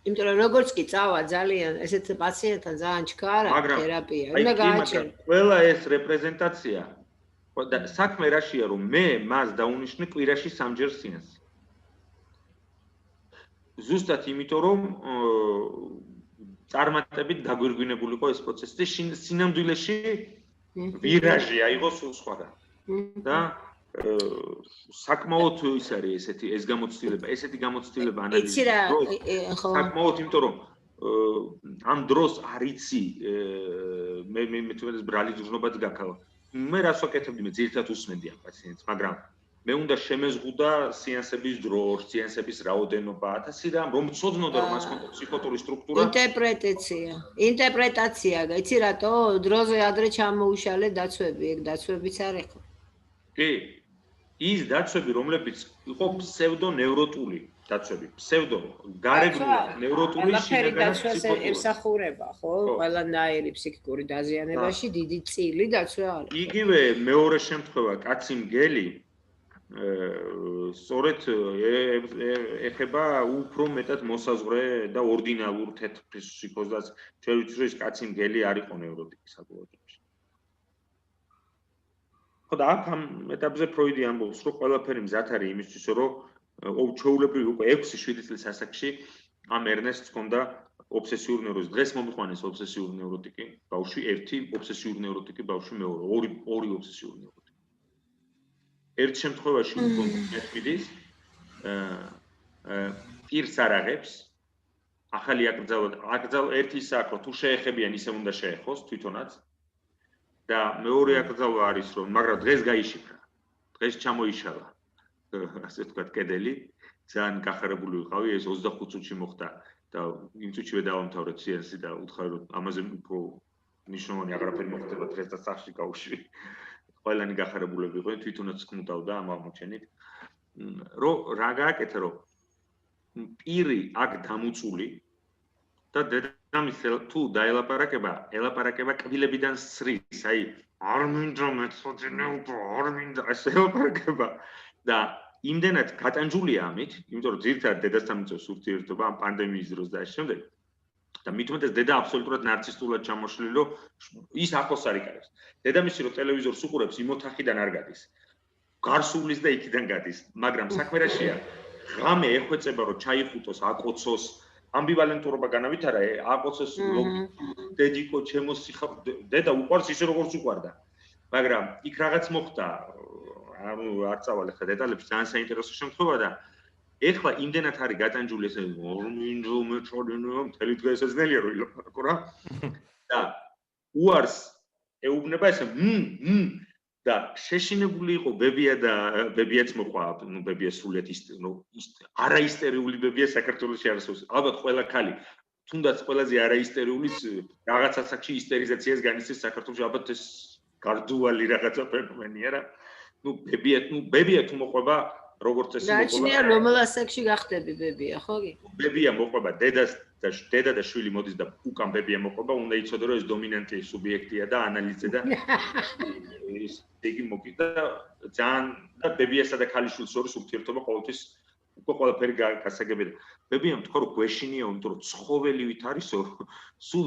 იმიტომ რომ როგორც კი წავა ძალიან ესეთ პაციენტთან ძალიან ჩქარა თერაპია, უნდა გააჩერო. ყველა ეს რეპრეზენტაცია და საქმე რაშია, რომ მე მას დაუნიშნე კვირაში 3-ჯერ სეანსი. ზუსტად იმიტომ, რომ წარმატებით დაგვირგვინებული იყო ეს პროცესი და სინამდვილეში ვირაჟი აიღო სულ სხვაგან. და საკმაოდ ის არის ეს გამოცდილება, ესეთი გამოცდილება ანალიზი. საკმაოდ, იმიტომ რომ ამ დროს არ იცი მე თვითონ ბრალი ძრნობაც გაქავა. მე რას ვაკეთებდი, მე ძირითადად უსმენდი ამ პაციენტს, მაგრამ მე უნდა შემეზღუდა სეანსების დრო, სეანსების რაოდენობა, 1000 რამ, რომ ცოდნოდა რომ მას კონკრეტ ფსიქოტური სტრუქტურა. ინტერპრეტაცია, იცი რატო? დროზე ადრე ჩამოუშალე დაცვები, ეგ დაცვებიც არ ეხო. კი. ის დაცვები, რომლებიც იყო ფსევდონევროტული დაცვები, გარეგნული ნევროტული შინაგანი ემსახურება, ხო? ყველანაირი ფსიქიკური დაზიანებაში დიდი წილი დაცვა არის. იგივე მეორე შემთხვევა, კაცი მგელი სწორედ ეხება უფრო მეტად მოსაზღვრე და ორდინალურ თეთრ ფსიქოზას, ჩვენ ვიცით, რომ ეს კაცი მგელი არ იყო ნევროტიკი საკუთრებაში. ხო და აქ ამ ეტაპზე ფროიდი ამბობს, რომ ყველაფერი მზად არის იმისთვის, რომ ჩვეულებრივი უკვე 6-7 წლის ასაკში ამ ერნესტს ჰქონდა ობსესიური ნევროზი. დღეს მომიყვანეს ობსესიური ნევროტიკი, ბავშვი, ერთი ობსესიური ნევროტიკი, ბავშვი მეორე, ორი ობსესიური ნევროტიკი. ერთ შემთხვევაში უფრო მეტყვიდის, პირს არ აღებს, ახალი აკრძალვა ერთი ის აქვს, რომ თუ შეეხებიან, ისე უნდა შეეხოს თვითონაც. და მეორე აკრძალვა არის, რომ მაგრამ დღეს გაიშიფრა, დღეს ჩამოიშალა, ასე ვთქვათ, კედელი, ძალიან გახარებული ვიყავი, ეს 25 წუთში მოხდა და იმ წუთშივე დავამთავრე სეანსი და უთხარი, რომ ამაზე უფრო მნიშვნელოვანი აღარაფერი მოხდება დღეს და სახში გავუშვი. ყველანი გახარებულები იყვნენ, თვითონაც გმუდავდა ამ აღმოჩენით, რომ რა გააკეთა, რომ პირი აქ დამუწული და დედამის თუ ელაპარაკება კბილებიდან სრის, აი არ მინდა მეცოდინე უფრო, არ მინდა ეს ელაპარაკება და იმდენად გატანჯულია ამით, იმიტომ რომ ძირითადად დედასთან მიწევს ურთიერთობა ამ პანდემიის დროს და ამ შემდეგ. და მით უმეტეს დედა აბსოლუტურად ნარცისტულად ჩამოშლილი, რომ ის ახლოს არ იკარებს. დედამისი რომ ტელევიზორს უყურებს, იმ ოთახიდან არ გადის. გარსულის და იქიდან გადის, მაგრამ საქმე რაშია? ღამე ეხვეწება რომ ჩაიხუტოს, აკოცოს, ამბივალენტურობა განავითარა, აკოცოს დედიკო ჩემო სიხა, დედა უყვარს ისე როგორც უყვარდა. მაგრამ იქ რაღაც მოხდა, არ წავალ ახლა დეტალებში, ძალიან საინტერესო შემთხვევა და ეხლა იმდენად არის გატანჯული ეს მინდო მეწოდინო მთელი დღე ეს ძნელია რომ ილაპარაკო რა და უარს ეუბნება ესე და შეშინებული იყო ბებია და ბებიაც მოყვა ნუ ბებია სულად არაისტერიული ბებია საქართველოში არსებობს ალბათ ყველა ქალი თუნდაც ყველაზე არაისტერიulis რაღაც ასაკში ისტერიზაციას განიცდის საქართველოში ალბათ ეს გარდუალი რაღაცა ფენომენია რა ნუ ბებია თუ მოყვება როგორც წესი გაჩნია რომელ ასაკში გახდები ბებია, ხო კი? ბებია მოყვება დედა და შვილი მოდის და უკან ბებია მოყვება, უნდა იცოდე რომ ეს დომინანტი სუბიექტია და ანალიზზე და ის იგი მოკიდა ძალიან და ბებიასა და ქალიშვილს შორის ურთიერთობა ყოველთვის უკვე ყველაფერი გასაგებია. ბებიამ თქვა რომ გვეშინია, იმიტომ რომ ცხოველივით არისო, სულ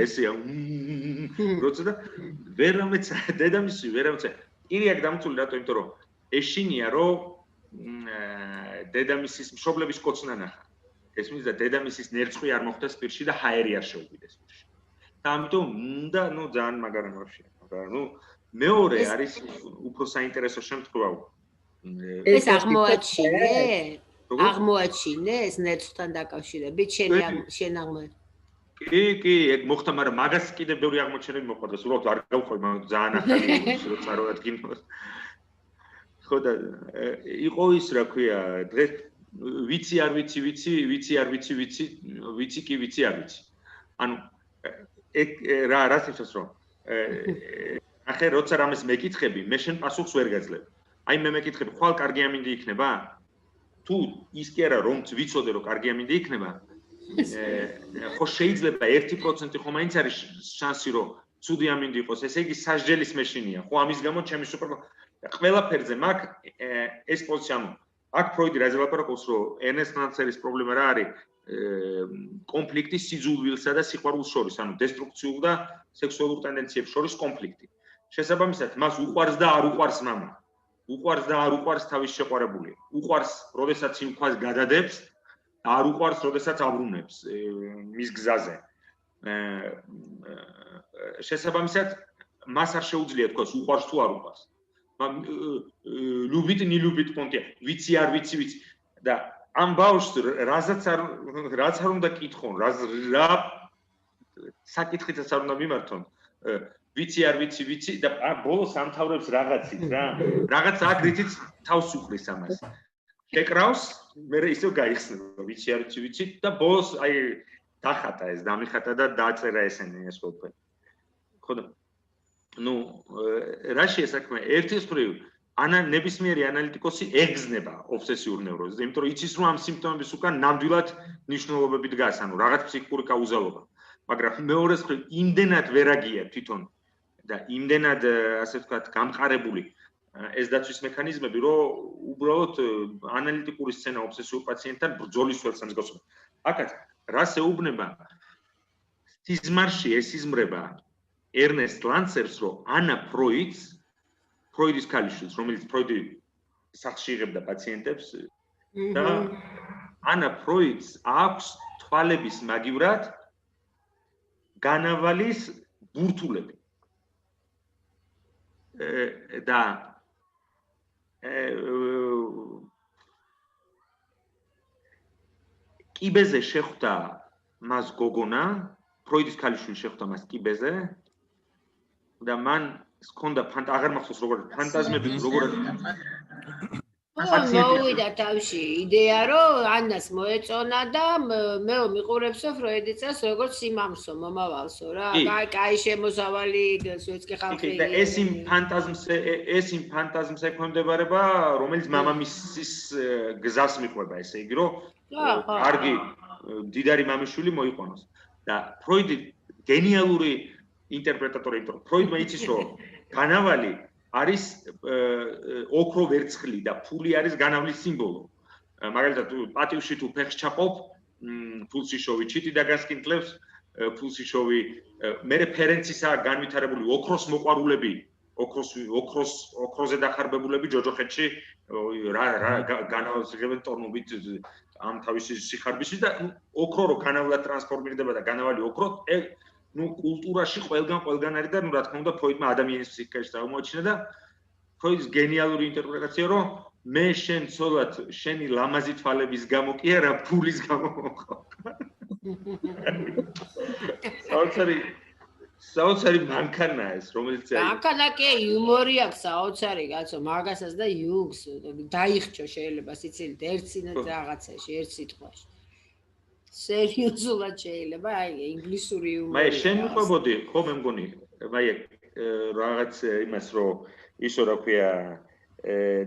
ესეა. როცა და ვერამეცა დედამისი ვერამეცა ირიაკ დამწული რატო, იმიტომ რომ ეშინია რომ დედამისის მშობლების კოცნა ნახა. ეს მის და დედამისის ნერწყვი არ მოხდეს პირში და ჰაერი არ შეუვიდეს პირში. და ამიტომ უნდა ძალიან მაგარი ვაფშე. მეორე არის უფრო საინტერესო შემთხვევა. ეს აღმოაჩინეს ნერწყვთან დაკავშირებით შენ აღმოაჩინე. კი, ეგ მოხდა, მაგრამ მაგას კიდევ ბევრი აღმოჩენები მოხდა და სულ არ გავყვი, მაგრამ ძალიან ახალი ის რო წაროადგინოს. ხო და იყო ის რა ქვია, დღეს ვიცი არ ვიცი, ვიცი კი ვიცი არ ვიცი. ანუ ეგ რას ნიშნავს რომ ახლა როცა რამეს მეკითხები, მე შენ პასუხს ვერ გაძლევ. აი მე მეკითხები, ხვალ კარგი ამინდი იქნება? თუ ის კი არა რომ ვიცოდე რომ კარგი ამინდი იქნება, ხო შეიძლება 1% ხომ მაინც არის შანსი რომ ცუდი ამინდი იყოს, ესე იგი სასჯელის მეშინია. ხო ამის გამო ჩემი სუპერ ყველაფერზე მაქვს ეს პოზიცია. აქ ფროიდი რაზე ლაპარაკობს, რომ ერნესტ ნანსერის პრობლემა რა არის? კონფლიქტი სიძულვილსა და სიყვარულს შორის, ანუ დესტრუქციულ და სექსუალურ ტენდენციებს შორის კონფლიქტი. შესაბამისად, მას უყვარს და არ უყვარს მამა. უყვარს და არ უყვარს თავის შეყვარებული. უყვარს, როდესაც სიმქვას გადადებს, არ უყვარს, როდესაც აბრუნებს მის გზაზე. შესაბამისად, მას არ შეუძლია თქვას უყვარს თუ არ უყვარს. любит не любит პონტია. ვიცი არ ვიცი და ამ ბავშვს რაც არ უნდა კითხონ, რა საკითხითაც არ უნდა მიმართონ. ვიცი არ ვიცი და ბოლოს ამთავრებს რაღაცით რა. რაღაც აკრიტიც თავს უყრის ამას. შეკრავს, მე ისევ გაიხსნება, ვიცი არ ვიცი და ბოლოს აი დახატა ეს, დამიხატა და დაწერა ესენი ეს ყველაფერი. ხო და რა შეესაქმე ერთის მხრივ ნებისმიერი ანალიტიკოსი ეგზნება ობსესიურ ნევროზს, იმიტომ რომ იცის რომ ამ სიმპტომების უკან ნამდვილად ნიშნულობები დგას, ანუ რაღაც ფსიქიკური კაუზალობა. მაგრამ მეორეს მხრივ იმდენად ვერაგია თვითონ და იმდენად ასე ვთქვათ გამყარებული ეს დაცვის მექანიზმები, რომ უბრალოდ ანალიტიკური სცენა ობსესიურ პაციენტთან ბრძოლის ველს ამსგავსებს. აქაც რას ეუბნება სიზმარში ესიზმრება ერნესტ ლანსერს, რომ ანა ფროიდის ქალიშვილს, რომელიც ფროიდი სახლში იღებდა პაციენტებს და ანა ფროიდს აქვს თვალების მაგივრად განავალის ბურთულები. და კიბეზე შეხვდა მას გოგონა, ფროიდის ქალიშვილი შეხვდა მას კიბეზე და მან ჰქონდა აღარ მახსოვს როგორ ფანტაზმები როგორ მოვიდა თავში იდეა რომ ანას მოეწონა და მე მიყურებსო ფროიდიცას როგორც სიმამსო მომავალსო რა კაი შემოსავალი სვეცკი ხალხი და ეს იმ ფანტაზმს ექვემდებარება რომელიც მამამისის გზას მიყვება ესე იგი რომ კარგი მდიდარი მამიშვილი მოიყვანოს და ფროიდი გენიალური ინტერპრეტატორი იმიტომ ფროიდმა იცის რომ განავალი არის ოქრო ვერცხლი და ფული არის განავლის სიმბოლო. მაგალითად, პატივში თუ ფეხს ჩაყოფ, ფულსიშოვი ჩიტი დაგასკინკლებს, ფულსიშოვი მერე ფერენცისაა განვითარებული ოქროს მოყვარულები, ოქროზე დახარბებულები ჯოჯოხეთში რა განავალს იღებენ ტორმობით ამ თავისი სიხარბისით და ოქრო რო განავალად ტრანსფორმირდება და განავალი ოქრო კულტურაში ყველგან არის და რა თქმა უნდა ფროიდმა ადამიანის ფსიქიკაში აღმოაჩინა და ფროიდის გენიალური ინტერპრეტაცია რომ მე შენ ცოლად შენი ლამაზი თვალების გამო კი არა ფულის გამო მოყავ. საოცარი მანქანა ეს რომელიც არის. მანქანა კი იუმორი აქვს საოცარი კაცო მაგასაც და იუგს დაიხჭო შეიძლება სიცილით ერთსინა რაღაცაში ერთ სიტყვაში. სერიოზულად შეიძლება აი ინგლისური იუმორი. მე შენ მიყვებოდი ხო მე მგონი აი რაღაც იმას რომ ისო რა ქვია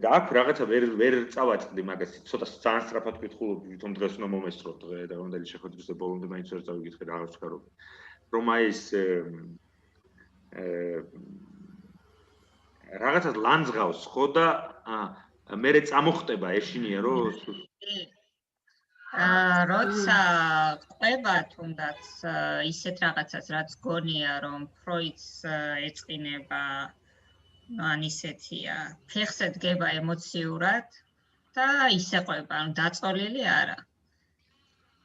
და აქ რაღაცა ვერ წავაწყდი მაგას, ცოტა ძალიან სწრაფად ვკითხულობ, თვითონ დღეს უნდა მომესწრო დღე და რომელი შეხვედრის და ბოლომდე მაინც ვერ წავიკითხე რაღაც ვქარო. რომ აი ეს რაღაცა ლანძღავს ხო და მე წამოხტება ეშინია რომ როცა ყובה თუნდაც ისეთ რაღაცას რაც გონია რომ ფროიდს ეწყინება ან ისეთია ფეხზე დგება ემოციურად და ისე ყובה ანუ დაწოლილი არა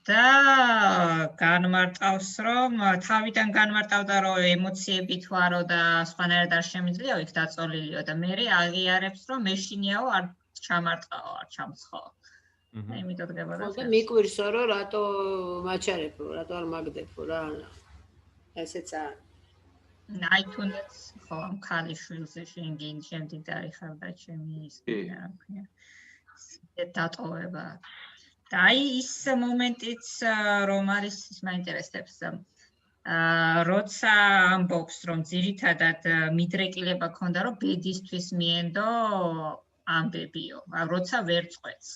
და განმარტავს რომ თავიდან განმარტავდა რომ ემოციებით ვარო და სხვანაირად არ შემიძლია იქ დაწოლილიო და მე აღიარებს რომ მეშინიაო არ ჩამარტყაო არ ჩამცხო იმიტომ დგება და და მიკვირსო რომ რატო მაჩარებო რატო არ მაგდებო რა ესეც აი თუნდაც ხო ამ ქალიშვილზე შემდიდარი ხარ და ჩემი ის რა ქვია დატოვება და აი ის მომენტიც რომ არის ის მაინტერესებს როცა ამბობს რომ ძირითადად მიდრეკილება ქონდა რომ ბედისთვის მიენდო ამბებიო როცა ვერ წყვეტს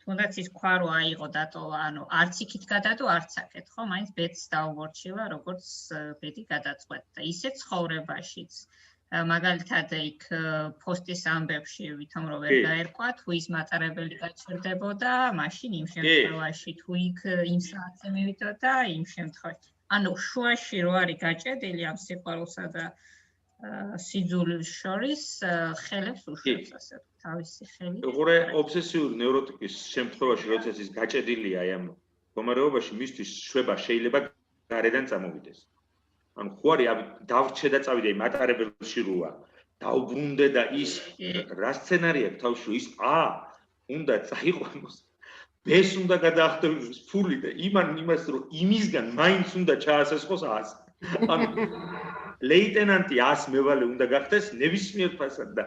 თუნდაც ის თქვა რომ აიღო დატოვა ანუ არც იქით გადადო არც აქეთ ხო მაინც ბედს დაუვორჩილა როგორც ბედი გადაწყვეტ და ისე ცხოვრებაშიც მაგალითად იქ პოსტის ამბებში ვითომ რომ ვერ გაერკვა თუ ის მატარებელი გაჩერდებოდა მაშინ იმ შემთხვევაში თუ იქ იმ საათზე მივიდოდა იმ შემთხვევაში ანუ შუაში რო არის გაჭედილი ამ სიყვარულსა და სიძულის შორის ხელებს უშვებს ასე თავისი ხელი. უყურე ობსესიური ნევროტიკის შემთხვევაში როცა ის გაჭედილია აი ამ მდგომარეობაში მისთვის შვება შეიძლება გარედან წამოვიდეს. ანუ ხო არის დავრჩე და წავიდე იმ მატარებელში როა დაუბრუნდე და ის რა სცენარი აქვს თავში ის უნდა წაიყვანოს ბეს უნდა გადაახტევოს ფული და იმას რომ იმისგან მაინც უნდა ჩაასესხოს 100 ანუ ლეიტენანტი 100 მევალე უნდა გახდეს ნებისმიერ ფასად და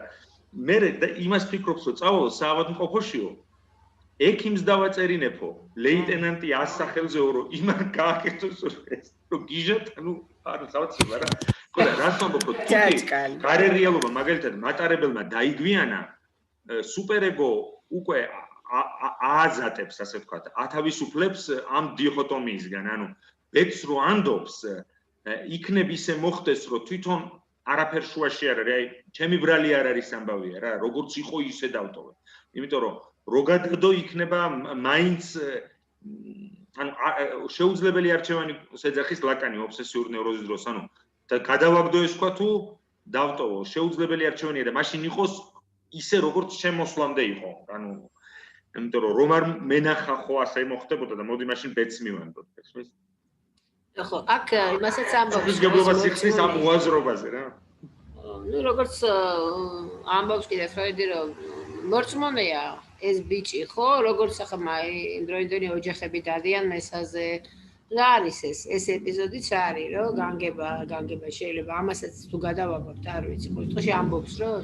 მე და იმას ფიქრობს რომ წავალო საავადმყოფოშიო ექიმს დავაწერინებო ლეიტენანტი 100 სახელზეო რომ იმან გააკეთოს რომ გიჟოთ ანუ არა საოცრება რა ხო და რას ვამბობ რომ გარე რეალობა მაგალითად მატარებელმა დაიგვიანა სუპერეგო უკვე ააზატებს ასე ვთქვათ ათავისუფლებს ამ დიქოტომიისგან ანუ ბედს რო ანდობს იქნებ ისე მოხდეს რომ თვითონ არაფერ შუაში არ არის აი ჩემი ბრალი არ არის ამბავია რა როგორც იყო ისე დავტოვე იმიტომ რომ რო გადადო იქნება მაინც ანუ შეუძლებელი არჩევანი შეძახის ლაკანი ობსესიური ნევროზის დროს ანუ და გადავაგდო ეს თქვა თუ დავტოვო შეუძლებელი არჩევანია და მაშინ იყოს ისე როგორც შემოსვლამდე იყო ანუ იმიტომ რომ არ მენახა ხო ასე მოხდებოდა და მოდი მაშინ ბედს მივანდოთ ესმის ხო აქ იმასაც ამბობს ის გებლობას იხსნის ამ უაზრობაზე რა ну როგორც ამბობს კიდე ფროიდი რომ მორწმუნეა ეს ბიჭი ხო როგორც ახლა იმდროინდელი ოჯახები დადიან მესაზე რა არის ეს ეპიზოდიც არის რომ განგება შეიძლება ამასაც თუ გადავაგებთ არ ვიცი ყოველთვის ამბობს რომ